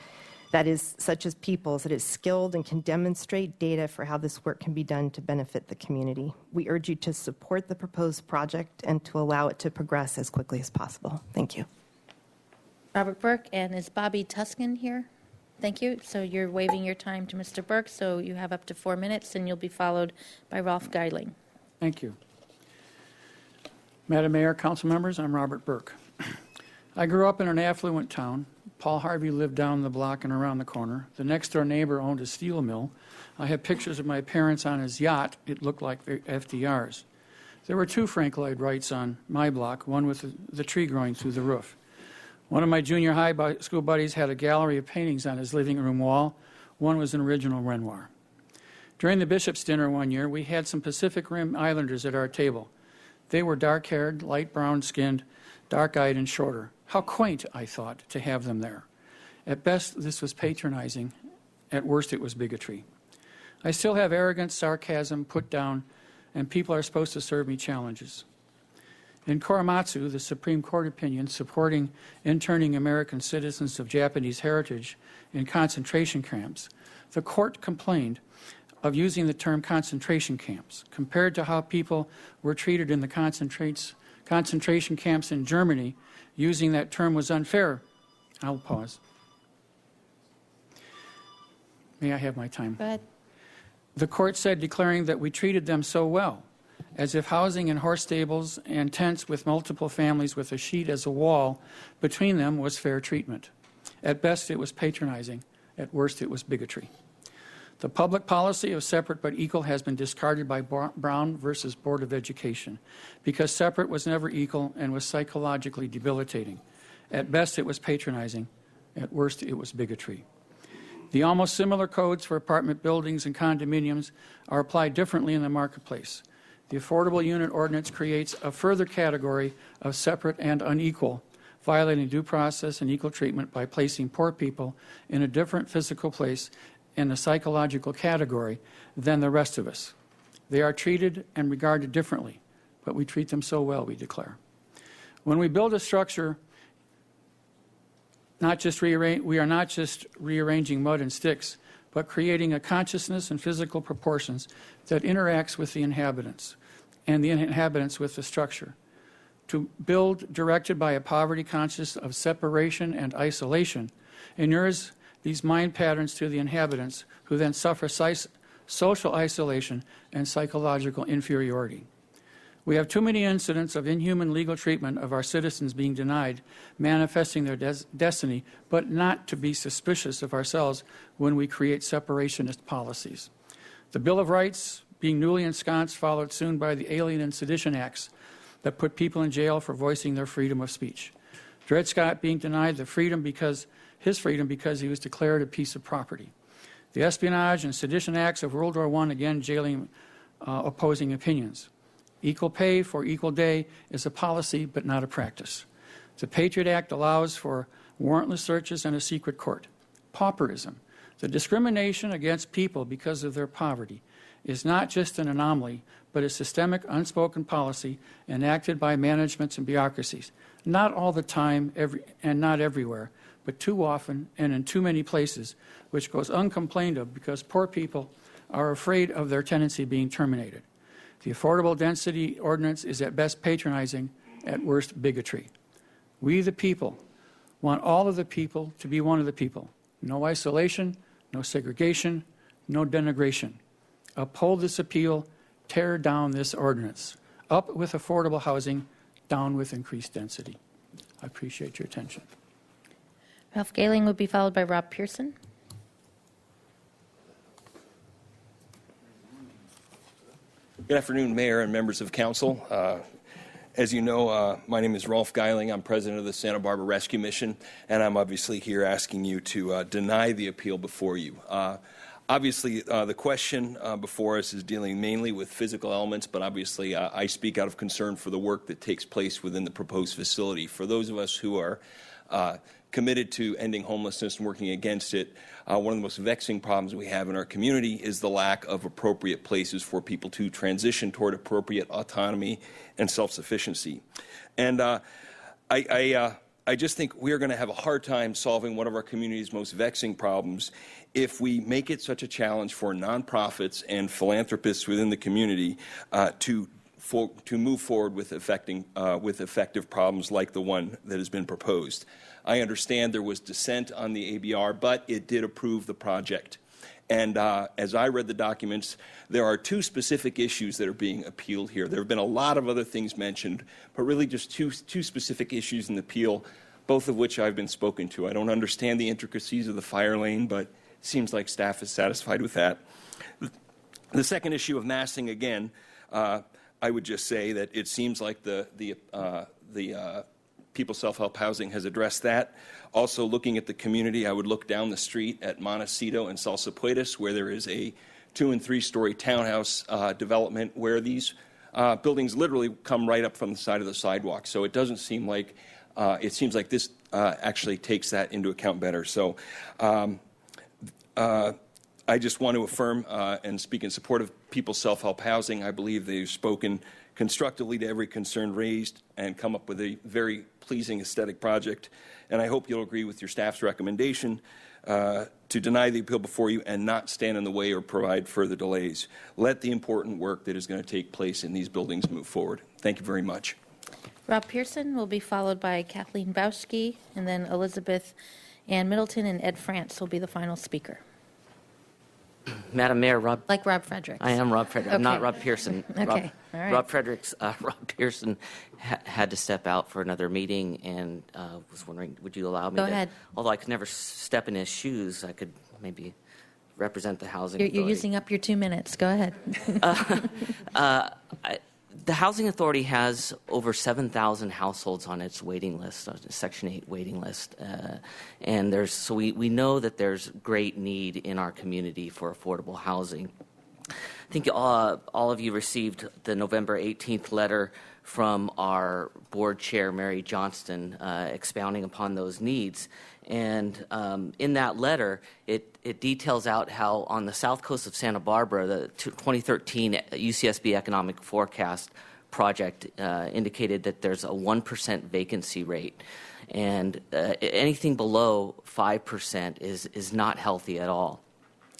that is such as People's, that is skilled and can demonstrate data for how this work can be done to benefit the community. We urge you to support the proposed project and to allow it to progress as quickly as possible. Thank you. Robert Burke, and is Bobby Tuskin here? Thank you. So you're waiving your time to Mr. Burke, so you have up to 4 minutes, and you'll be followed by Rolf Geidling. Thank you. Madam Mayor, council members, I'm Robert Burke. I grew up in an affluent town. Paul Harvey lived down the block and around the corner. The next door neighbor owned a steel mill. I have pictures of my parents on his yacht. It looked like FDR's. There were 2 Frank Lloyd Wrights on my block, one with the tree growing through the roof. One of my junior high school buddies had a gallery of paintings on his living room wall. One was an original Renoir. During the Bishop's dinner one year, we had some Pacific Rim Islanders at our table. They were dark-haired, light brown-skinned, dark-eyed, and shorter. How quaint, I thought, to have them there. At best, this was patronizing. At worst, it was bigotry. I still have arrogance, sarcasm, put down, and people are supposed to serve me challenges. In Korematsu, the Supreme Court opinion supporting interning American citizens of Japanese heritage in concentration camps, the court complained of using the term concentration camps. Compared to how people were treated in the concentration camps in Germany, using that term was unfair. I'll pause. May I have my time? Go ahead. The court said, declaring that we treated them so well, as if housing in horse stables and tents with multiple families with a sheet as a wall between them was fair treatment. At best, it was patronizing. At worst, it was bigotry. The public policy of separate but equal has been discarded by Brown versus Board of Education because separate was never equal and was psychologically debilitating. At best, it was patronizing. At worst, it was bigotry. The almost similar codes for apartment buildings and condominiums are applied differently in the marketplace. The Affordable Unit Ordinance creates a further category of separate and unequal, violating due process and equal treatment by placing poor people in a different physical place in a psychological category than the rest of us. They are treated and regarded differently, but we treat them so well, we declare. When we build a structure, we are not just rearranging mud and sticks, but creating a consciousness and physical proportions that interacts with the inhabitants and the inhabitants with the structure. To build directed by a poverty conscious of separation and isolation inures these mind patterns to the inhabitants, who then suffer social isolation and psychological inferiority. We have too many incidents of inhuman legal treatment of our citizens being denied manifesting their destiny, but not to be suspicious of ourselves when we create separationist policies. The Bill of Rights, being newly ensconced, followed soon by the Alien and Sedition Acts that put people in jail for voicing their freedom of speech. Dred Scott being denied his freedom because he was declared a piece of property. The Espionage and Sedition Acts of World War I, again jailing opposing opinions. Equal pay for equal day is a policy but not a practice. The Patriot Act allows for warrantless searches and a secret court. Pauperism, the discrimination against people because of their poverty, is not just an anomaly, but a systemic, unspoken policy enacted by managements and bureaucracies, not all the time and not everywhere, but too often and in too many places, which goes uncomplained of because poor people are afraid of their tenancy being terminated. The Affordable Density Ordinance is at best patronizing, at worst bigotry. We, the people, want all of the people to be one of the people. No isolation, no segregation, no denigration. Uphold this appeal, tear down this ordinance. Up with affordable housing, down with increased density. I appreciate your attention. Ralph Gehling would be followed by Rob Pearson. Good afternoon, Mayor and members of Council. As you know, my name is Rolf Geiling. I'm president of the Santa Barbara Rescue Mission, and I'm obviously here asking you to deny the appeal before you. Obviously, the question before us is dealing mainly with physical elements, but obviously I speak out of concern for the work that takes place within the proposed facility. For those of us who are committed to ending homelessness and working against it, one of the most vexing problems we have in our community is the lack of appropriate places for people to transition toward appropriate autonomy and self-sufficiency. And I just think we are going to have a hard time solving one of our community's most vexing problems if we make it such a challenge for nonprofits and philanthropists within the community to move forward with effective problems like the one that has been proposed. I understand there was dissent on the ABR, but it did approve the project. And as I read the documents, there are two specific issues that are being appealed here. There have been a lot of other things mentioned, but really just two specific issues in the appeal, both of which I've been spoken to. I don't understand the intricacies of the fire lane, but it seems like staff is satisfied with that. The second issue of massing, again, I would just say that it seems like the People Self-Help Housing has addressed that. Also, looking at the community, I would look down the street at Montecito and Salsa Puedes, where there is a 2- and 3-story townhouse development where these buildings literally come right up from the side of the sidewalk. So it doesn't seem like, it seems like this actually takes that into account better. So I just want to affirm and speak in support of People Self-Help Housing. I believe they've spoken constructively to every concern raised and come up with a very pleasing aesthetic project. And I hope you'll agree with your staff's recommendation to deny the appeal before you and not stand in the way or provide further delays. Let the important work that is going to take place in these buildings move forward. Thank you very much. Rob Pearson will be followed by Kathleen Bauschke, and then Elizabeth Ann Middleton and Ed France will be the final speaker. Madam Mayor, Rob Fredericks. I am Rob Fredericks. I'm Okay. not Rob Pearson. Okay. All right. Rob Fredericks. Rob Pearson had to step out for another meeting, and was wondering, would you allow me Go to? ahead. Although I could never step in his shoes, I could maybe represent the housing. You're authority. using up your 2 minutes. Go ahead. The Housing Authority has over 7,000 households on its waiting list, Section 8 waiting list. And so we know that there's great need in our community for affordable housing. I think all of you received the November 18th letter from our board chair, Mary Johnston, expounding upon those needs. And in that letter, it details out how on the south coast of Santa Barbara, the 2013 UCSB Economic Forecast project indicated that there's a 1% vacancy rate. And anything below 5% is not healthy at all.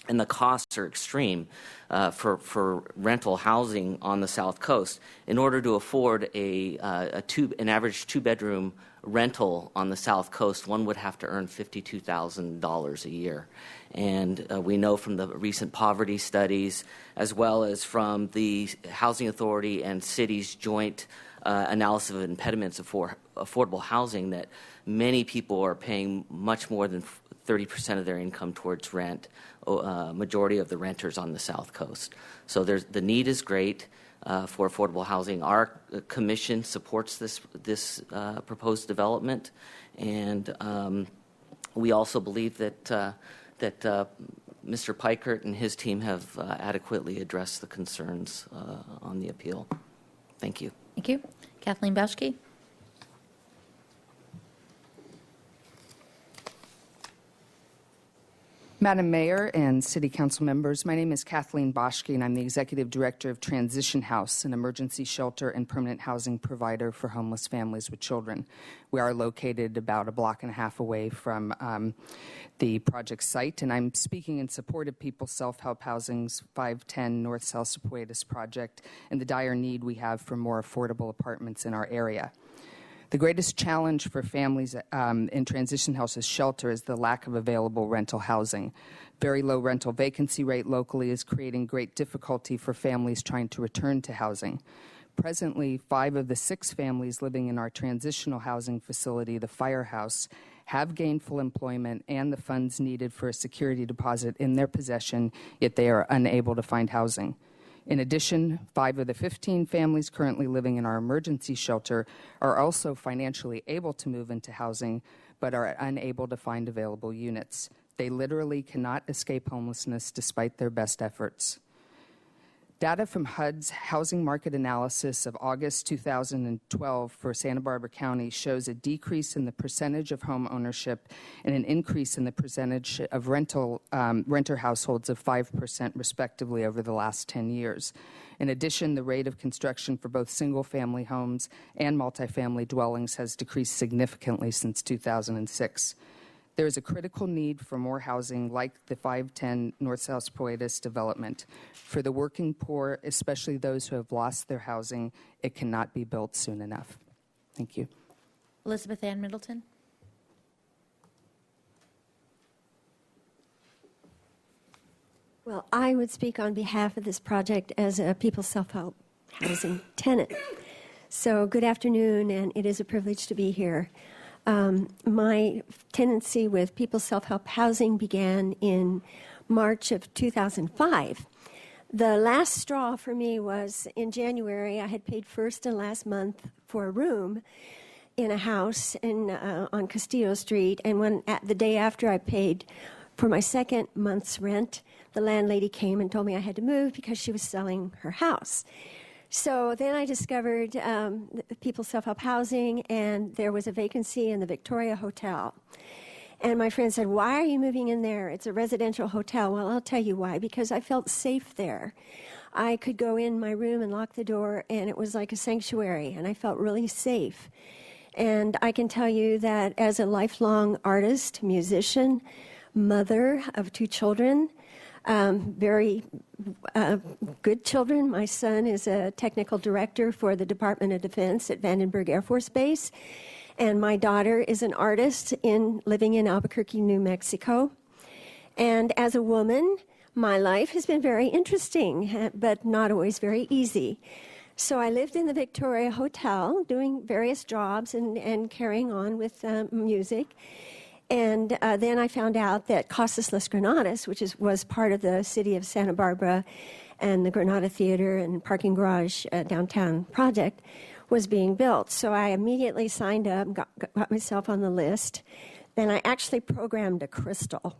and the costs are extreme for rental housing on the South Coast. In order to afford an average two-bedroom rental on the South Coast, one would have to earn $52,000 a year. And we know from the recent poverty studies, as well as from the Housing Authority and cities' joint analysis of impediments for affordable housing, that many people are paying much more than 30% of their income towards rent, majority of the renters on the South Coast. So the need is great for affordable housing. Our commission supports this proposed development, and we also believe that Mr. Pikert and his team have adequately addressed the concerns on the appeal. Thank you. Thank you. Kathleen Bauschke. Madam Mayor and City Council members, my name is Kathleen Bauschke, and I'm the Executive Director of Transition House, an emergency shelter and permanent housing provider for homeless families with children. We are located about a block and a half away from the project site, and I'm speaking in support of People's Self-Help Housing's 510 North South Sepuetas project and the dire need we have for more affordable apartments in our area. The greatest challenge for families in transition houses shelter is the lack of available rental housing. Very low rental vacancy rate locally is creating great difficulty for families trying to return to housing. Presently, 5 of the 6 families living in our transitional housing facility, the Firehouse, have gainful employment and the funds needed for a security deposit in their possession, yet they are unable to find housing. In addition, 5 of the 15 families currently living in our emergency shelter are also financially able to move into housing, but are unable to find available units. They literally cannot escape homelessness despite their best efforts. Data from HUD's housing market analysis of August 2012 for Santa Barbara County shows a decrease in the percentage of home ownership and an increase in the percentage of renter households of 5% respectively over the last 10 years. In addition, the rate of construction for both single-family homes and multifamily dwellings has decreased significantly since 2006. There is a critical need for more housing like the 510 North South Sepuetas development. For the working poor, especially those who have lost their housing, it cannot be built soon enough. Thank you. Elizabeth Ann Middleton. Well, I would speak on behalf of this project as a People's Self-Help Housing tenant. So good afternoon, and it is a privilege to be here. My tenancy with People's Self-Help Housing began in March of 2005. The last straw for me was in January. I had paid first and last month for a room in a house on Castillo Street, and the day after I paid for my second month's rent, the landlady came and told me I had to move because she was selling her house. So then I discovered People's Self-Help Housing, and there was a vacancy in the Victoria Hotel. And my friend said, "Why are you moving in there? It's a residential hotel." Well, I'll tell you why. Because I felt safe there. I could go in my room and lock the door, and it was like a sanctuary, and I felt really safe. And I can tell you that as a lifelong artist, musician, mother of 2 children, very good children. My son is a technical director for the Department of Defense at Vandenberg Air Force Base, and my daughter is an artist living in Albuquerque, New Mexico. And as a woman, my life has been very interesting, but not always very easy. So I lived in the Victoria Hotel doing various jobs and carrying on with music. And then I found out that Casas Las Granadas, which was part of the city of Santa Barbara and the Granada Theater and Parking Garage downtown project, was being built. So I immediately signed up, got myself on the list. Then I actually programmed a crystal.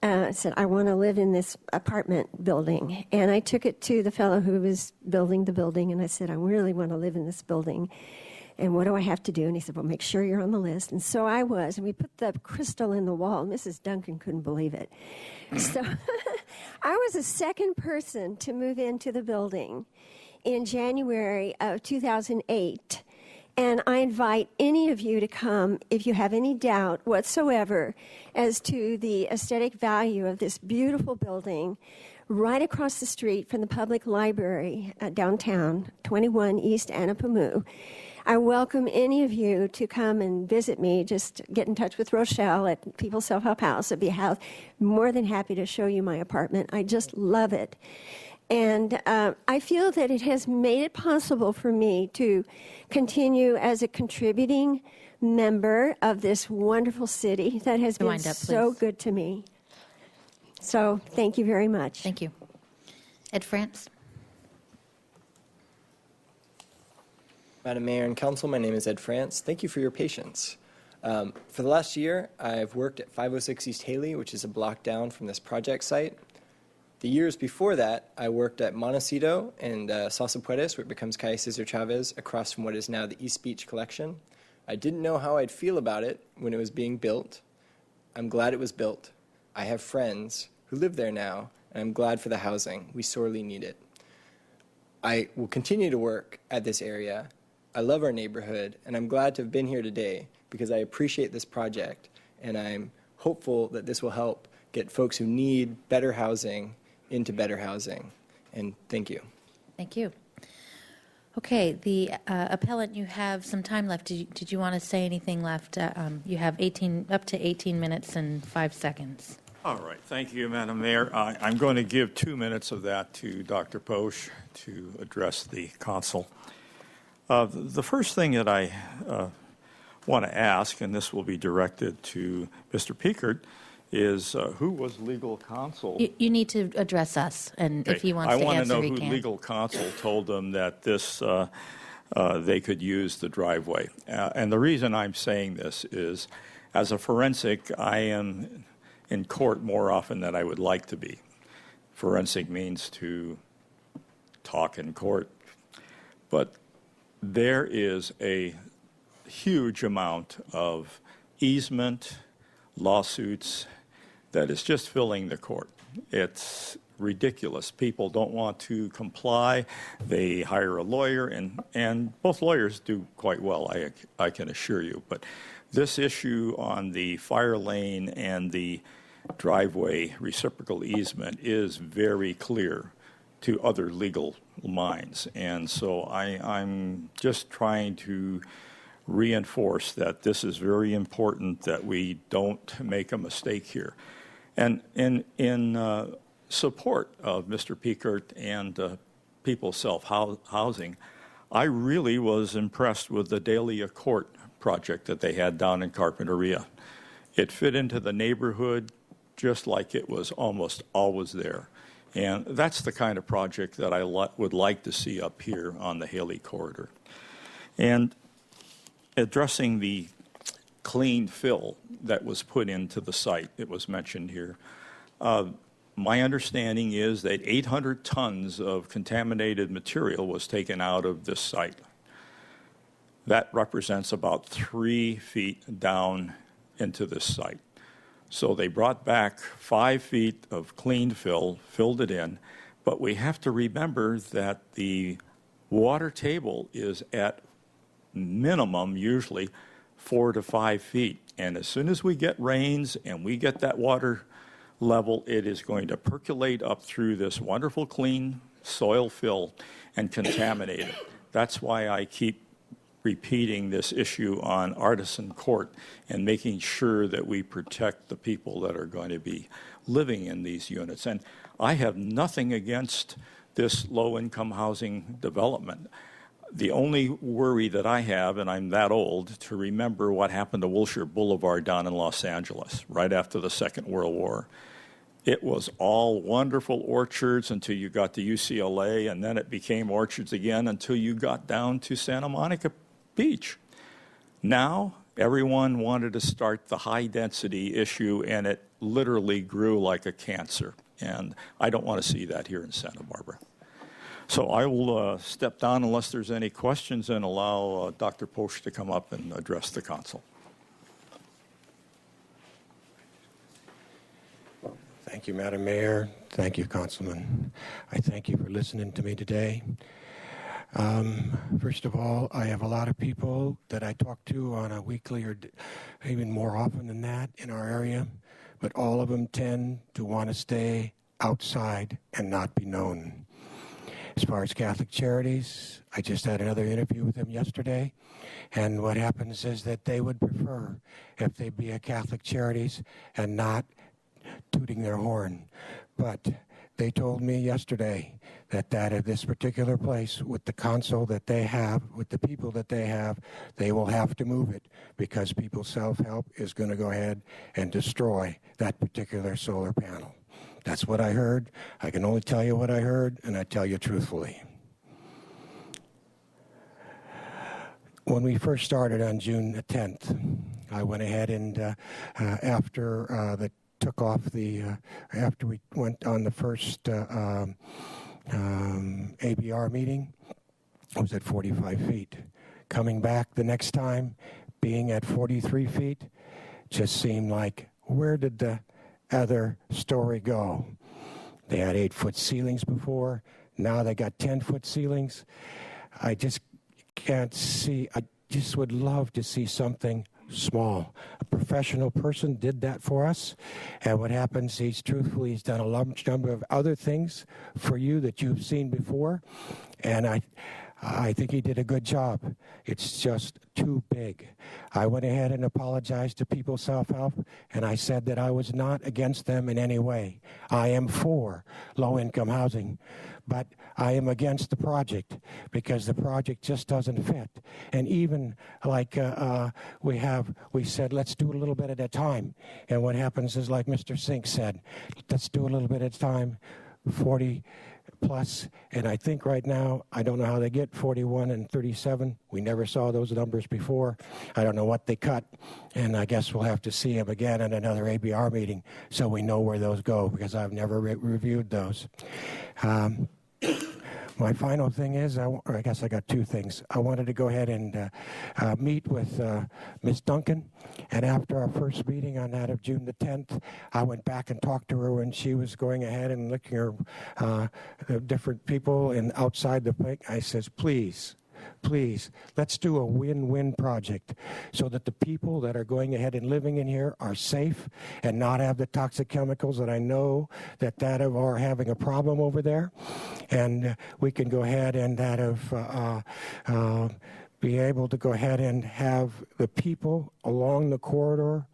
I said, I want to live in this apartment building. And I took it to the fellow who was building the building, and I said, I really want to live in this building. And what do I have to do? And he said, well, make sure you're on the list. And so I was. And we put the crystal in the wall. Mrs. Duncan couldn't believe it. So I was the second person to move into the building in January of 2008. And I invite any of you to come if you have any doubt whatsoever as to the aesthetic value of this beautiful building right across the street from the public library downtown, 21 East Anapamu. I welcome any of you to come and visit me. Just get in touch with Rochelle at People's Self-Help House. I'd be more than happy to show you my apartment. I just love it. And I feel that it has made it possible for me to continue as a contributing member of this wonderful city that has been so good to me. So thank you very much. Thank you. Ed France. Madam Mayor and Council, my name is Ed France. Thank you for your patience. For the last year, I've worked at 506 East Haley, which is a block down from this project site. The years before that, I worked at Montecito and Salsa Puertas, where it becomes Calle Cesar Chavez, across from what is now the East Beach Collection. I didn't know how I'd feel about it when it was being built. I'm glad it was built. I have friends who live there now, and I'm glad for the housing. We sorely need it. I will continue to work at this area. I love our neighborhood, and I'm glad to have been here today because I appreciate this project, and I'm hopeful that this will help get folks who need better housing into better housing. And thank you. Thank you. Okay, the appellant, you have some time left. Did you want to say anything left? You have up to 18 minutes and 5 seconds. All right. Thank you, Madam Mayor. I'm going to give 2 minutes of that to Dr. Posch to address the council. The first thing that I want to ask, and this will be directed to Mr. Pickert, is who was legal counsel? You need to address us, and if he wants to answer, he can. I want to know who legal counsel told them that this they could use the driveway. And the reason I'm saying this is, as a forensic, I am in court more often than I would like to be. Forensic means to talk in court. But there is a huge amount of easement, lawsuits, that is just filling the court. It's ridiculous. People don't want to comply. They hire a lawyer, and both lawyers do quite well, I can assure you. But this issue on the fire lane and the driveway reciprocal easement is very clear to other legal minds. And so I'm just trying to reinforce that this is very important, that we don't make a mistake here. And in support of Mr. Pickert and People's Self-Housing, I really was impressed with the Dahlia Court project that they had down in Carpinteria. It fit into the neighborhood just like it was almost always there. And that's the kind of project that I would like to see up here on the Haley Corridor. And addressing the clean fill that was put into the site, it was mentioned here. My understanding is that 800 tons of contaminated material was taken out of this site. That represents about 3 feet down into this site. So they brought back 5 feet of clean fill, filled it in, but we have to remember that the water table is at minimum usually 4 to 5 feet. And as soon as we get rains and we get that water level, it is going to percolate up through this wonderful clean soil fill and contaminate it. That's why I keep repeating this issue on Artisan Court and making sure that we protect the people that are going to be living in these units. And I have nothing against this low-income housing development. The only worry that I have, and I'm that old, to remember what happened to Wilshire Boulevard down in Los Angeles right after the Second World War. It was all wonderful orchards until you got to UCLA, and then it became orchards again until you got down to Santa Monica Beach. Now, everyone wanted to start the high-density issue, and it literally grew like a cancer. And I don't want to see that here in Santa Barbara. So I will step down unless there's any questions and allow Dr. Posch to come up and address the council. Thank you, Madam Mayor. Thank you, Councilman. I thank you for listening to me today. First of all, I have a lot of people that I talk to on a weekly or even more often than that in our area, but all of them tend to want to stay outside and not be known. As far as Catholic Charities, I just had another interview with them yesterday, and what happens is that they would prefer if they be a Catholic Charities and not tooting their horn. But they told me yesterday that at this particular place, with the console that they have, with the people that they have, they will have to move it because People's Self-Help is going to go ahead and destroy that particular solar panel. That's what I heard. I can only tell you what I heard, and I tell you truthfully. When we first started on June the 10th, I went ahead and after we went on the first ABR meeting, I was at 45 feet. Coming back the next time, being at 43 feet, just seemed like, where did the other story go? They had 8-foot ceilings before. Now they got 10-foot ceilings. I just can't see. I just would love to see something small. A professional person did that for us. And what happens, he's done a large number of other things for you that you've seen before. And I think he did a good job. It's just too big. I went ahead and apologized to People's Self-Help, and I said that I was not against them in any way. I am for low-income housing, but I am against the project because the project just doesn't fit. And even like we said, let's do it a little bit at a time. And what happens is, like Mr. Sink said, let's do a little bit at a time, 40 plus, and I think right now, I don't know how they get 41 and 37. We never saw those numbers before. I don't know what they cut, and I guess we'll have to see them again at another ABR meeting so we know where those go, because I've never reviewed those. My final thing is, I guess I got two things. I wanted to go ahead and meet with Ms. Duncan, and after our first meeting on that of June the 10th, I went back and talked to her when she was going ahead and looking at the different people and outside the bank. I says, please, let's do a win-win project so that the people that are going ahead and living in here are safe and not have the toxic chemicals that I know that are having a problem over there. And we can go ahead and be able to go ahead and have the people along the corridor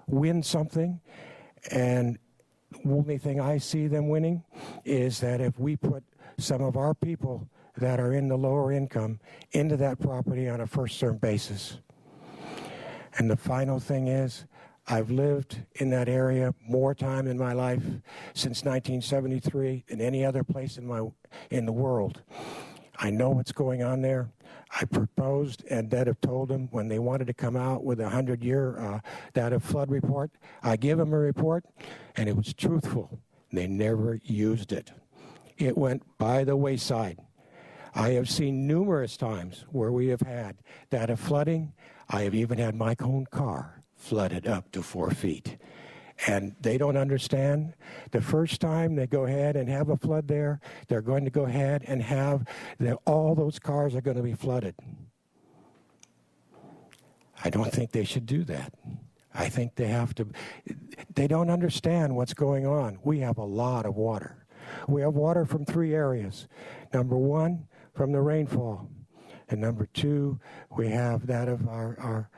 win something. And the only thing I see them winning is that if we put some of our people that are in the lower income into that property on a first-term basis. And the final thing is, I've lived in that area more time in my life since 1973 than any other place in the world. I know what's going on there. I proposed and that have told them when they wanted to come out with a 100-year data flood report. I give them a report, and it was truthful. They never used it. It went by the wayside. I have seen numerous times where we have had data flooding. I have even had my own car flooded up to 4 feet. And they don't understand. The first time they go ahead and have a flood there, they're going to go ahead and have all those cars are going to be flooded. I don't think they should do that. I think they don't understand what's going on. We have a lot of water. We have water from 3 areas. Number 1, from the rainfall. And number 2, we have that of our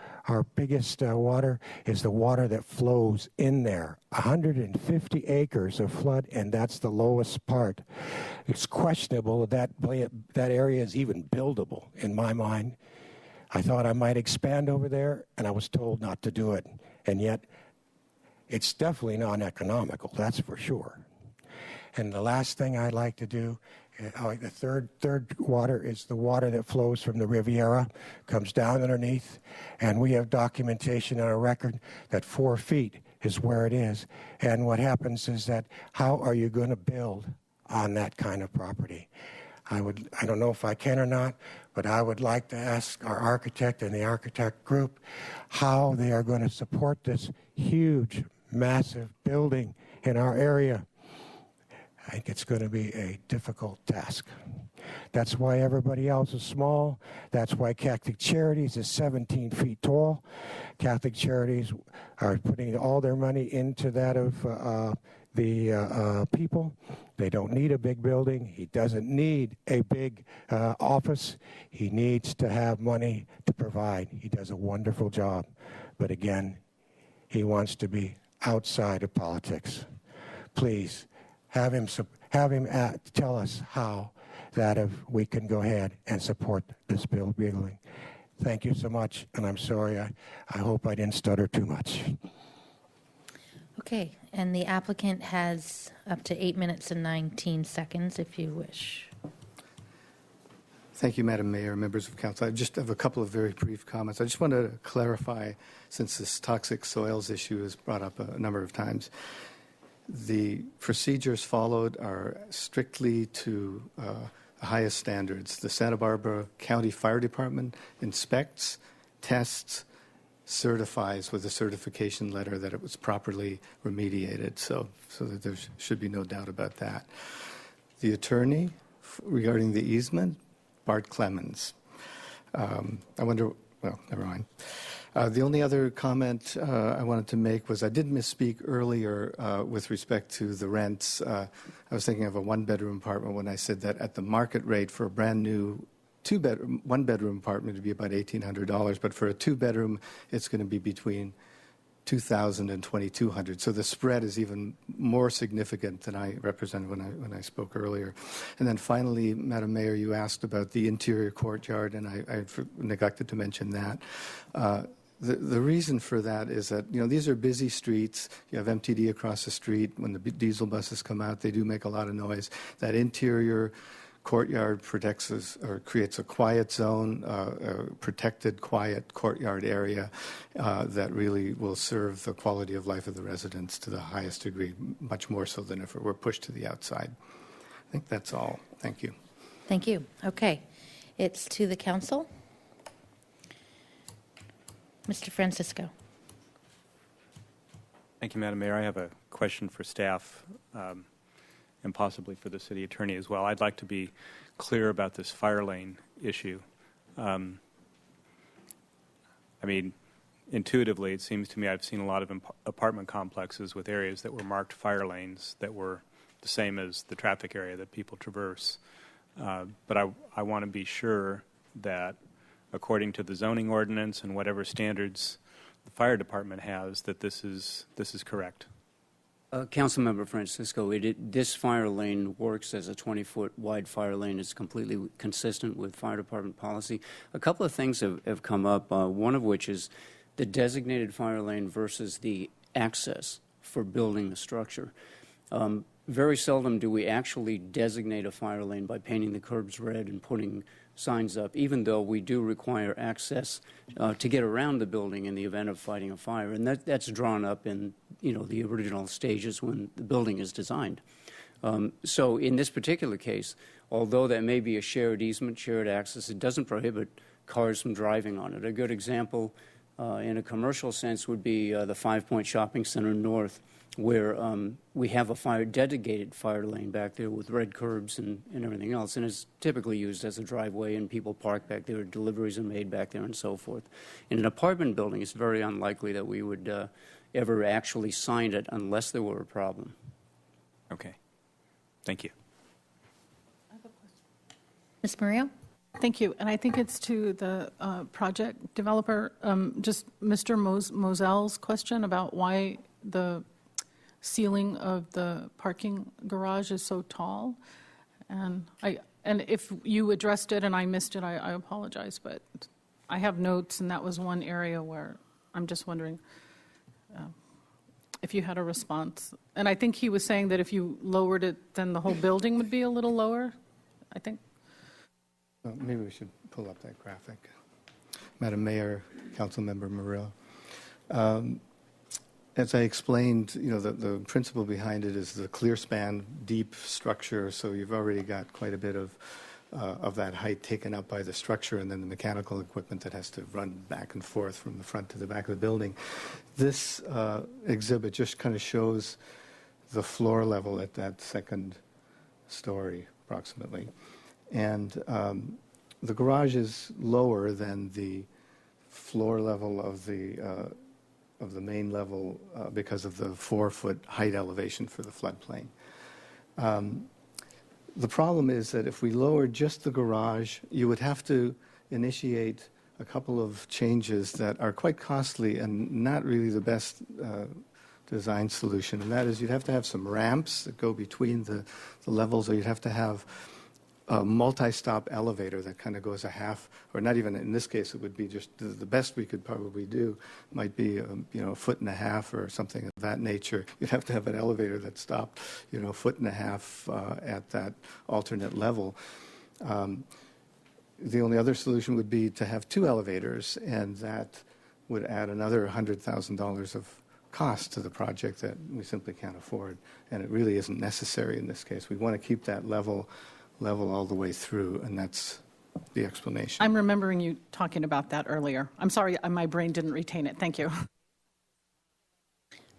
biggest water is the water that flows in there. 150 acres of flood, and that's the lowest part. It's questionable that area is even buildable in my mind. I thought I might expand over there, and I was told not to do it. And yet, it's definitely non-economical, that's for sure. And the last thing I'd like to do, the third water is the water that flows from the Riviera, comes down underneath, and we have documentation on a record that 4 feet is where it is. And what happens is that how are you going to build on that kind of property? I don't know if I can or not, but I would like to ask our architect and the architect group how they are going to support this huge, massive building in our area. I think it's going to be a difficult task. That's why everybody else is small. That's why Catholic Charities is 17 feet tall. Catholic Charities are putting all their money into that of the people. They don't need a big building. He doesn't need a big office. He needs to have money to provide. He does a wonderful job. But again, he wants to be outside of politics. Please have him tell us how that if we can go ahead and support this building. Thank you so much, and I'm sorry. I hope I didn't stutter too much. Okay, and the applicant has up to 8 minutes and 19 seconds if you wish. Thank you, Madam Mayor, members of council. I just have a couple of very brief comments. I just wanted to clarify, since this toxic soils issue is brought up a number of times, the procedures followed are strictly to the highest standards. The Santa Barbara County Fire Department inspects, tests, certifies with a certification letter that it was properly remediated, so that there should be no doubt about that. The attorney regarding the easement, Bart Clemens. I wonder, well, never mind. The only other comment I wanted to make was I did misspeak earlier with respect to the rents. I was thinking of a one-bedroom apartment when I said that at the market rate for a brand new one-bedroom apartment it would be about $1,800, but for a two-bedroom it's going to be between $2,000 and $2,200. So the spread is even more significant than I represented when I spoke earlier. And then finally, Madam Mayor, you asked about the interior courtyard, and I neglected to mention that. The reason for that is that, you know, these are busy streets. You have MTD across the street. When the diesel buses come out, they do make a lot of noise. That interior courtyard protects us, or creates a quiet zone, a protected, quiet courtyard area that really will serve the quality of life of the residents to the highest degree, much more so than if it were pushed to the outside. I think that's all. Thank you. Thank you. Okay. It's to the council. Mr. Francisco. Thank you, Madam Mayor. I have a question for staff and possibly for the city attorney as well. I'd like to be clear about this fire lane issue. I mean, intuitively, it seems to me I've seen a lot of apartment complexes with areas that were marked fire lanes that were the same as the traffic area that people traverse. But I want to be sure that according to the zoning ordinance and whatever standards the fire department has, that this is correct. Councilmember Francisco, this fire lane works as a 20-foot wide fire lane. It's completely consistent with fire department policy. A couple of things have come up, one of which is the designated fire lane versus the access for building the structure. Very seldom do we actually designate a fire lane by painting the curbs red and putting signs up, even though we do require access to get around the building in the event of fighting a fire. And that's drawn up in, you know, the original stages when the building is designed. So in this particular case, although that may be a shared easement, shared access, it doesn't prohibit cars from driving on it. A good example in a commercial sense would be the 5 Point Shopping Center North, where we have a dedicated fire lane back there with red curbs and everything else, and it's typically used as a driveway, and people park back there, deliveries are made back there, and so forth. In an apartment building, it's very unlikely that we would ever actually sign it unless there were a problem. Okay. Thank you. Ms. Murillo? Thank you. And I think it's to the project developer. Just Mr. Mosel's question about why the ceiling of the parking garage is so tall. And if you addressed it and I missed it, I apologize. But I have notes, and that was one area where I'm just wondering if you had a response. And I think he was saying that if you lowered it, then the whole building would be a little lower, I think. Well, maybe we should pull up that graphic. Madam Mayor, Councilmember Murillo. As I explained, you know, the principle behind it is the clear span, deep structure, so you've already got quite a bit of that height taken up by the structure, and then the mechanical equipment that has to run back and forth from the front to the back of the building. This exhibit just kind of shows the floor level at that second story approximately. And the garage is lower than the floor level of the main level because of the 4-foot height elevation for the floodplain. The problem is that if we lowered just the garage, you would have to initiate a couple of changes that are quite costly and not really the best design solution. And that is you'd have to have some ramps that go between the levels, or you'd have to have a multi-stop elevator that kind of goes a half, or not even in this case, it would be just the best we could probably do might be a foot and a half or something of that nature. You'd have to have an elevator that stopped, a foot and a half at that alternate level. The only other solution would be to have 2 elevators, and that would add another $100,000 of cost to the project that we simply can't afford, and it really isn't necessary in this case. We want to keep that level all the way through, and that's the explanation. I'm remembering you talking about that earlier. I'm sorry, my brain didn't retain it. Thank you.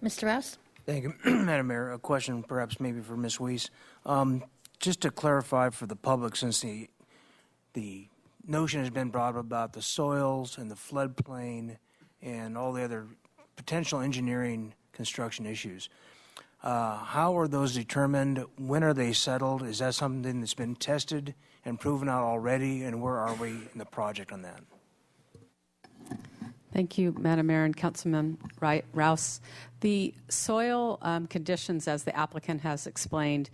Mr. Rouse? Thank you, Madam Mayor. A question perhaps maybe for Ms. Weiss. Just to clarify for the public, since the notion has been brought up about the soils and the floodplain and all the other potential engineering construction issues, how are those determined? When are they settled? Is that something that's been tested and proven out already? And where are we in the project on that? Thank you, Madam Mayor and Councilman Rouse. The soil conditions, as the applicant has explained,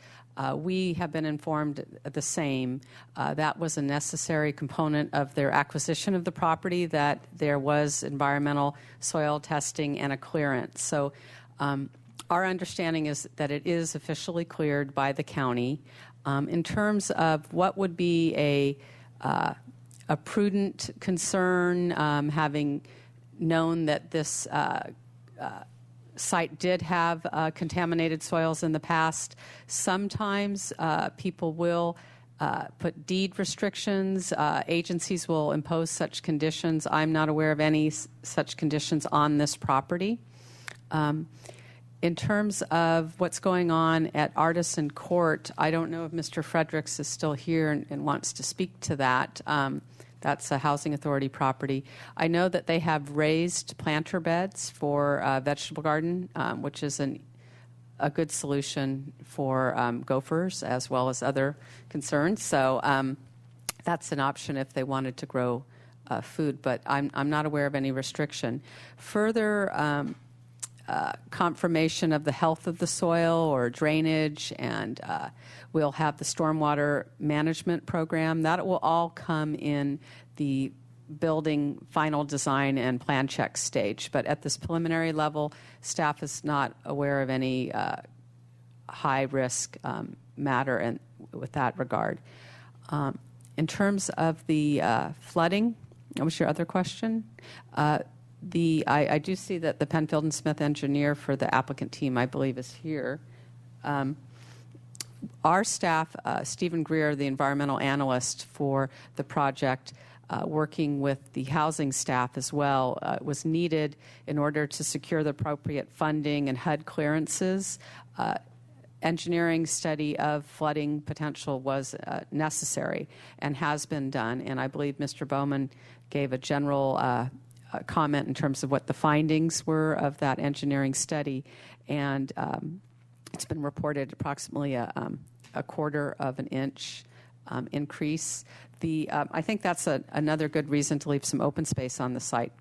we have been informed the same. That was a necessary component of their acquisition of the property, that there was environmental soil testing and a clearance. So our understanding is that it is officially cleared by the county. In terms of what would be a prudent concern, having known that this site did have contaminated soils in the past, sometimes people will put deed restrictions. Agencies will impose such conditions. I'm not aware of any such conditions on this property. In terms of what's going on at Artisan Court, I don't know if Mr. Fredericks is still here and wants to speak to that. That's a housing authority property. I know that they have raised planter beds for a vegetable garden, which is a good solution for gophers as well as other concerns. So that's an option if they wanted to grow food, but I'm not aware of any restriction. Further confirmation of the health of the soil or drainage, and we'll have the stormwater management program. That will all come in the building final design and plan check stage. But at this preliminary level, staff is not aware of any high-risk matter and with that regard. In terms of the flooding, what was your other question? I do see that the Penfield and Smith engineer for the applicant team, I believe, is here. Our staff, Stephen Greer, the environmental analyst for the project, working with the housing staff as well, was needed in order to secure the appropriate funding and HUD clearances. Engineering study of flooding potential was necessary and has been done, and I believe Mr. Bowman gave a general comment in terms of what the findings were of that engineering study, and it's been reported approximately a quarter of an inch increase. I think that's another good reason to leave some open space on the site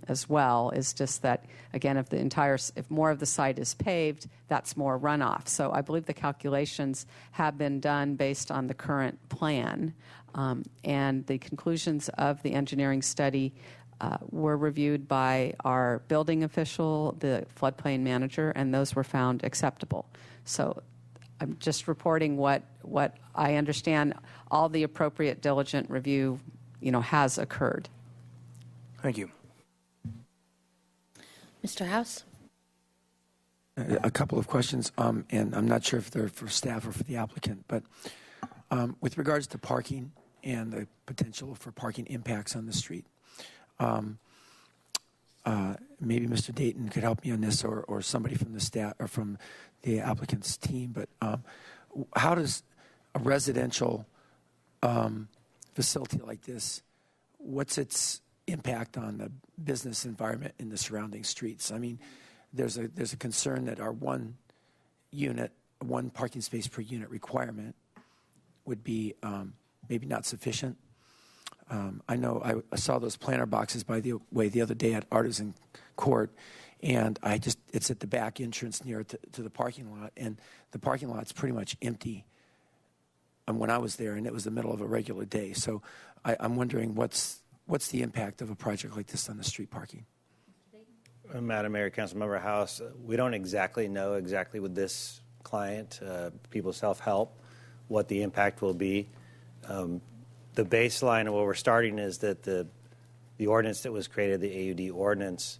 as well, is just that, again, if more of the site is paved, that's more runoff. So I believe the calculations have been done based on the current plan, and the conclusions of the engineering study were reviewed by our building official, the floodplain manager, and those were found acceptable. So I'm just reporting what I understand. All the appropriate diligent review, has occurred. Thank you. Mr. House? A couple of questions, and I'm not sure if they're for staff or for the applicant, but with regards to parking and the potential for parking impacts on the street, maybe Mr. Dayton could help me on this, or somebody from the staff or from the applicant's team. But how does a residential facility like this, what's its impact on the business environment in the surrounding streets? I mean, there's a concern that our one parking space per unit requirement would be maybe not sufficient. I know I saw those planter boxes, by the way, the other day at Artisan Court, and it's at the back entrance near to the parking lot, and the parking lot's pretty much empty when I was there, and it was the middle of a regular day. So I'm wondering what's the impact of a project like this on the street parking? Madam Mayor, Councilmember House, we don't exactly know with this client, People's Self-Help, what the impact will be. The baseline of where we're starting is that the ordinance that was created, the AUD ordinance,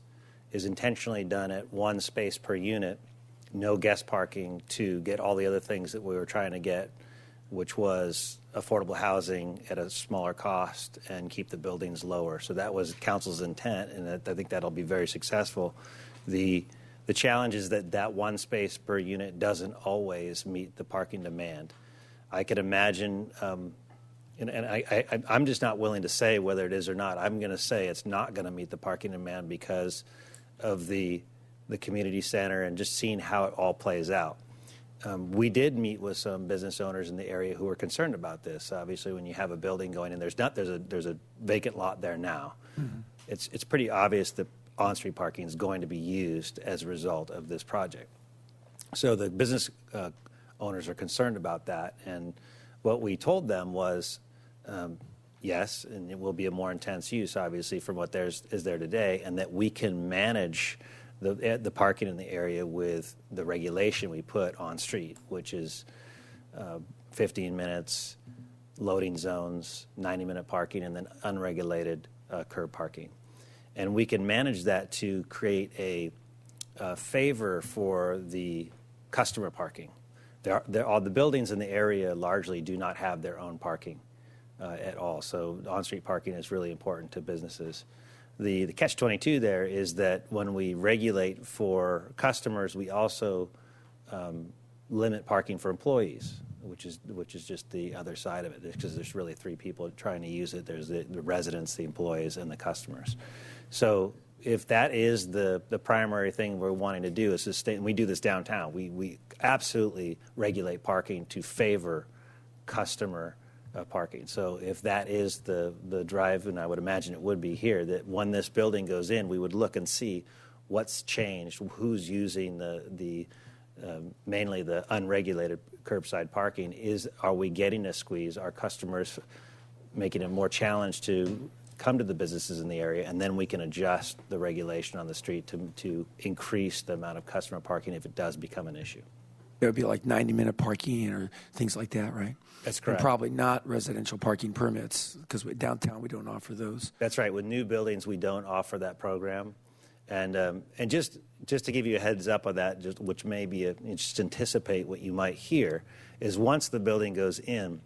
is intentionally done at one space per unit, no guest parking, to get all the other things that we were trying to get, which was affordable housing at a smaller cost and keep the buildings lower. So that was council's intent, and I think that'll be very successful. The challenge is that one space per unit doesn't always meet the parking demand. I could imagine, I'm just not willing to say whether it is or not. I'm going to say it's not going to meet the parking demand because of the community center and just seeing how it all plays out. We did meet with some business owners in the area who were concerned about this. Obviously, when you have a building going in, there's a vacant lot there now. Mm-hmm. It's pretty obvious that on-street parking is going to be used as a result of this project. So the business owners are concerned about that, and what we told them was, yes, and it will be a more intense use, obviously, from what is there today, and that we can manage the parking in the area with the regulation we put on street, which is 15 minutes, loading zones, 90-minute parking, and then unregulated curb parking. And we can manage that to create a favor for the customer parking. All the buildings in the area largely do not have their own parking at all, so on-street parking is really important to businesses. The catch-22 there is that when we regulate for customers, we also limit parking for employees, which is just the other side of it, because there's really three people trying to use it. There's the residents, the employees, and the customers. So if that is the primary thing we're wanting to do is sustain, we do this downtown. We absolutely regulate parking to favor customer parking. So if that is the drive, and I would imagine it would be here, that when this building goes in, we would look and see what's changed, who's using the mainly the unregulated curbside parking. Are we getting a squeeze? Are customers making it more challenged to come to the businesses in the area? And then we can adjust the regulation on the street to increase the amount of customer parking if it does become an issue. There would be like 90-minute parking or things like that, right? That's correct. And probably not residential parking permits, because downtown we don't offer those. That's right. With new buildings, we don't offer that program. And just to give you a heads up on that, which may be just anticipate what you might hear, is once the building goes in,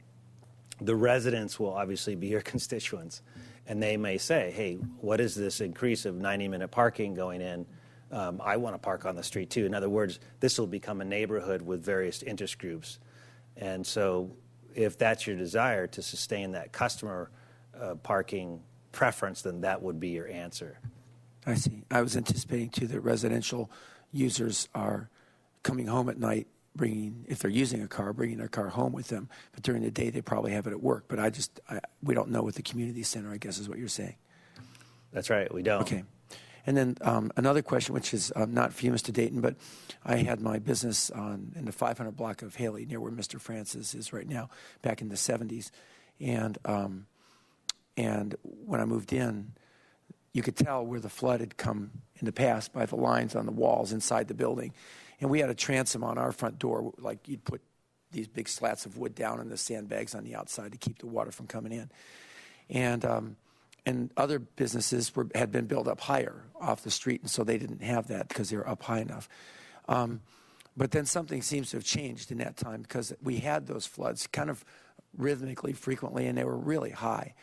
the residents will obviously be your constituents. And they may say, hey, what is this increase of 90-minute parking going in? I want to park on the street too. In other words, this will become a neighborhood with various interest groups. And so if that's your desire to sustain that customer parking preference, then that would be your answer. I see. I was anticipating too that residential users are coming home at night, if they're using a car, bringing their car home with them. But during the day, they probably have it at work. But we don't know with the community center, I guess is what you're saying. That's right. We don't. Okay. And then another question, which is not for you, Mr. Dayton, but I had my business in the 500 block of Haley, near where Mr. Francis is right now, back in the 70s. And when I moved in, you could tell where the flood had come in the past by the lines on the walls inside the building. And we had a transom on our front door, like you'd put these big slats of wood down and the sandbags on the outside to keep the water from coming in. And other businesses had been built up higher off the street, and so they didn't have that because they were up high enough. But then something seems to have changed in that time, because we had those floods kind of rhythmically, frequently, and they were really high.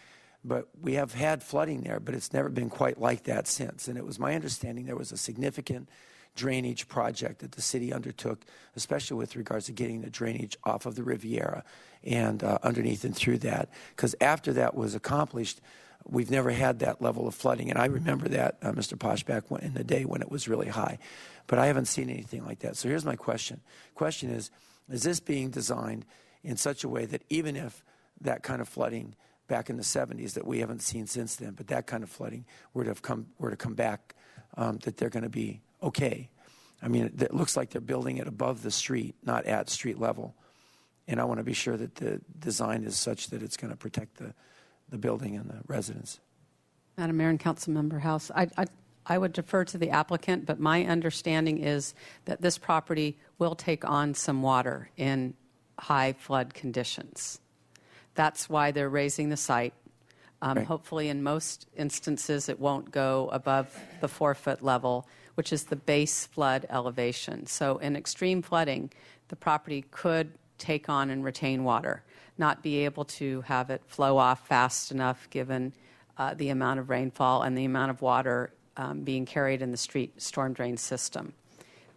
But we have had flooding there, but it's never been quite like that since. And it was my understanding there was a significant drainage project that the city undertook, especially with regards to getting the drainage off of the Riviera and underneath and through that. Because after that was accomplished, we've never had that level of flooding. And I remember that, Mr. Poshback, in the day when it was really high. But I haven't seen anything like that. So here's my question. Question is this being designed in such a way that even if that kind of flooding back in the 70s that we haven't seen since then, but that kind of flooding were to come back, that they're going to be okay? I mean, it looks like they're building it above the street, not at street level. And I want to be sure that the design is such that it's going to protect the building and the residents. Madam Mayor and Councilmember House, I would defer to the applicant, but my understanding is that this property will take on some water in high flood conditions. That's why they're raising the site. Right. Hopefully, in most instances, it won't go above the 4-foot level, which is the base flood elevation. So in extreme flooding, the property could take on and retain water, not be able to have it flow off fast enough given the amount of rainfall and the amount of water being carried in the street storm drain system.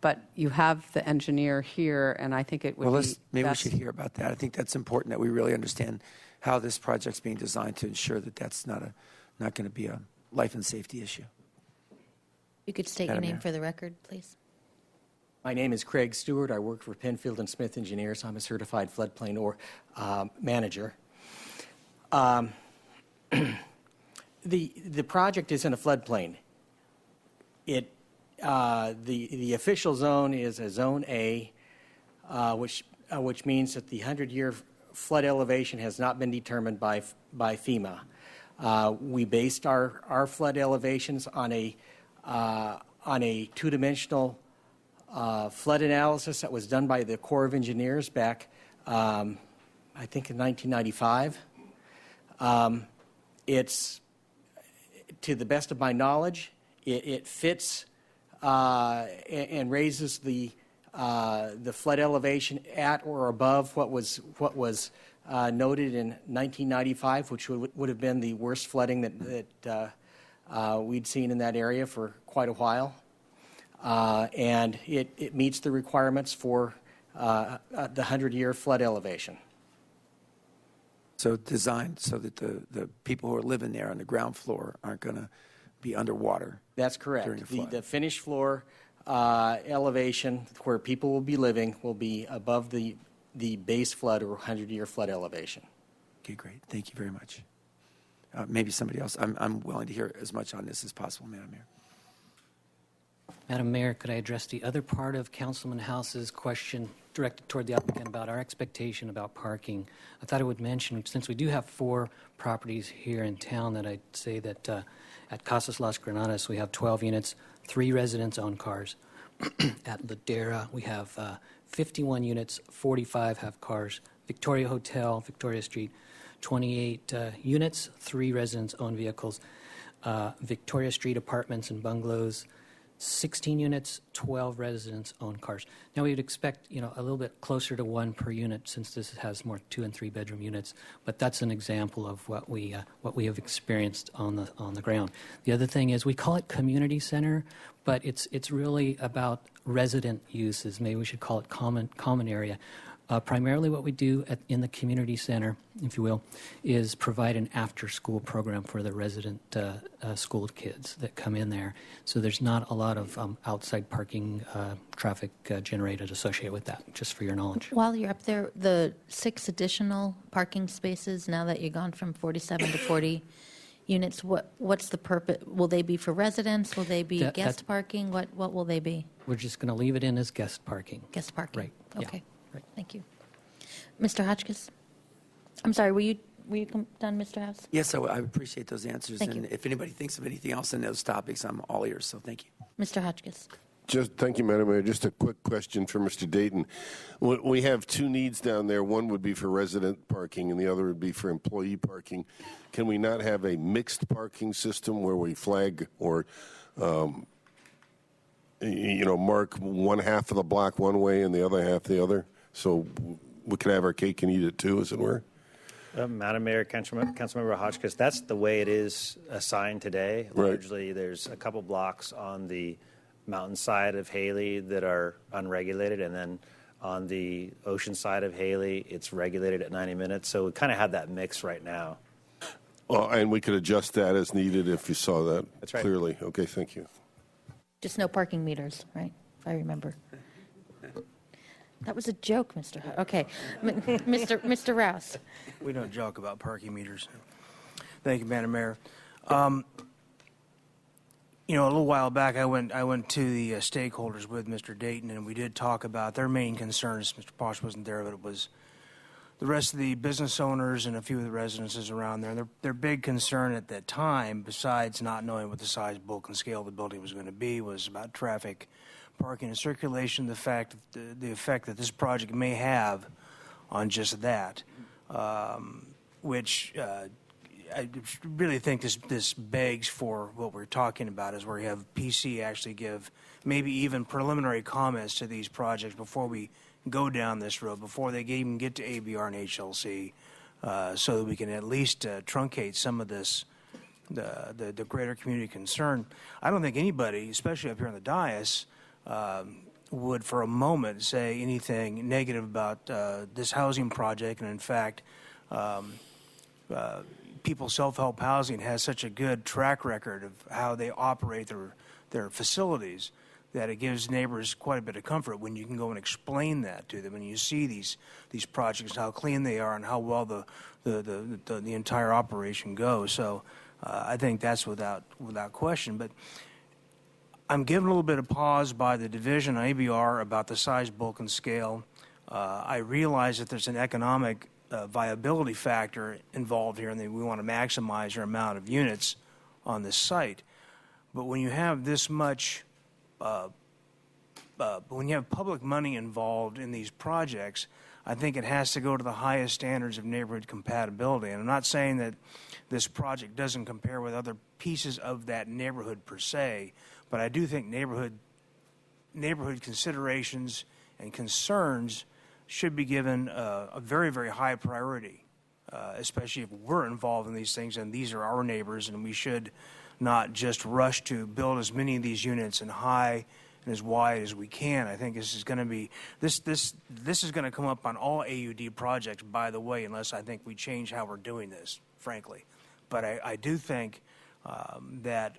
But you have the engineer here, and I think it would be maybe best. we should hear about that. I think that's important that we really understand how this project's being designed to ensure that that's not going to be a life and safety issue. You could state your Madam name Mayor. for the record, please. My name is Craig Stewart. I work for Penfield and Smith Engineers. I'm a certified floodplain manager. The project is in a floodplain. The official zone is a zone A, which means that the 100-year flood elevation has not been determined by FEMA. We based our flood elevations on a two-dimensional flood analysis that was done by the Corps of Engineers back, I think, in 1995. It's, to the best of my knowledge, it fits and raises the flood elevation at or above what was noted in 1995, which would have been the worst flooding that we'd seen in that area for quite a while. And it meets the requirements for the 100-year flood elevation. So designed so that the people who are living there on the ground floor aren't going to be underwater. That's correct. During the flood. The finished floor elevation where people will be living will be above the base flood or 100-year flood elevation. Okay, great. Thank you very much. Maybe somebody else. I'm willing to hear as much on this as possible, Madam Mayor. Madam Mayor, could I address the other part of Councilman House's question directed toward the applicant about our expectation about parking? I thought I would mention, since we do have 4 properties here in town, that I'd say that at Casas Las Granadas we have 12 units, 3 residents-owned cars. At Ladera we have 51 units, 45 have cars. Victoria Hotel, Victoria Street, 28 units, 3 residents-owned vehicles. Victoria Street Apartments and Bungalows, 16 units, 12 residents-owned cars. Now we would expect, a little bit closer to 1 per unit since this has more 2- and 3-bedroom units. But that's an example of what we have experienced on the ground. The other thing is we call it community center, but it's really about resident uses. Maybe we should call it common area. Primarily what we do in the community center, if you will, is provide an after-school program for the resident school kids that come in there. So there's not a lot of outside parking traffic generated associated with that, just for your knowledge. While you're up there, the 6 additional parking spaces, now that you've gone from 47 to 40 units, what's the purpose? Will they be for residents? Will they be guest parking? What will they be? We're just going to leave it in as guest parking. Guest parking. Right. Yeah. Okay. Right. Thank you. Mr. Hotchkiss? I'm sorry, were you done, Mr. House? Yes, I appreciate those answers. Thank and you. if anybody thinks of anything else in those topics, I'm all ears. So thank you. Mr. Hotchkiss? Thank you, Madam Mayor. Just a quick question for Mr. Dayton. We have 2 needs down there. One would be for resident parking, and the other would be for employee parking. Can we not have a mixed parking system where we flag or, mark one half of the block one way and the other half the other, so we can have our cake and eat it too, as it were? Madam Mayor, Councilmember Hotchkiss, that's the way it is assigned today. Right. Largely, there's a couple blocks on the mountain side of Haley that are unregulated, and then on the ocean side of Haley, it's regulated at 90 minutes. So we kind of have that mix right now. Oh, and we could adjust that as needed if you saw that That's right. clearly. Okay, thank you. Just no parking meters, right? If I remember. That was a joke, Mr. Okay, Mr. Rouse. We don't joke about parking meters. Thank you, Madam Mayor. You know, a little while back, I went to the stakeholders with Mr. Dayton, and we did talk about their main concerns. Mr. Posh wasn't there, but it was the rest of the business owners and a few of the residences around there. And their big concern at that time, besides not knowing what the size, bulk, and scale of the building was going to be, was about traffic, parking, and circulation. The effect that this project may have on just that, which. I really think this begs for what we're talking about, is where you have PC actually give maybe even preliminary comments to these projects before we go down this road, before they even get to ABR and HLC, so that we can at least truncate some of this, the greater community concern. I don't think anybody, especially up here on the dais, would for a moment say anything negative about this housing project, and in fact, People's Self-Help Housing has such a good track record of how they operate their facilities that it gives neighbors quite a bit of comfort when you can go and explain that to them, and you see these projects, how clean they are, and how well the entire operation goes. So I think that's without question. But I'm given a little bit of pause by the division on ABR about the size, bulk, and scale. I realize that there's an economic viability factor involved here, and that we want to maximize our amount of units on this site. But when you have this much, when you have public money involved in these projects, I think it has to go to the highest standards of neighborhood compatibility. And I'm not saying that this project doesn't compare with other pieces of that neighborhood per se, but I do think neighborhood considerations and concerns should be given a very, very high priority, especially if we're involved in these things and these are our neighbors, and we should not just rush to build as many of these units and high and as wide as we can. I think this is going to be this is going to come up on all AUD projects, by the way, unless I think we change how we're doing this, frankly. But I do think that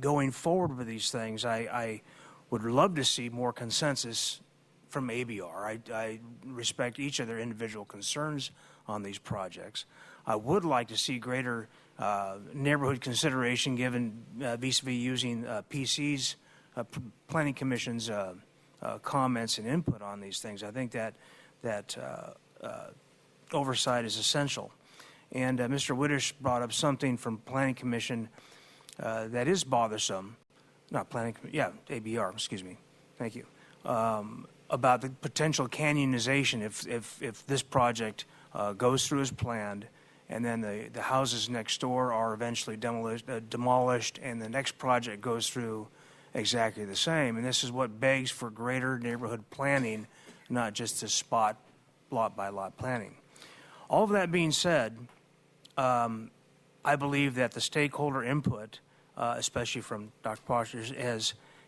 going forward with these things, I would love to see more consensus from ABR. I respect each of their individual concerns on these projects. I would like to see greater neighborhood consideration given vis-a-vis using PC's, Planning Commission's comments and input on these things. I think that oversight is essential. And Mr. Widdish brought up something from Planning Commission that is bothersome. Not Planning, yeah, ABR, excuse me. Thank you. About the potential canyonization if this project goes through as planned, and then the houses next door are eventually demolished, and the next project goes through exactly the same. And this is what begs for greater neighborhood planning, not just this spot lot by lot planning. All of that being said, I believe that the stakeholder input, especially from Dr. Posh,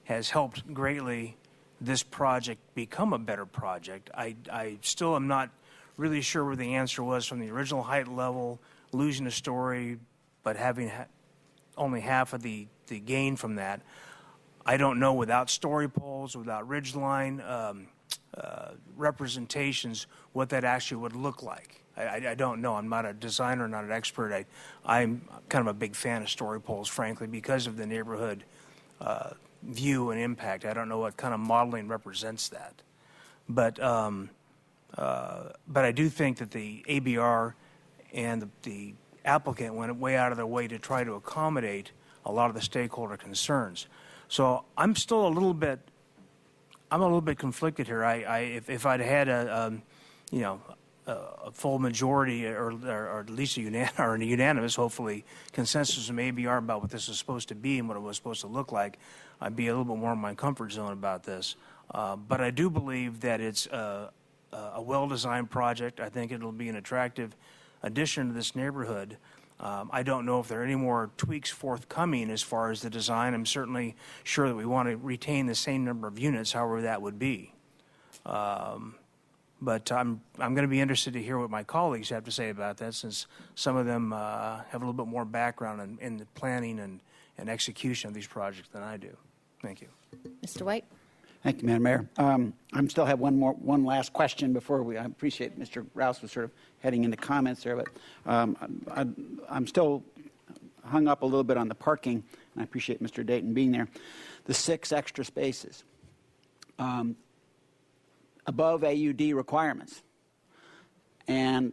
has helped greatly this project become a better project. I still am not really sure where the answer was from the original height level, losing a story, but having only half of the gain from that. I don't know, without story poles, without ridgeline representations, what that actually would look like. I don't know. I'm not a designer, not an expert. I'm kind of a big fan of story poles, frankly, because of the neighborhood view and impact. I don't know what kind of modeling represents that. But I do think that the ABR and the applicant went way out of their way to try to accommodate a lot of the stakeholder concerns. So I'm still a little bit conflicted here. If I'd had a full majority or at least a unanimous, hopefully, consensus from ABR about what this is supposed to be and what it was supposed to look like, I'd be a little bit more in my comfort zone about this. But I do believe that it's a well-designed project. I think it'll be an attractive addition to this neighborhood. I don't know if there are any more tweaks forthcoming as far as the design. I'm certainly sure that we want to retain the same number of units, however that would be. But I'm going to be interested to hear what my colleagues have to say about that, since some of them have a little bit more background in the planning and execution of these projects than I do. Thank you. Mr. White? Thank you, Madam Mayor. I still have one last question before I appreciate Mr. Rouse was sort of heading into comments there, but I'm still hung up a little bit on the parking, and I appreciate Mr. Dayton being there. The 6 extra spaces above AUD requirements. And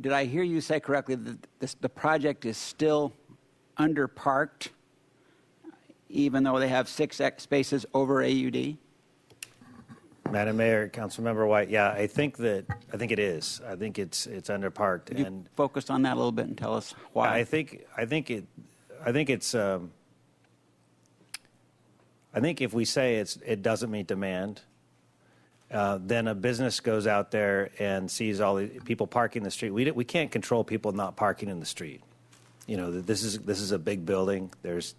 did I hear you say correctly that the project is still underparked, even though they have 6 spaces over AUD? Madam Mayor, Councilmember White, yeah, I think it is. I think it's underparked. Could you focus on that a little bit and tell us why? I think if we say it doesn't meet demand, then a business goes out there and sees all the people parking in the street. We can't control people not parking in the street. You know, this is a big building. There's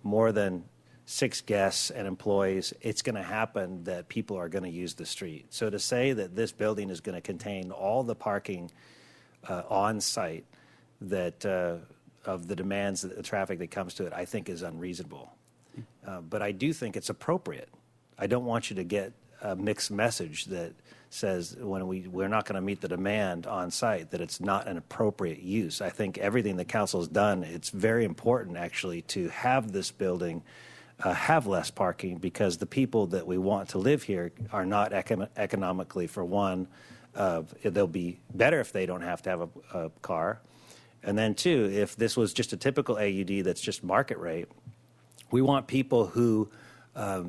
more than 6 guests and employees. It's going to happen that people are going to use the street. So to say that this building is going to contain all the parking on site that of the demands, the traffic that comes to it, I think is unreasonable. But I do think it's appropriate. I don't want you to get a mixed message that says when we're not going to meet the demand on site that it's not an appropriate use. I think everything the council's done, it's very important actually to have this building have less parking, because the people that we want to live here are not economically, for one, they'll be better if they don't have to have a car. And then 2, if this was just a typical AUD that's just market rate, we want people who have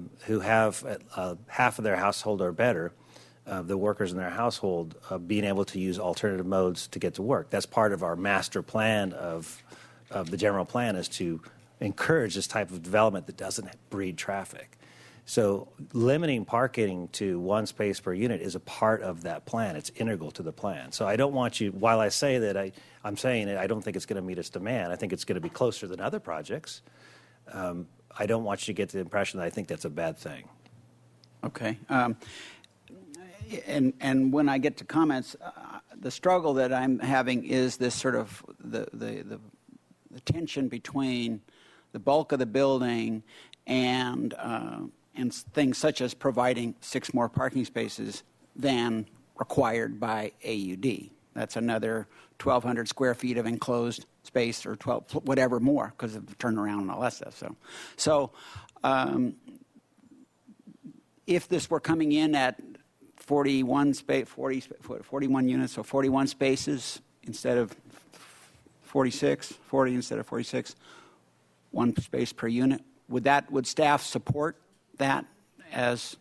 half of their household or better, the workers in their household, being able to use alternative modes to get to work. That's part of our master plan of the general plan, is to encourage this type of development that doesn't breed traffic. So limiting parking to 1 space per unit is a part of that plan. It's integral to the plan. So I don't want you, while I say that I'm saying it, I don't think it's going to meet its demand. I think it's going to be closer than other projects. I don't want you to get the impression that I think that's a bad thing. Okay. And when I get to comments, the struggle that I'm having is this sort of the tension between the bulk of the building and things such as providing 6 more parking spaces than required by AUD. That's another 1,200 square feet of enclosed space, or 12, whatever more, because of the turnaround and all that stuff. So if this were coming in at 41 units, so 41 spaces instead of 46, 40 instead of 46, 1 space per unit, would staff support that as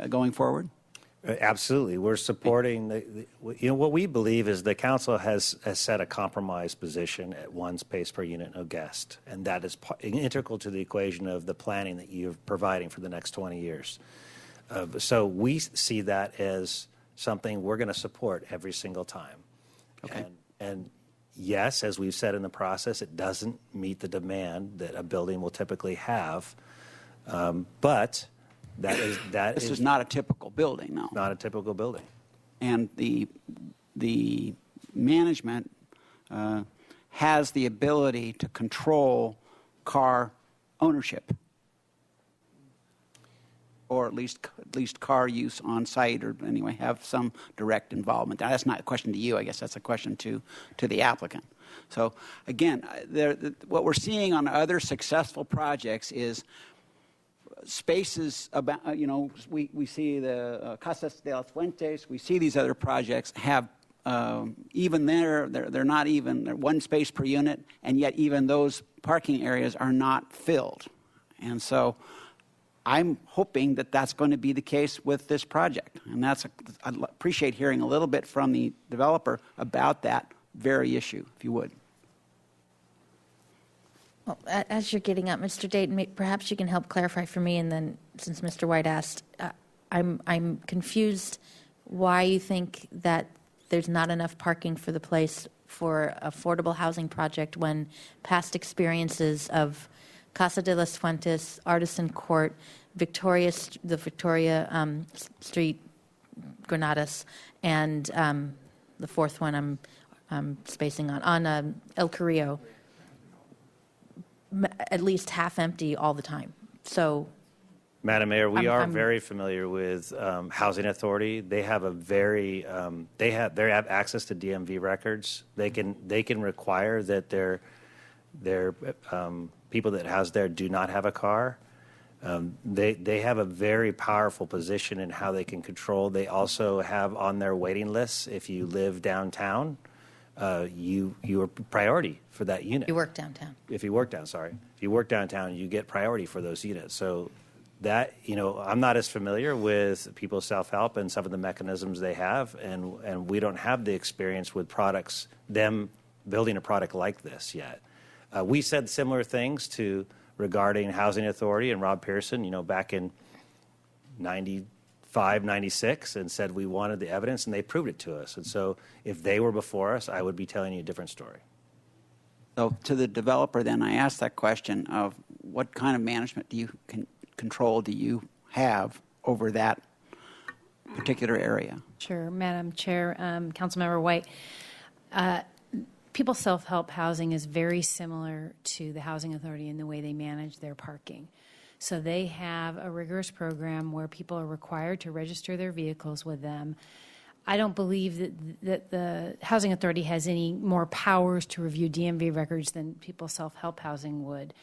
going forward? Absolutely. We're supporting what we believe is the council has set a compromise position at 1 space per unit, no guest. And that is integral to the equation of the planning that you're providing for the next 20 years. So we see that as something we're going to support every single time. Okay. And yes, as we've said in the process, it doesn't meet the demand that a building will typically have. But this is not a typical building, no. Not a typical building. And the management has the ability to control car ownership, or at least car use on site, or anyway have some direct involvement. Now, that's not a question to you. I guess that's a question to the applicant. So again, what we're seeing on other successful projects is spaces about, we see the Casas de las Fuentes, we see these other projects have, even they're not even, they're 1 space per unit, and yet even those parking areas are not filled. And so I'm hoping that that's going to be the case with this project. And I'd appreciate hearing a little bit from the developer about that very issue, if you would. Well, as you're getting up, Mr. Dayton, perhaps you can help clarify for me, and then since Mr. White asked, I'm confused why you think that there's not enough parking for the place for affordable housing project when past experiences of Casa de las Fuentes, Artisan Court, the Victoria Street, Granadas, and the fourth one I'm spacing on El Carrillo, at least half empty all the time. So, Madam Mayor, we are I'm very familiar with Housing Authority. They have a very they have access to DMV records. They can require that their people that house there do not have a car. They have a very powerful position in how they can control. They also have on their waiting lists, if you live downtown, you are priority for that unit. you work downtown. If you work downtown, you get priority for those units. So that, I'm not as familiar with People's Self-Help and some of the mechanisms they have, and we don't have the experience with products, them building a product like this yet. We said similar things regarding Housing Authority and Rob Pearson, back in 95, 96, and said we wanted the evidence, and they proved it to us. And so if they were before us, I would be telling you a different story. So to the developer, then, I asked that question of what kind of management control do you have over that particular area? Sure, Madam Chair, Councilmember White. People's Self-Help Housing is very similar to the Housing Authority in the way they manage their parking. So they have a rigorous program where people are required to register their vehicles with them. I don't believe that the Housing Authority has any more powers to review DMV records than People's Self-Help Housing would.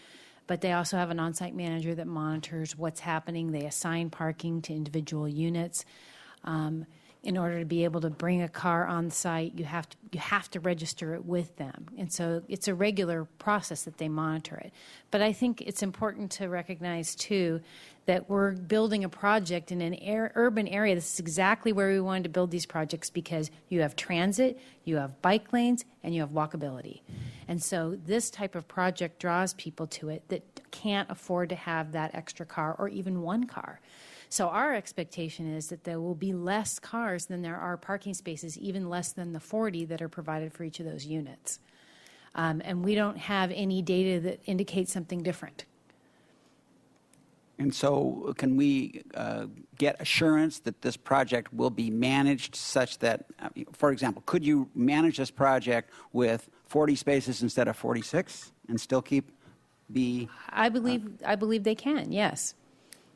But they also have an on-site manager that monitors what's happening. They assign parking to individual units. In order to be able to bring a car on site, you have to register it with them. And so it's a regular process that they monitor it. But I think it's important to recognize, too, that we're building a project in an urban area. This is exactly where we wanted to build these projects because you have transit, you have bike lanes, and you have walkability. And so this type of project draws people to it that can't afford to have that extra car or even one car. So our expectation is that there will be less cars than there are parking spaces, even less than the 40 that are provided for each of those units. And we don't have any data that indicates something different. And so can we get assurance that this project will be managed such that, for example, could you manage this project with 40 spaces instead of 46 and still keep the... I believe they can, yes.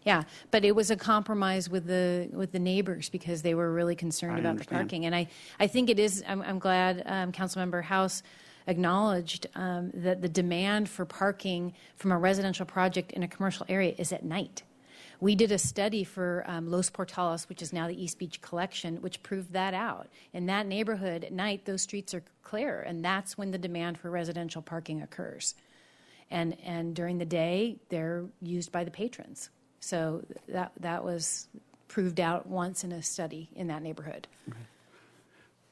Yeah, but it was a compromise with the neighbors because they were really concerned about the parking. And I think it is, I'm glad Councilmember House acknowledged that the demand for parking from a residential project in a commercial area is at night. We did a study for Los Portales, which is now the East Beach Collection, which proved that out. In that neighborhood, at night, those streets are clear, and that's when the demand for residential parking occurs. And during the day, they're used by the patrons. So that was proved out once in a study in that neighborhood. Okay.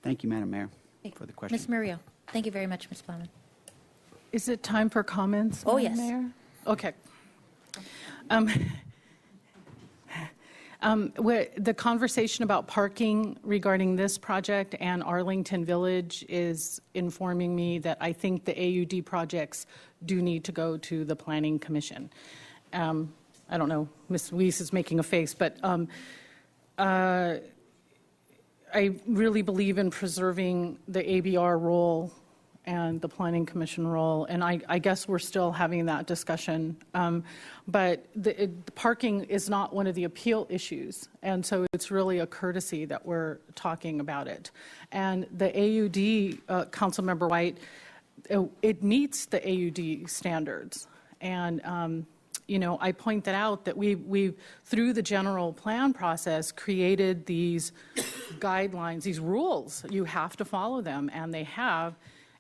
Thank you, Madam Mayor, for the question. Ms. Murillo. Thank you very much, Ms. Plowman. Is it time for comments, Oh, Madam yes. Mayor? Okay. The conversation about parking regarding this project and Arlington Village is informing me that I think the AUD projects do need to go to the Planning Commission. I don't know, Ms. Weiss is making a face, but I really believe in preserving the ABR role and the Planning Commission role, and I guess we're still having that discussion. But the parking is not one of the appeal issues, and so it's really a courtesy that we're talking about it. And the AUD, Councilmember White, it meets the AUD standards. And I pointed out that we through the general plan process, created these guidelines, these rules. You have to follow them, and they have.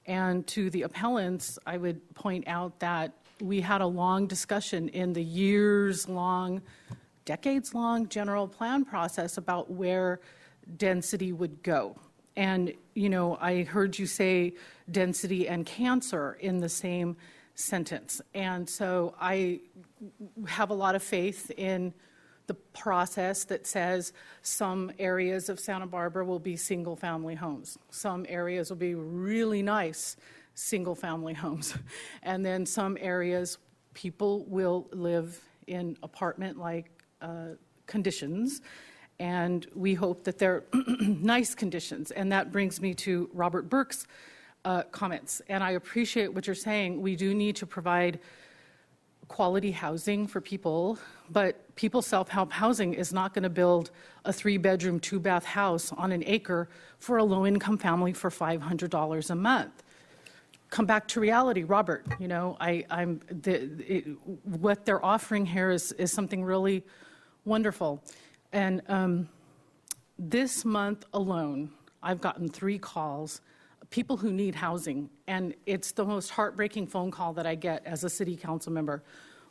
And to the appellants, I would point out that we had a long discussion in the years-long, decades-long general plan process about where density would go. And, I heard you say density and cancer in the same sentence. And so I have a lot of faith in the process that says some areas of Santa Barbara will be single-family homes. Some areas will be really nice single-family homes. And then some areas, people will live in apartment-like conditions, and we hope that they're nice conditions. And that brings me to Robert Burke's comments. And I appreciate what you're saying. We do need to provide quality housing for people, but people self-help housing is not going to build a 3-bedroom, 2-bath house on an acre for a low-income family for $500 a month. Come back to reality, Robert. You know, what they're offering here is something really wonderful. And this month alone, I've gotten 3 calls, people who need housing, and it's the most heartbreaking phone call that I get as a city council member.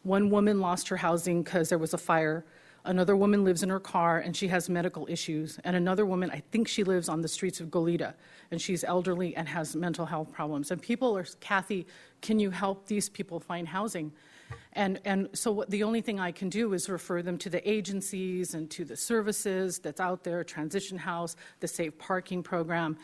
One woman lost her housing because there was a fire. Another woman lives in her car and she has medical issues. And another woman, I think she lives on the streets of Goleta, and she's elderly and has mental health problems. And people are, Kathy, can you help these people find housing? And so the only thing I can do is refer them to the agencies and to the services that's out there, Transition House, the Safe Parking Program.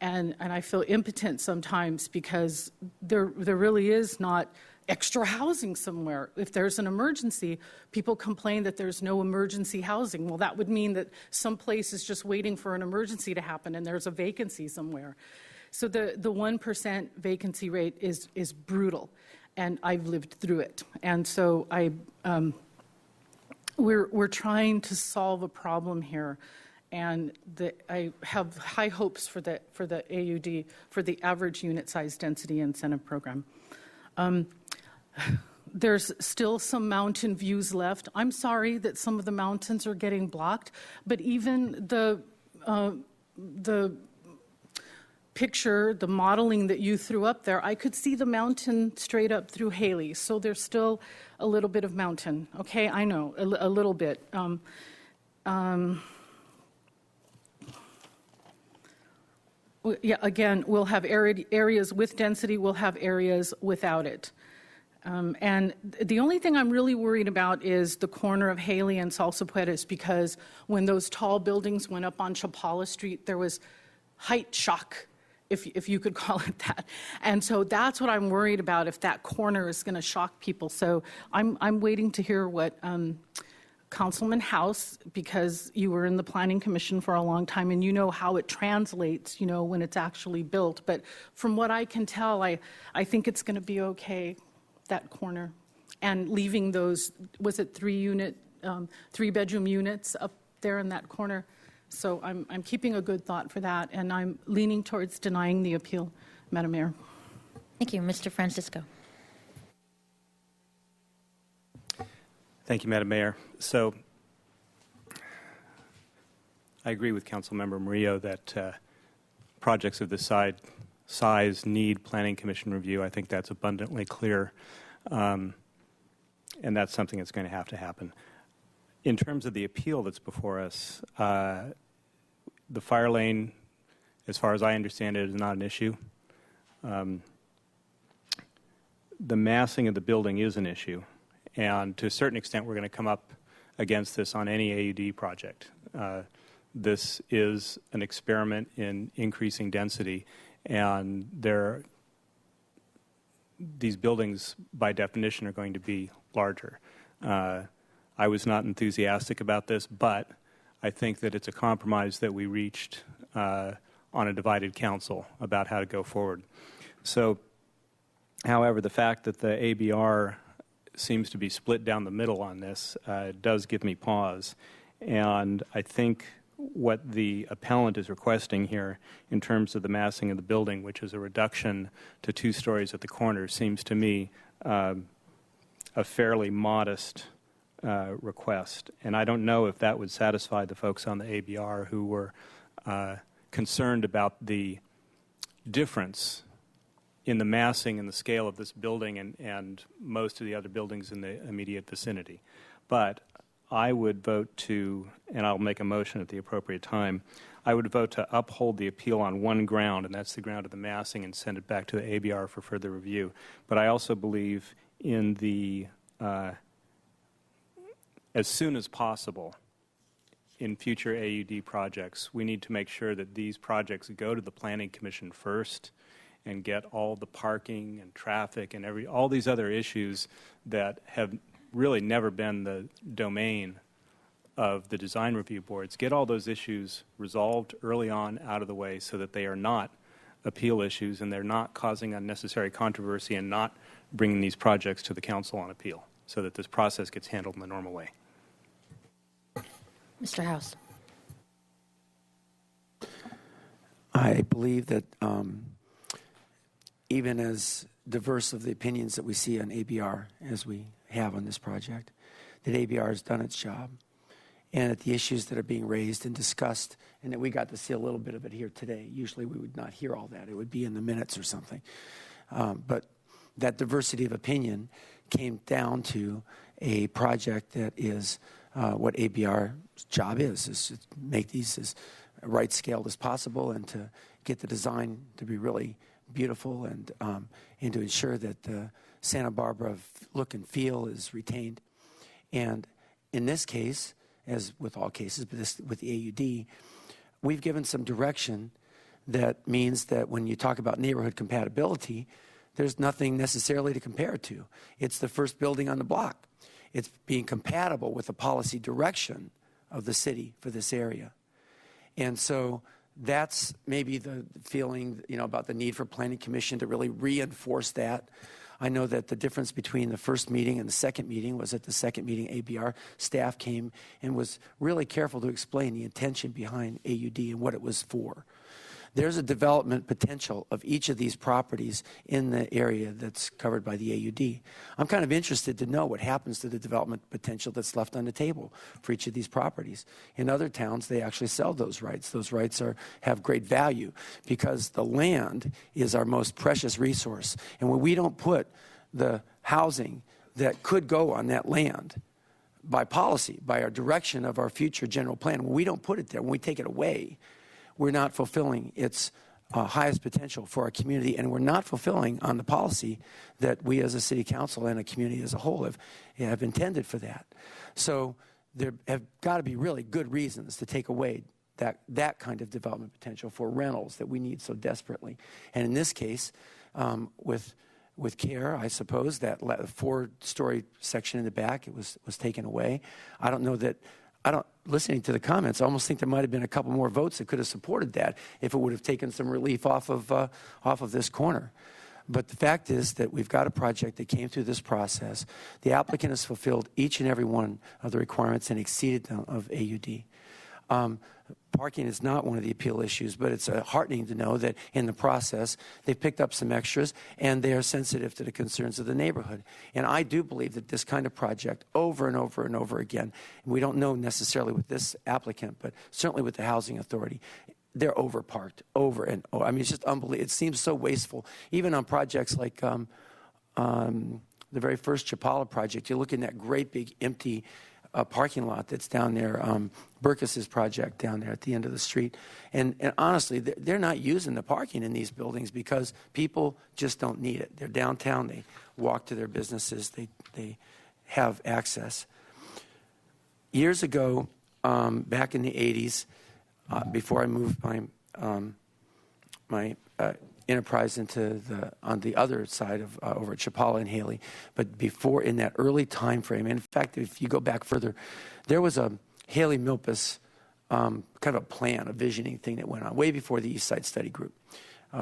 And I feel impotent sometimes because there really is not extra housing somewhere. If there's an emergency, people complain that there's no emergency housing. Well, that would mean that some place is just waiting for an emergency to happen and there's a vacancy somewhere. So the 1% vacancy rate is brutal, and I've lived through it. And so we're trying to solve a problem here. And I have high hopes for the AUD, for the average unit size density incentive program. There's still some mountain views left. I'm sorry that some of the mountains are getting blocked, but even the picture, the modeling that you threw up there, I could see the mountain straight up through Haley. So there's still a little bit of mountain. Okay, I know, a little bit. Yeah, again, we'll have areas with density, we'll have areas without it. And the only thing I'm really worried about is the corner of Haley and Salsapuedes, because when those tall buildings went up on Chapala Street, there was height shock, if you could call it that. And so that's what I'm worried about, if that corner is going to shock people. So I'm waiting to hear what Councilman House, because you were in the Planning Commission for a long time and you know how it translates, you know, when it's actually built. But from what I can tell, I think it's going to be okay, that corner. And leaving those, was it 3-bedroom units up there in that corner? So I'm keeping a good thought for that, and I'm leaning towards denying the appeal, Madam Mayor. Thank you. Mr. Francisco. Thank you, Madam Mayor. So I agree with Councilmember Murillo that projects of this size need Planning Commission review. I think that's abundantly clear, and that's something that's going to have to happen. In terms of the appeal that's before us, the fire lane, as far as I understand it, is not an issue. The massing of the building is an issue. And to a certain extent, we're going to come up against this on any AUD project. This is an experiment in increasing density, and these buildings, by definition, are going to be larger. I was not enthusiastic about this, but I think that it's a compromise that we reached on a divided council about how to go forward. So, however, the fact that the ABR seems to be split down the middle on this does give me pause. And I think what the appellant is requesting here in terms of the massing of the building, which is a reduction to 2 stories at the corner, seems to me a fairly modest request. And I don't know if that would satisfy the folks on the ABR who were concerned about the difference in the massing and the scale of this building and most of the other buildings in the immediate vicinity. But I would vote to, and I'll make a motion at the appropriate time, I would vote to uphold the appeal on one ground, and that's the ground of the massing, and send it back to the ABR for further review. But I also believe in the as soon as possible in future AUD projects, we need to make sure that these projects go to the Planning Commission first and get all the parking and traffic and all these other issues that have really never been the domain of the design review boards. Get all those issues resolved early on, out of the way, so that they are not appeal issues and they're not causing unnecessary controversy and not bringing these projects to the council on appeal, so that this process gets handled in the normal way. Mr. House. I believe that even as diverse of the opinions that we see on ABR as we have on this project, that ABR has done its job, and that the issues that are being raised and discussed, and that we got to see a little bit of it here today. Usually we would not hear all that. It would be in the minutes or something. But that diversity of opinion came down to a project that is what ABR's job is to make these as right-scaled as possible and to get the design to be really beautiful and to ensure that the Santa Barbara look and feel is retained. And in this case, as with all cases, but this, with the AUD, we've given some direction that means that when you talk about neighborhood compatibility, there's nothing necessarily to compare it to. It's the first building on the block. It's being compatible with the policy direction of the city for this area. And so that's maybe the feeling, about the need for Planning Commission to really reinforce that. I know that the difference between the first meeting and the second meeting was at the second meeting, ABR staff came and was really careful to explain the intention behind AUD and what it was for. There's a development potential of each of these properties in the area that's covered by the AUD. I'm kind of interested to know what happens to the development potential that's left on the table for each of these properties. In other towns, they actually sell those rights. Those rights have great value because the land is our most precious resource. And when we don't put the housing that could go on that land by policy, by our direction of our future general plan, when we don't put it there, when we take it away, we're not fulfilling its highest potential for our community, and we're not fulfilling on the policy that we as a city council and a community as a whole have intended for that. So there have got to be really good reasons to take away that kind of development potential for rentals that we need so desperately. And in this case, with care, I suppose, that 4-story section in the back, it was taken away. I don't know that. Listening to the comments, I almost think there might have been a couple more votes that could have supported that if it would have taken some relief off of this corner. But the fact is that we've got a project that came through this process. The applicant has fulfilled each and every one of the requirements and exceeded them of AUD. Parking is not one of the appeal issues, but it's heartening to know that in the process they've picked up some extras and they are sensitive to the concerns of the neighborhood. And I do believe that this kind of project over and over and over again, and we don't know necessarily with this applicant, but certainly with the Housing Authority, they're overparked over and over. I mean, it's just unbelievable. It seems so wasteful. Even on projects like the very first Chapala project, you look in that great big empty parking lot that's down there, Burkess's project down there at the end of the street. And honestly, they're not using the parking in these buildings because people just don't need it. They're downtown. They walk to their businesses. They have access. Years ago, back in the 80s, before I moved my enterprise on the other side of over at Chapala and Haley, but before in that early time frame, in fact, if you go back further, there was a Haley Milpas kind of a plan, a visioning thing that went on way before the East Side Study Group.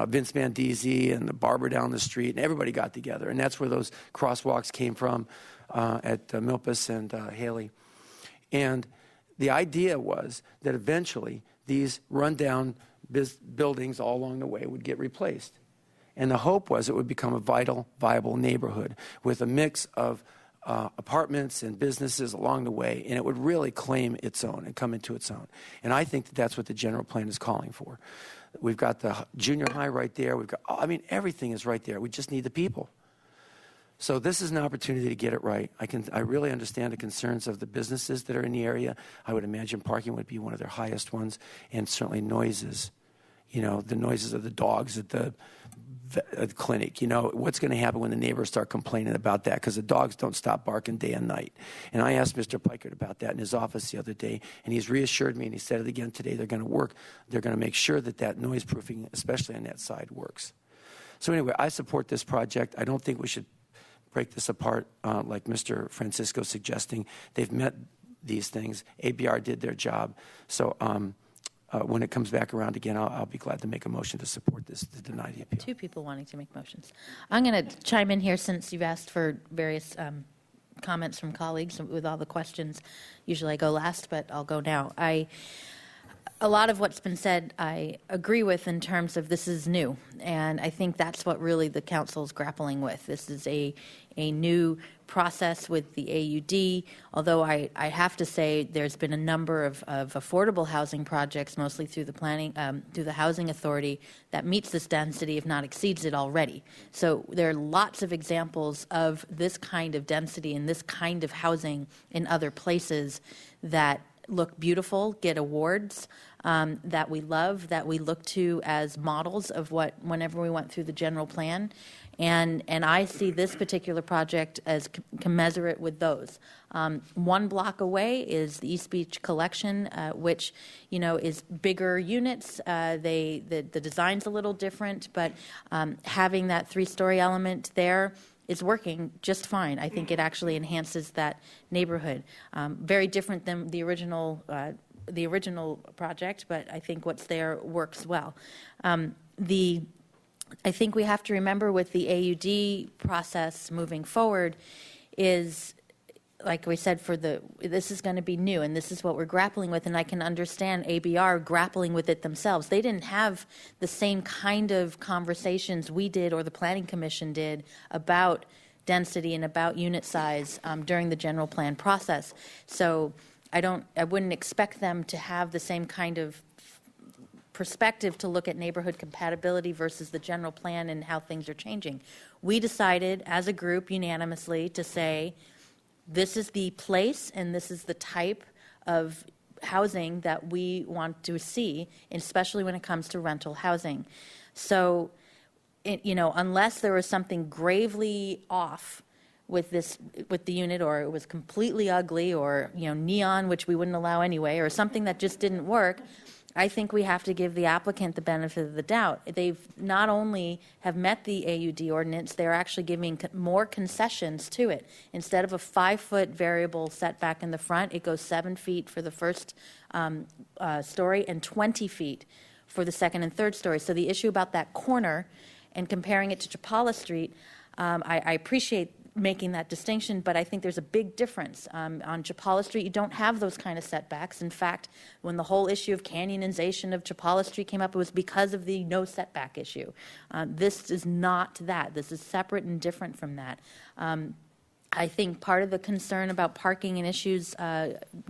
Vince Mandisi and the barber down the street, and everybody got together, and that's where those crosswalks came from at Milpas and Haley. And the idea was that eventually these rundown buildings all along the way would get replaced. And the hope was it would become a viable neighborhood with a mix of apartments and businesses along the way, and it would really claim its own and come into its own. And I think that that's what the general plan is calling for. We've got the junior high right there. We've got, everything is right there. We just need the people. So this is an opportunity to get it right. I really understand the concerns of the businesses that are in the area. I would imagine parking would be one of their highest ones, and certainly noises the noises of the dogs at the clinic. What's going to happen when the neighbors start complaining about that? Because the dogs don't stop barking day and night. And I asked Mr. Pikert about that in his office the other day, and he's reassured me, and he said it again today. They're going to make sure that noise proofing, especially on that side, works. So anyway, I support this project. I don't think we should break this apart like Mr. Francisco is suggesting. They've met these things. ABR did their job. So when it comes back around again, I'll be glad to make a motion to support this, to deny the appeal. Two people wanting to make motions. I'm going to chime in here since you've asked for various comments from colleagues with all the questions. Usually I go last, but I'll go now. A lot of what's been said I agree with in terms of this is new, and I think that's what really the council is grappling with. This is a new process with the AUD, although I have to say there's been a number of affordable housing projects, mostly through the planning, through the Housing Authority, that meets this density, if not exceeds it already. So there are lots of examples of this kind of density and this kind of housing in other places that look beautiful, get awards, that we love, that we look to as models of what, whenever we went through the general plan. And I see this particular project as commensurate with those. 1 block away is the East Beach Collection, which, is bigger units. The design's a little different, but having that 3-story element there is working just fine. I think it actually enhances that neighborhood. Very different than the original project, but I think what's there works well. I think we have to remember with the AUD process moving forward is, like we said, this is going to be new, and this is what we're grappling with, and I can understand ABR grappling with it themselves. They didn't have the same kind of conversations we did or the Planning Commission did about density and about unit size during the general plan process. So I wouldn't expect them to have the same kind of perspective to look at neighborhood compatibility versus the general plan and how things are changing. We decided as a group unanimously to say, this is the place and this is the type of housing that we want to see, especially when it comes to rental housing. So, unless there was something gravely off with the unit, or it was completely ugly, or neon, which we wouldn't allow anyway, or something that just didn't work, I think we have to give the applicant the benefit of the doubt. They've not only have met the AUD ordinance, they're actually giving more concessions to it. Instead of a 5-foot variable setback in the front, it goes 7 feet for the first story and 20 feet for the second and third story. So the issue about that corner and comparing it to Chapala Street, I appreciate making that distinction, but I think there's a big difference. On Chapala Street, you don't have those kind of setbacks. In fact, when the whole issue of canyonization of Chapala Street came up, it was because of the no setback issue. This is not that. This is separate and different from that. I think part of the concern about parking and issues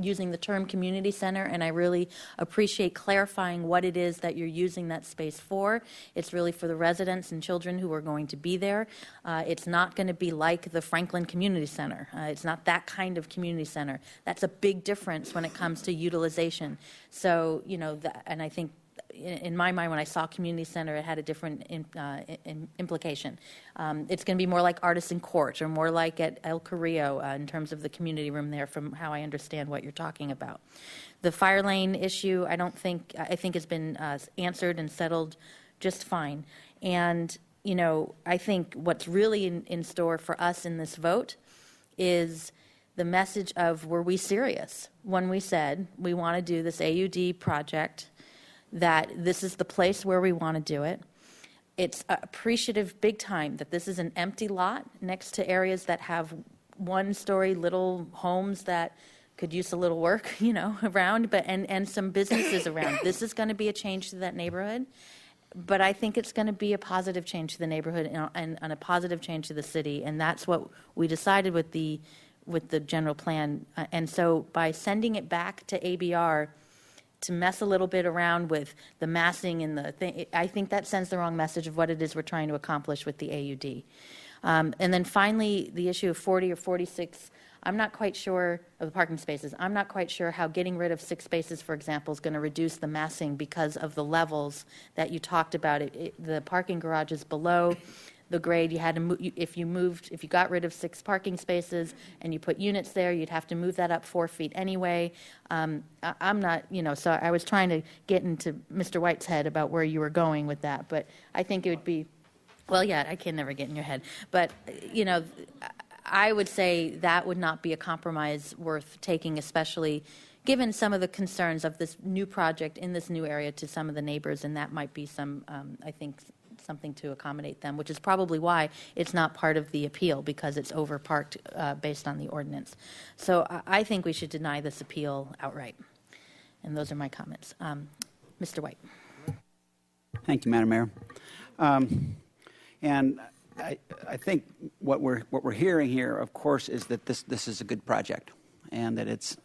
using the term community center, and I really appreciate clarifying what it is that you're using that space for. It's really for the residents and children who are going to be there. It's not going to be like the Franklin Community Center. It's not that kind of community center. That's a big difference when it comes to utilization. So, and I think in my mind, when I saw community center, it had a different implication. It's going to be more like Artisan Court or more like at El Carrillo in terms of the community room there, from how I understand what you're talking about. The fire lane issue, I think has been answered and settled just fine. And, I think what's really in store for us in this vote is the message of, were we serious when we said we want to do this AUD project, that this is the place where we want to do it. It's appreciative big time that this is an empty lot next to areas that have 1-story little homes that could use a little work, around, but and some businesses around. This is going to be a change to that neighborhood, but I think it's going to be a positive change to the neighborhood and a positive change to the city, and that's what we decided with the general plan. And so by sending it back to ABR to mess a little bit around with the massing and the thing, I think that sends the wrong message of what it is we're trying to accomplish with the AUD. And then finally, the issue of 40 or 46, I'm not quite sure of the parking spaces. I'm not quite sure how getting rid of 6 spaces, for example, is going to reduce the massing because of the levels that you talked about. The parking garage is below the grade. You had to if you got rid of 6 parking spaces and you put units there, you'd have to move that up 4 feet anyway. I'm not, so I was trying to get into Mr. White's head about where you were going with that, but I think it would be, well, yeah, I can never get in your head, but, I would say that would not be a compromise worth taking, especially given some of the concerns of this new project in this new area to some of the neighbors, and that might be some, I think, something to accommodate them, which is probably why it's not part of the appeal, because it's overparked based on the ordinance. So I think we should deny this appeal outright. And those are my comments. Mr. White. Thank you, Madam Mayor. And I think what we're hearing here, of course, is that this is a good project, and that it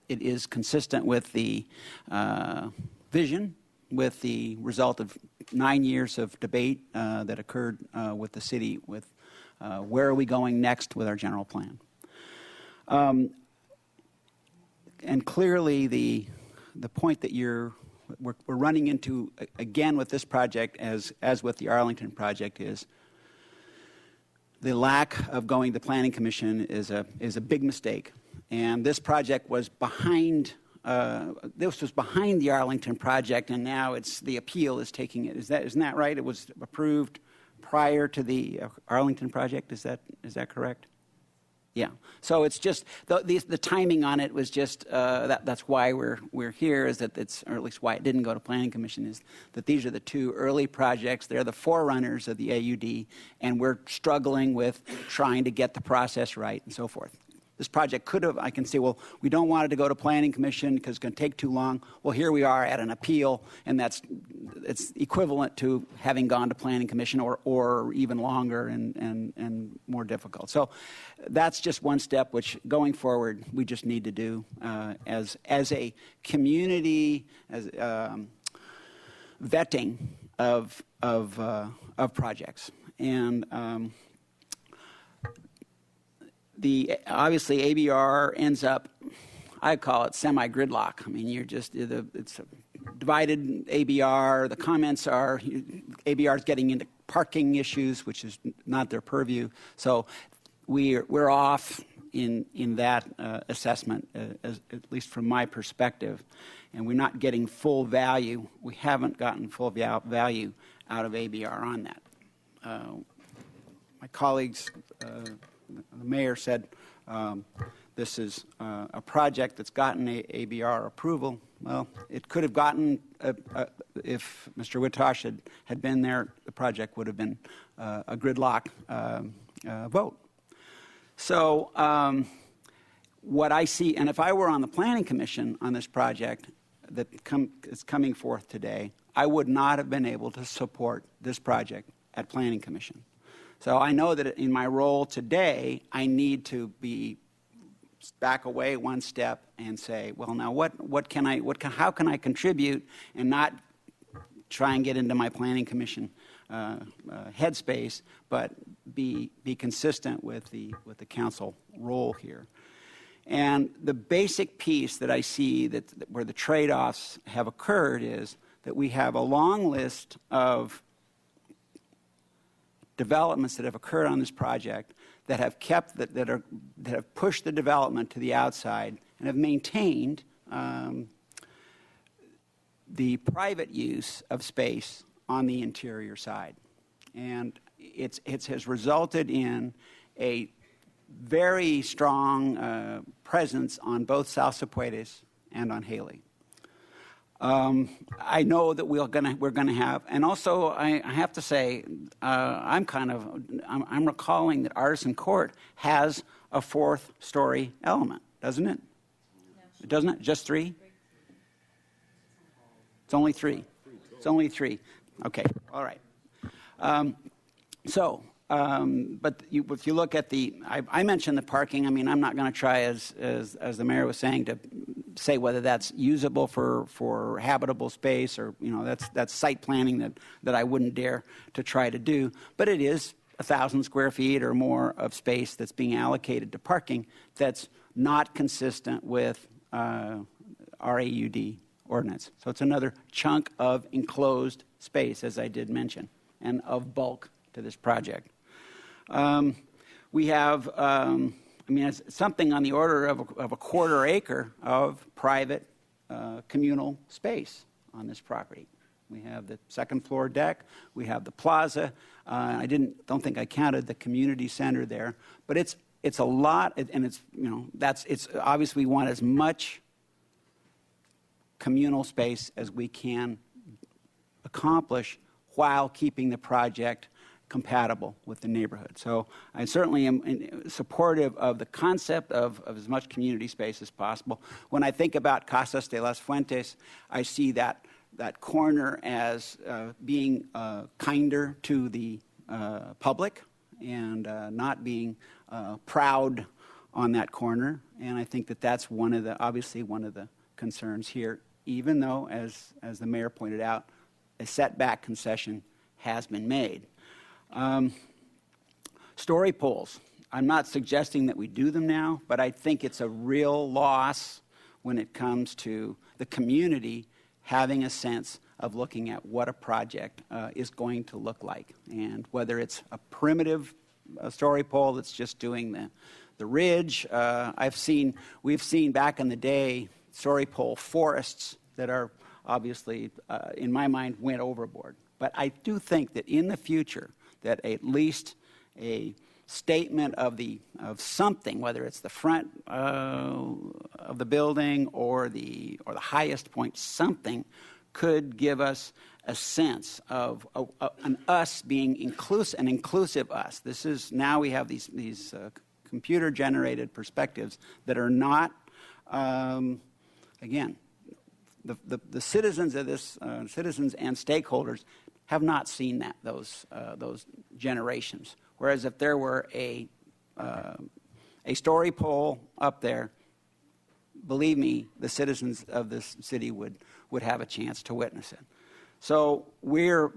is consistent with the vision, with the result of 9 years of debate that occurred with the city with where are we going next with our general plan. And clearly the point that we're running into again with this project, as with the Arlington project, is the lack of going to Planning Commission is a big mistake. And this project was behind. This was behind the Arlington project, and now the appeal is taking it. Isn't that right? It was approved prior to the Arlington project. Is that correct? Yeah. So it's just the timing on it was just that's why we're here, is that or at least why it didn't go to Planning Commission, is that these are the 2 early projects. They're the forerunners of the AUD, and we're struggling with trying to get the process right and so forth. This project could have, I can say, well, we don't want it to go to Planning Commission because it's going to take too long. Well, here we are at an appeal, and it's equivalent to having gone to Planning Commission or even longer and more difficult. So that's just one step which, going forward, we just need to do as a community, as vetting of projects. And obviously ABR ends up, I call it semi-gridlock. I mean, it's a divided ABR. The comments are ABR is getting into parking issues, which is not their purview. So we're off in that assessment, at least from my perspective, and we're not getting full value. We haven't gotten full value out of ABR on that. My colleagues. The mayor said this is a project that's gotten ABR approval. Well, it could have gotten, if Mr. Witosh had been there, the project would have been a gridlock vote. So what I see, and if I were on the Planning Commission on this project that is coming forth today, I would not have been able to support this project at Planning Commission. So I know that in my role today, I need to back away one step and say, well, now how can I contribute and not try and get into my Planning Commission headspace, but be consistent with the council role here. And the basic piece that I see where the trade-offs have occurred is that we have a long list of developments that have occurred on this project that have that have pushed the development to the outside and have maintained the private use of space on the interior side. And it has resulted in a very strong presence on both South Sepulvedas and on Haley. I know that we're going to have, and also I have to say, I'm recalling that Artisan Court has a 4th story element, doesn't it? No. Doesn't it? Just 3? It's only 3. It's only 3. Okay. All right. But if you look at I mentioned the parking. I mean, I'm not going to try, as the mayor was saying, to say whether that's usable for habitable space or, that's site planning that I wouldn't dare to try to do. But it is 1,000 square feet or more of space that's being allocated to parking that's not consistent with our AUD ordinance. So it's another chunk of enclosed space, as I did mention, and of bulk to this project. We have, it's something on the order of a quarter acre of private communal space on this property. We have the second floor deck. We have the plaza. I don't think I counted the community center there, but it's a lot, and it's obviously we want as much communal space as we can accomplish while keeping the project compatible with the neighborhood. So I certainly am supportive of the concept of as much community space as possible. When I think about Casas de las Fuentes, I see that corner as being kinder to the public and not being proud on that corner. And I think that that's obviously one of the concerns here, even though, as the mayor pointed out, a setback concession has been made. Story poles. I'm not suggesting that we do them now, but I think it's a real loss when it comes to the community having a sense of looking at what a project is going to look like, and whether it's a primitive story pole that's just doing the ridge. We've seen back in the day story pole forests that are obviously, in my mind, went overboard. But I do think that in the future, that at least a statement of something, whether it's the front of the building or the highest point, something could give us a sense of an us being inclusive, an inclusive us. This is now we have these computer-generated perspectives that are not, again, the citizens of this, citizens and stakeholders have not seen those generations. Whereas if there were a story pole up there, believe me, the citizens of this city would have a chance to witness it. So we're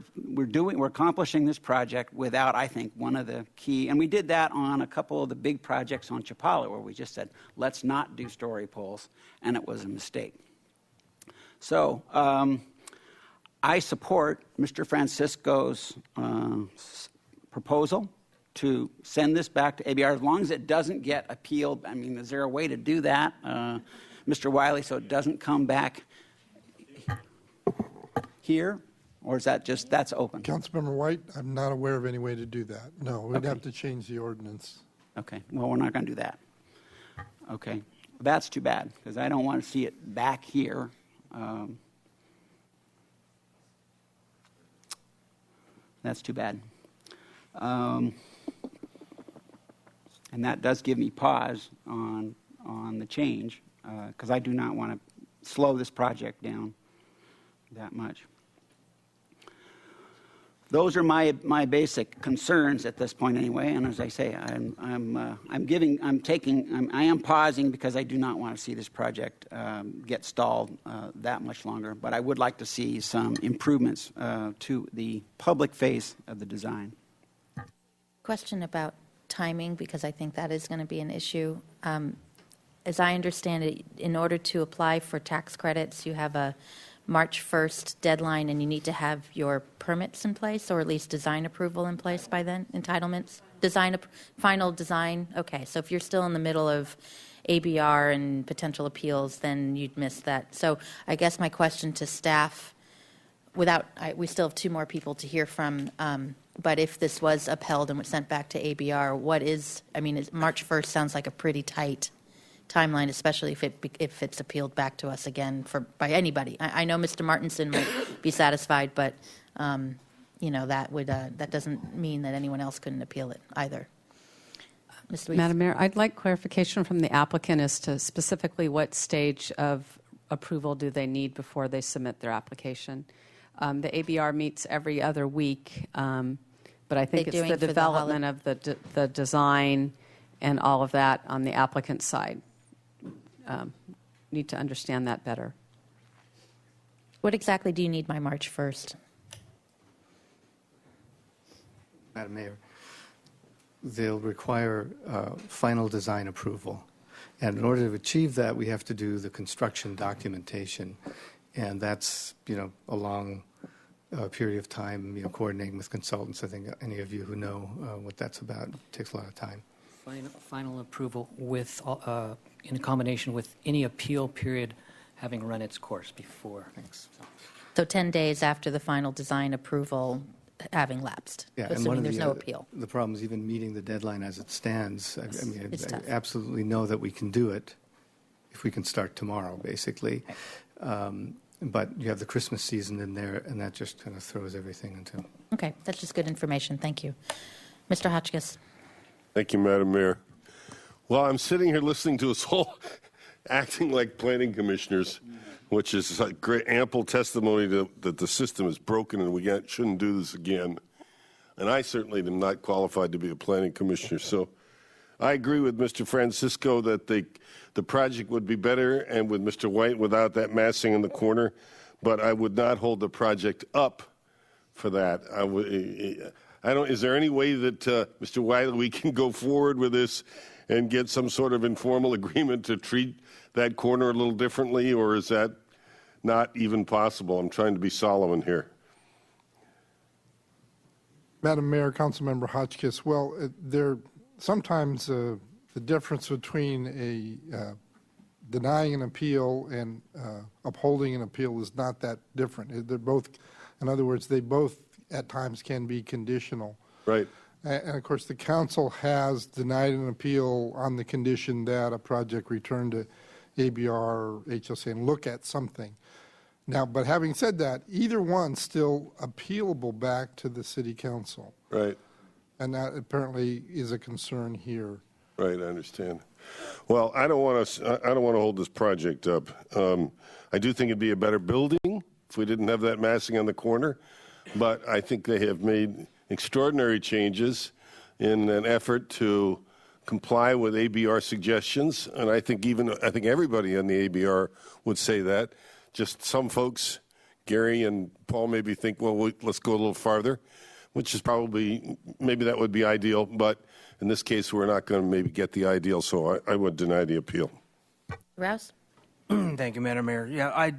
accomplishing this project without, I think, one of the key, and we did that on a couple of the big projects on Chapala, where we just said, let's not do story poles, and it was a mistake. So I support Mr. Francisco's proposal to send this back to ABR as long as it doesn't get appealed. I mean, is there a way to do that, Mr. Wiley, so it doesn't come back here? Or is that that's open? Councilmember White, I'm not aware of any way to do that. No, we'd have to change the ordinance. Okay, well, we're not going to do that. Okay, that's too bad, because I don't want to see it back here. That's too bad. And that does give me pause on the change, because I do not want to slow this project down that much. Those are my basic concerns at this point, anyway. And as I say, I am pausing because I do not want to see this project get stalled that much longer. But I would like to see some improvements to the public face of the design. Question about timing, because I think that is going to be an issue. As I understand it, in order to apply for tax credits, you have a March 1st deadline, and you need to have your permits in place, or at least design approval in place by then, entitlements? Final design? Okay, so if you're still in the middle of ABR and potential appeals, then you'd miss that. So I guess my question to staff, we still have two more people to hear from, but if this was upheld and was sent back to ABR, March 1st sounds like a pretty tight timeline, especially if it's appealed back to us again by anybody. I know Mr. Martinson might be satisfied, but that doesn't mean that anyone else couldn't appeal it either. Ms. Louise? Madam Mayor, I'd like clarification from the applicant as to specifically what stage of approval do they need before they submit their application. The ABR meets every other week, but I think it's the development of the design and all of that on the applicant's side. Need to understand that better. What exactly do you need by March 1st? Madam Mayor, they'll require final design approval. And in order to achieve that, we have to do the construction documentation. And that's, a long period of time, coordinating with consultants. I think any of you who know what that's about, it takes a lot of time. Final approval with, in combination with any appeal period having run its course before. Thanks. So 10 days after the final design approval having lapsed, assuming there's no appeal. The problem is even meeting the deadline as it stands. I It's tough. absolutely know that we can do it if we can start tomorrow, basically. But you have the Christmas season in there, and that just kind of throws everything into. Okay, that's just good information. Thank you. Mr. Hotchkiss. Thank you, Madam Mayor. Well, I'm sitting here listening to us all acting like planning commissioners, which is a great ample testimony that the system is broken and we shouldn't do this again. And I certainly am not qualified to be a planning commissioner. So I agree with Mr. Francisco that the project would be better, and with Mr. White without that massing in the corner. But I would not hold the project up for that. Is there any way that, Mr. White, we can go forward with this and get some sort of informal agreement to treat that corner a little differently, or is that not even possible? I'm trying to be Solomon here. Madam Mayor, Councilmember Hotchkiss, well, sometimes the difference between denying an appeal and upholding an appeal is not that different. They're both, in other words, they both at times can be conditional. Right. And of course, the council has denied an appeal on the condition that a project return to ABR or HLC and look at something. Now, but having said that, either one's still appealable back to the city council. Right. And that apparently is a concern here. Right, I understand. Well, I don't want to hold this project up. I do think it'd be a better building if we didn't have that massing on the corner, but I think they have made extraordinary changes in an effort to comply with ABR suggestions, and I think everybody on the ABR would say that. Just some folks, Gary and Paul, maybe think, well, let's go a little farther, which is maybe that would be ideal, but in this case, we're not going to maybe get the ideal, so I would deny the appeal. Rouse? Thank you, Madam Mayor. Yeah,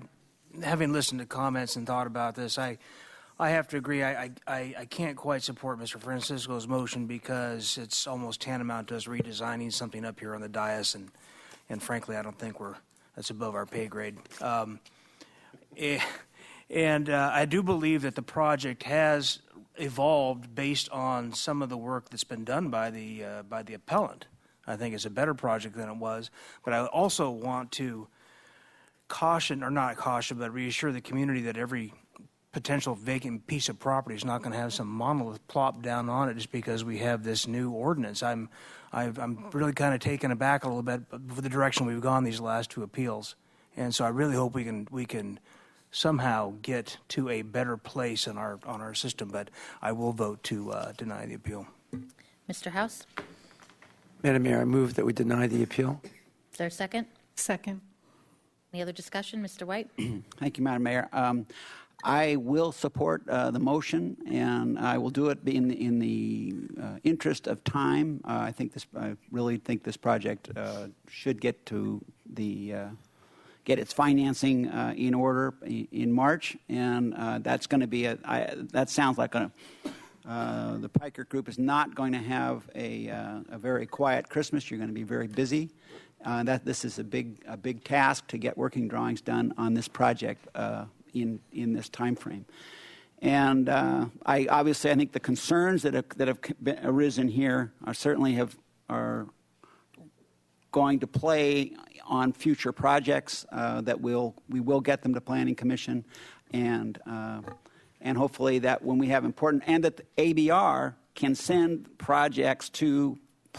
having listened to comments and thought about this, I have to agree. I can't quite support Mr. Francisco's motion because it's almost tantamount to us redesigning something up here on the dais, and frankly, I don't think that's above our pay grade. And I do believe that the project has evolved based on some of the work that's been done by the appellant. I think it's a better project than it was, but I also want to reassure the community that every potential vacant piece of property is not going to have some monolith plop down on it just because we have this new ordinance. I'm really kind of taken aback a little bit with the direction we've gone these last two appeals, and so I really hope we can somehow get to a better place on our system. But I will vote to deny the appeal. Mr. House? Madam Mayor, I move that we deny the appeal. Is there a second? Second. Any other discussion? Mr. White? Thank you, Madam Mayor. I will support the motion, and I will do it in the interest of time. I really think this project should get to get its financing in order in March, and that's going to be that sounds like the Piker Group is not going to have a very quiet Christmas. You're going to be very busy. This is a big task to get working drawings done on this project in this time frame. And I think the concerns that have arisen here are going to play on future projects that we will get them to Planning Commission, and hopefully that when we have important, and that the ABR can send projects to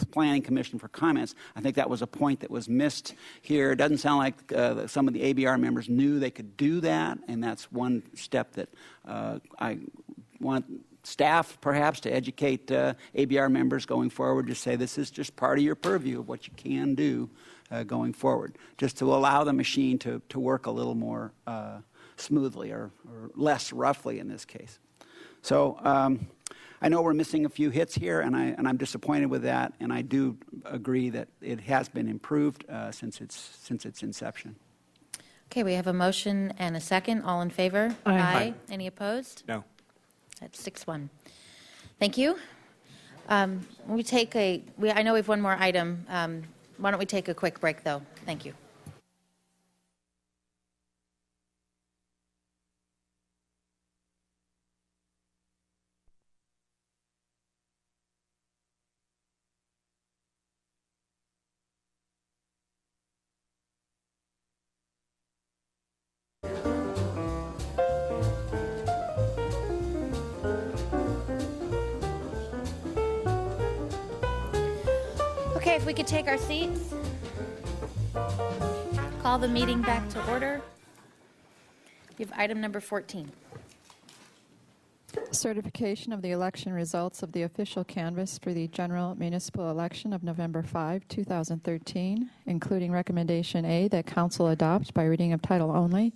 Planning Commission for comments. I think that was a point that was missed here. It doesn't sound like some of the ABR members knew they could do that, and that's one step that I want staff perhaps to educate ABR members going forward to say this is just part of your purview of what you can do going forward, just to allow the machine to work a little more smoothly or less roughly in this case. So I know we're missing a few hits here, and I'm disappointed with that. And I do agree that it has been improved since its inception. Okay, we have a motion and a second. All in favor? Aye. Aye. Any opposed? No. That's 6-1. Thank you. I know we have one more item. Why don't we take a quick break, though? Thank you. Okay, if we could take our seats. Call the meeting back to order. We have item number 14. Certification of the election results of the official canvass for the general municipal election of November 5, 2013, including recommendation A, that council adopt by reading of title only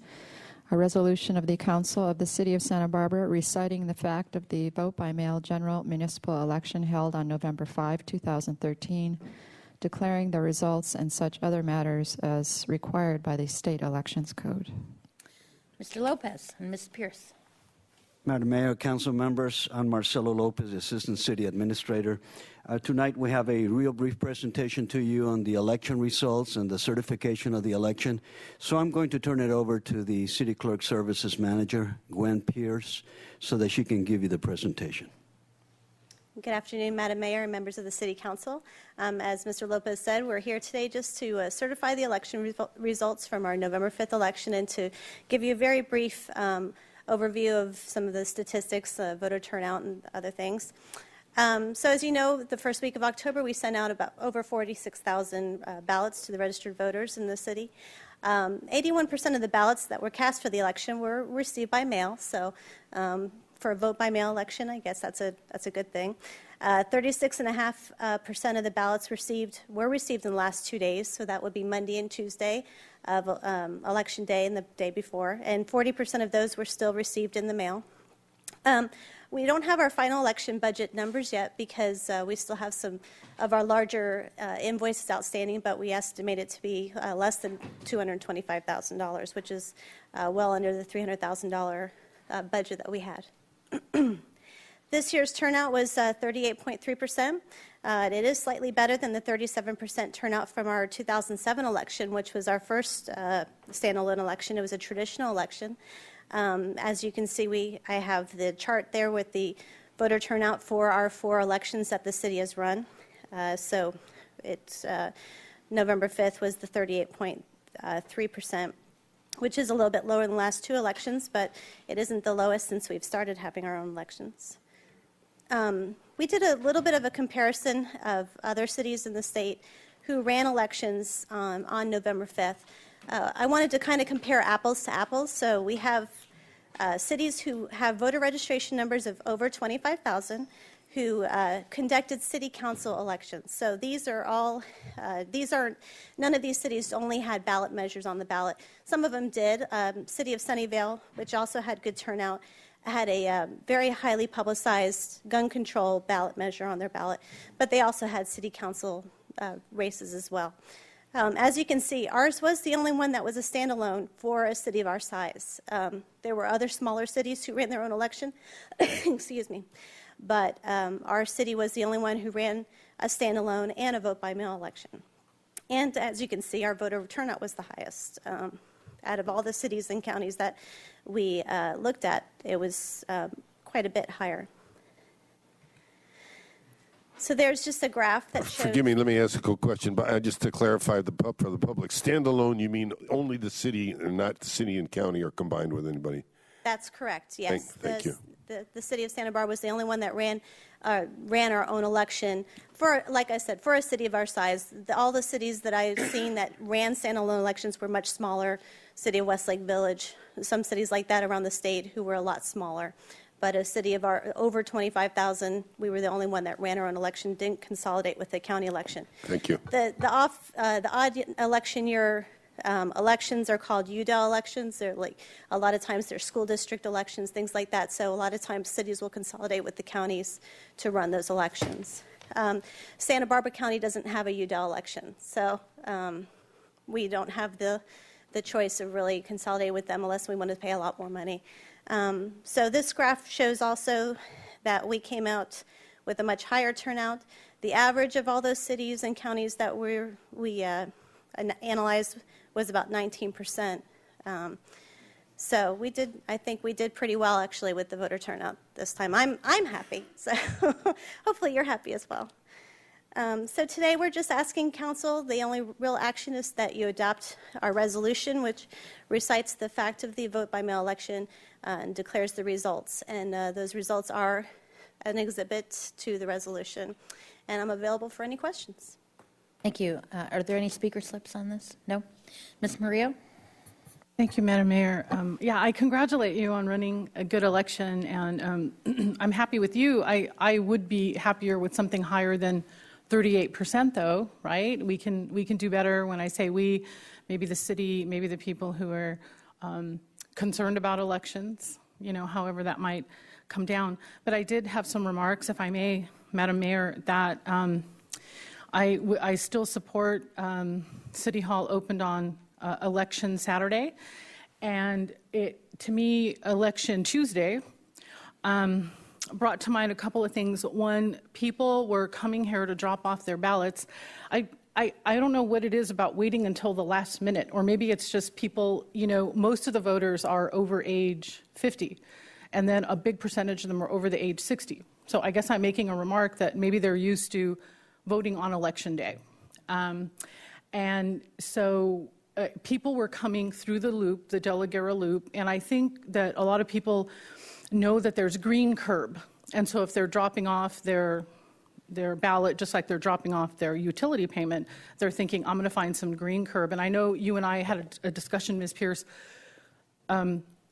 a resolution of the council of the city of Santa Barbara reciting the fact of the vote by mail general municipal election held on November 5, 2013, declaring the results and such other matters as required by the state elections code. Mr. Lopez and Ms. Pierce. Madam Mayor, council members, I'm Marcelo Lopez, Assistant City Administrator. Tonight we have a real brief presentation to you on the election results and the certification of the election. So I'm going to turn it over to the City Clerk Services Manager, Gwen Pierce, so that she can give you the presentation. Good afternoon, Madam Mayor and members of the City Council. As Mr. Lopez said, we're here today just to certify the election results from our November 5th election and to give you a very brief overview of some of the statistics, voter turnout and other things. So as you know, the first week of October, we sent out about over 46,000 ballots to the registered voters in the city. 81% of the ballots that were cast for the election were received by mail. So for a vote by mail election, I guess that's a good thing. 36.5% of the ballots were received in the last 2 days. So that would be Monday and Tuesday of election day and the day before. And 40% of those were still received in the mail. We don't have our final election budget numbers yet because we still have some of our larger invoices outstanding, but we estimate it to be less than $225,000, which is well under the $300,000 budget that we had. This year's turnout was 38.3%. It is slightly better than the 37% turnout from our 2007 election, which was our first standalone election. It was a traditional election. As you can see, I have the chart there with the voter turnout for our 4 elections that the city has run. So it's November 5th was the 38.3%, which is a little bit lower than the last 2 elections, but it isn't the lowest since we've started having our own elections. We did a little bit of a comparison of other cities in the state who ran elections on November 5th. I wanted to kind of compare apples to apples. So we have cities who have voter registration numbers of over 25,000 who conducted city council elections. So these are all, none of these cities only had ballot measures on the ballot. Some of them did. City of Sunnyvale, which also had good turnout, had a very highly publicized gun control ballot measure on their ballot, but they also had city council races as well. As you can see, ours was the only one that was a standalone for a city of our size. There were other smaller cities who ran their own election, excuse me, but our city was the only one who ran a standalone and a vote-by-mail election. And as you can see, our voter turnout was the highest. Out of all the cities and counties that we looked at, it was quite a bit higher. So there's just a graph that shows... Forgive me, let me ask a quick question, but just to clarify for the public, standalone, you mean only the city and not the city and county are combined with anybody? That's correct, yes. Thank you. The city of Santa Barbara was the only one that ran our own election for, like I said, for a city of our size. All the cities that I've seen that ran standalone elections were much smaller. City of Westlake Village, some cities like that around the state who were a lot smaller. But a city of our over 25,000, we were the only one that ran our own election, didn't consolidate with the county election. Thank you. The odd election year Elections are called UDEL elections. They're like, a lot of times they're school district elections, things like that. So a lot of times cities will consolidate with the counties to run those elections. Santa Barbara County doesn't have a UDEL election, so we don't have the choice of really consolidating with them unless we want to pay a lot more money. So this graph shows also that we came out with a much higher turnout. The average of all those cities and counties that we analyzed was about 19%. So I think we did pretty well actually with the voter turnout this time. I'm happy, so hopefully you're happy as well. So today we're just asking council, the only real action is that you adopt our resolution, which recites the fact of the vote by mail election and declares the results. And those results are an exhibit to the resolution. And I'm available for any questions. Thank you. Are there any speaker slips on this? No? Ms. Murillo? Thank you, Madam Mayor. Yeah, I congratulate you on running a good election, and I'm happy with you. I would be happier with something higher than 38%, though, right? We can do better. When I say we, maybe the city, maybe the people who are concerned about elections, however that might come down. But I did have some remarks, if I may, Madam Mayor, that I still support City Hall opened on election Saturday, and to me, election Tuesday brought to mind a couple of things. One, people were coming here to drop off their ballots. I don't know what it is about waiting until the last minute, or maybe it's just people, most of the voters are over age 50, and then a big percentage of them are over the age 60. So I guess I'm making a remark that maybe they're used to voting on election day. And so people were coming through the loop, the De La Guerra loop, and I think that a lot of people know that there's green curb. And so if they're dropping off their ballot, just like they're dropping off their utility payment, they're thinking, I'm going to find some green curb. And I know you and I had a discussion, Ms. Pierce,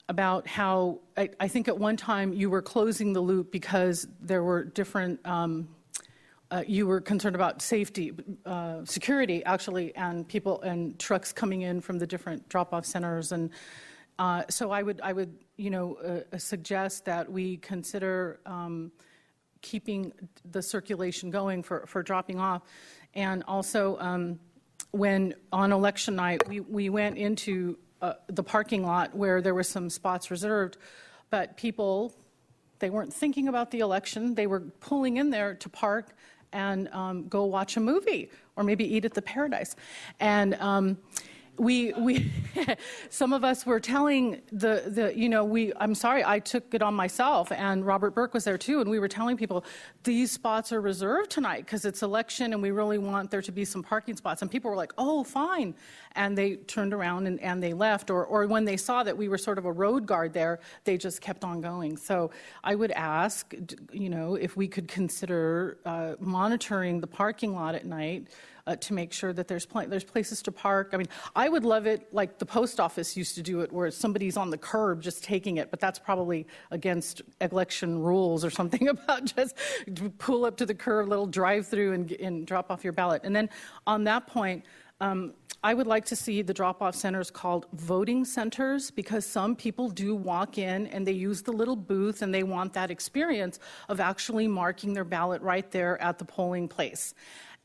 about how I think at one time you were closing the loop because there were different, you were concerned about safety, security actually, and people and trucks coming in from the different drop-off centers. And so I would suggest that we consider keeping the circulation going for dropping off. And also, when on election night, we went into the parking lot where there were some spots reserved, but people, they weren't thinking about the election. They were pulling in there to park and go watch a movie or maybe eat at the Paradise. And we some of us were telling I'm sorry, I took it on myself, and Robert Burke was there too, and we were telling people these spots are reserved tonight because it's election and we really want there to be some parking spots. And people were like, oh, fine. And they turned around and they left, or when they saw that we were sort of a road guard there, they just kept on going. So I would ask, if we could consider monitoring the parking lot at night to make sure that there's places to park. I mean, I would love it like the post office used to do it, where somebody's on the curb just taking it, but that's probably against election rules or something about just pull up to the curb, little drive-through and drop off your ballot. And then on that point, I would like to see the drop-off centers called voting centers, because some people do walk in and they use the little booth and they want that experience of actually marking their ballot right there at the polling place.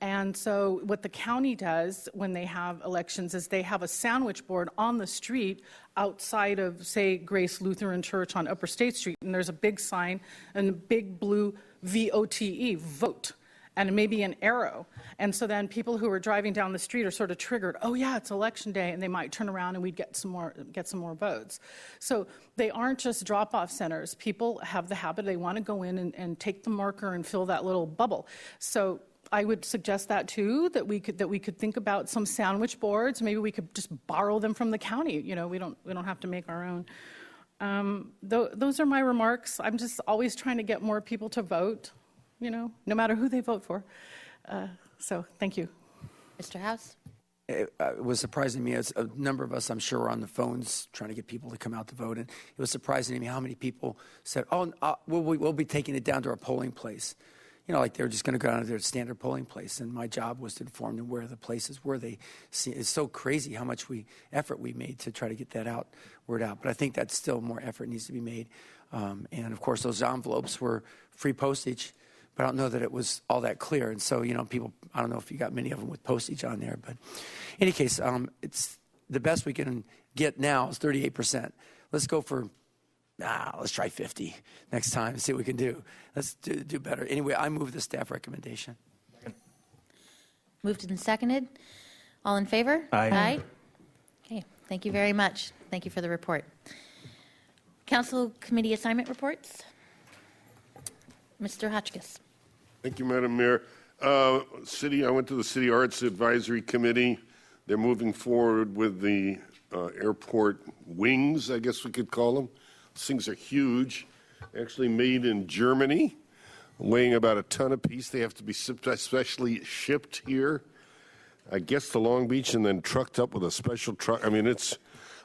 And so what the county does when they have elections is they have a sandwich board on the street outside of, say, Grace Lutheran Church on Upper State Street, and there's a big sign and a big blue VOTE, vote, and maybe an arrow. And so then people who are driving down the street are sort of triggered, oh yeah, it's election day, and they might turn around and we'd get some more votes. So they aren't just drop-off centers. People have the habit, they want to go in and take the marker and fill that little bubble. So I would suggest that too, that we could think about some sandwich boards. Maybe we could just borrow them from the county. We don't have to make our own. Those are my remarks. I'm just always trying to get more people to vote, no matter who they vote for. So thank you. Mr. House? It was surprising to me, as a number of us, I'm sure, were on the phones trying to get people to come out to vote, and it was surprising to me how many people said, we'll be taking it down to our polling place. like they were just going to go down to their standard polling place, and my job was to inform them where the places were. It's so crazy how much effort we made to try to get that word out. But I think that still more effort needs to be made. And of course, those envelopes were free postage, but I don't know that it was all that clear. And so, people, I don't know if you got many of them with postage on there, but in any case, it's the best we can get now is 38%. Let's go for, let's try 50 next time and see what we can do. Let's do better. Anyway, I move the staff recommendation. Moved and seconded. All in favor? Aye. Okay, thank you very much. Thank you for the report. Council committee assignment reports. Mr. Hotchkiss. Thank you, Madam Mayor. I went to the City Arts Advisory Committee. They're moving forward with the airport wings, I guess we could call them. These things are huge, actually made in Germany, weighing about a ton apiece. They have to be specially shipped here, I guess, to Long Beach and then trucked up with a special truck. I mean, it's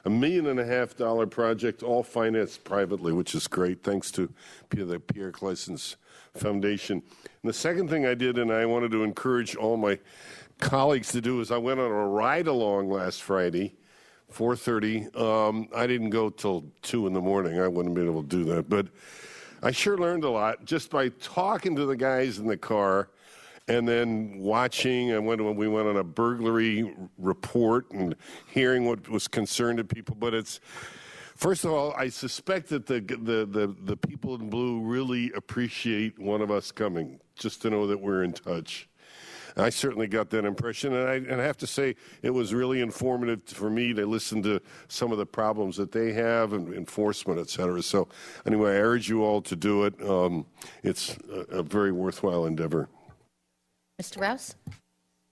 a $1.5 million project, all financed privately, which is great, thanks to the Pierre Claessens Foundation. And the second thing I did, and I wanted to encourage all my colleagues to do, is I went on a ride-along last Friday, 4:30. I didn't go till 2 in the morning. I wouldn't have been able to do that. But I sure learned a lot just by talking to the guys in the car and then watching. We went on a burglary report and hearing what was concerned to people. But it's, first of all, I suspect that the people in blue really appreciate one of us coming, just to know that we're in touch. I certainly got that impression, and I have to say it was really informative for me to listen to some of the problems that they have and enforcement, et cetera. So anyway, I urge you all to do it. It's a very worthwhile endeavor. Mr. Rouse.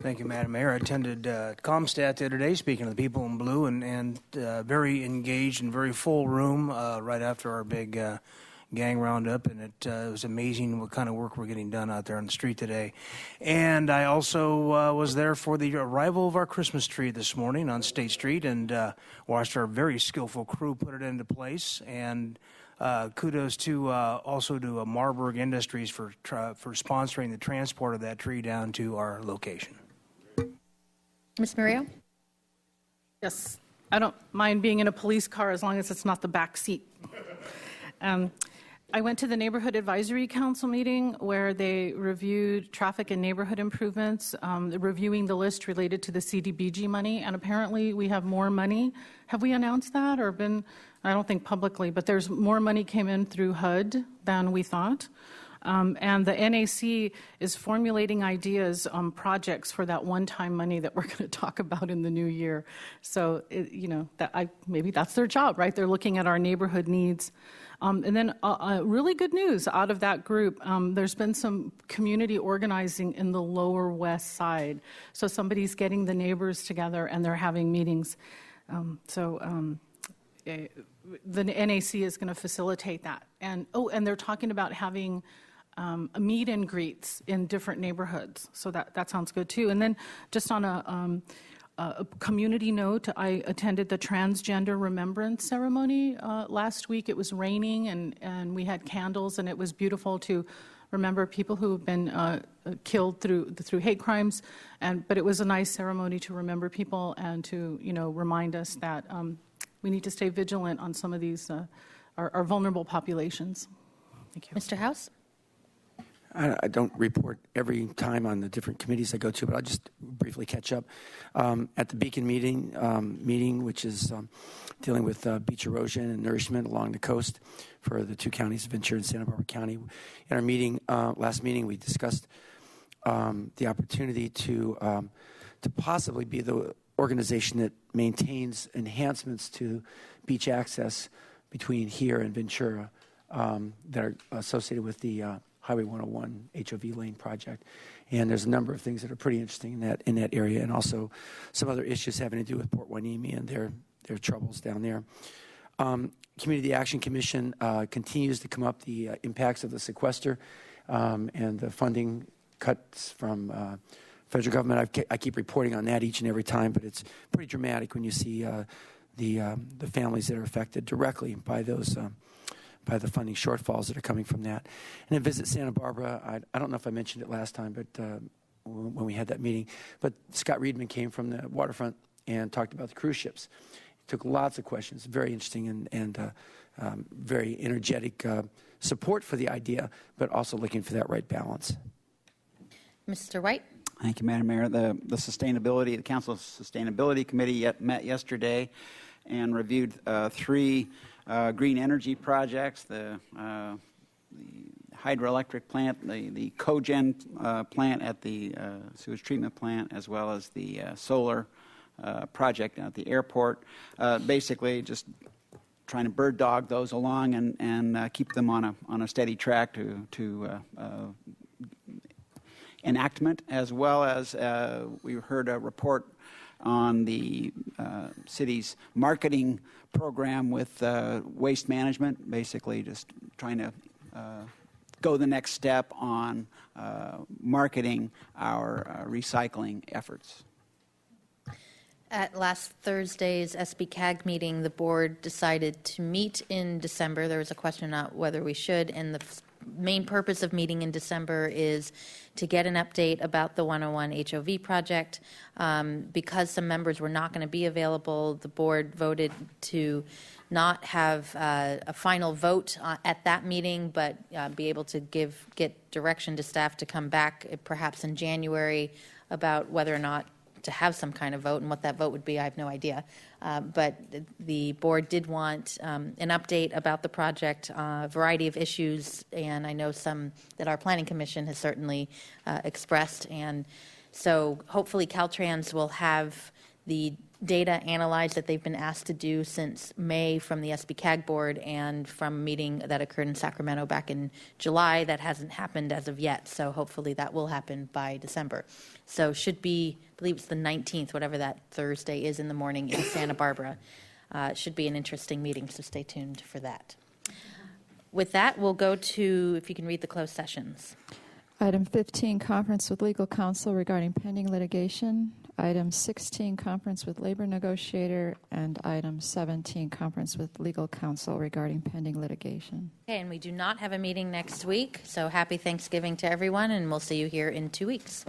Thank you, Madam Mayor. I attended Comstat the other day, speaking to the people in blue, and very engaged and very full room right after our big gang roundup, and it was amazing what kind of work we're getting done out there on the street today. And I also was there for the arrival of our Christmas tree this morning on State Street, and watched our very skillful crew put it into place. And kudos to also to Marburg Industries for sponsoring the transport of that tree down to our location. Ms. Murillo? Yes, I don't mind being in a police car as long as it's not the back seat. I went to the Neighborhood Advisory Council meeting where they reviewed traffic and neighborhood improvements, reviewing the list related to the CDBG money, and apparently we have more money. Have we announced that or been, I don't think publicly, but there's more money came in through HUD than we thought. And the NAC is formulating ideas on projects for that one-time money that we're going to talk about in the new year. So, maybe that's their job, right? They're looking at our neighborhood needs. And then really good news out of that group, there's been some community organizing in the Lower West Side. So somebody's getting the neighbors together and they're having meetings. The NAC is going to facilitate that. And they're talking about having meet and greets in different neighborhoods. So that sounds good too. And then just on a community note, I attended the Transgender Remembrance Ceremony last week. It was raining and we had candles, and it was beautiful to remember people who have been killed through hate crimes. But it was a nice ceremony to remember people and to remind us that we need to stay vigilant on some of these our vulnerable populations. Thank you, Mr. House. I don't report every time on the different committees I go to, but I'll just briefly catch up. At the Beacon meeting, which is dealing with beach erosion and nourishment along the coast for the two counties of Ventura and Santa Barbara County. In our meeting, last meeting, we discussed the opportunity to possibly be the organization that maintains enhancements to beach access between here and Ventura that are associated with the Highway 101 HOV lane project. And there's a number of things that are pretty interesting in that area, and also some other issues having to do with Port Hueneme and their troubles down there. Community Action Commission continues to come up the impacts of the sequester and the funding cuts from federal government. I keep reporting on that each and every time, but it's pretty dramatic when you see the families that are affected directly by those by the funding shortfalls that are coming from that. And a visit Santa Barbara, I don't know if I mentioned it last time, but when we had that meeting, but Scott Reedman came from the waterfront and talked about the cruise ships. He took lots of questions, very interesting and very energetic support for the idea, but also looking for that right balance. Mr. White? Thank you, Madam Mayor. The Council Sustainability Committee met yesterday and reviewed 3 green energy projects, the hydroelectric plant, the cogen plant at the sewage treatment plant, as well as the solar project at the airport. Basically, just trying to bird dog those along and keep them on a steady track to enactment, as well as we heard a report on the city's marketing program with waste management, basically just trying to go the next step on marketing our recycling efforts. At last Thursday's SBCAG meeting, the board decided to meet in December. There was a question about whether we should, and the main purpose of meeting in December is to get an update about the 101 HOV project. Because some members were not going to be available, the board voted to not have a final vote at that meeting, but be able to get direction to staff to come back perhaps in January about whether or not to have some kind of vote, and what that vote would be, I have no idea. But the board did want an update about the project, a variety of issues, and I know some that our Planning Commission has certainly expressed. And so hopefully Caltrans will have the data analyzed that they've been asked to do since May from the SBCAG board and from a meeting that occurred in Sacramento back in July. That hasn't happened as of yet, so hopefully that will happen by December. So should be, I believe it's the 19th, whatever that Thursday is in the morning in Santa Barbara. Should be an interesting meeting, so stay tuned for that. With that, we'll go to, if you can read the closed sessions. Item 15, conference with legal counsel regarding pending litigation. Item 16, conference with labor negotiator. And item 17, conference with legal counsel regarding pending litigation. Okay, and we do not have a meeting next week, so happy Thanksgiving to everyone, and we'll see you here in 2 weeks.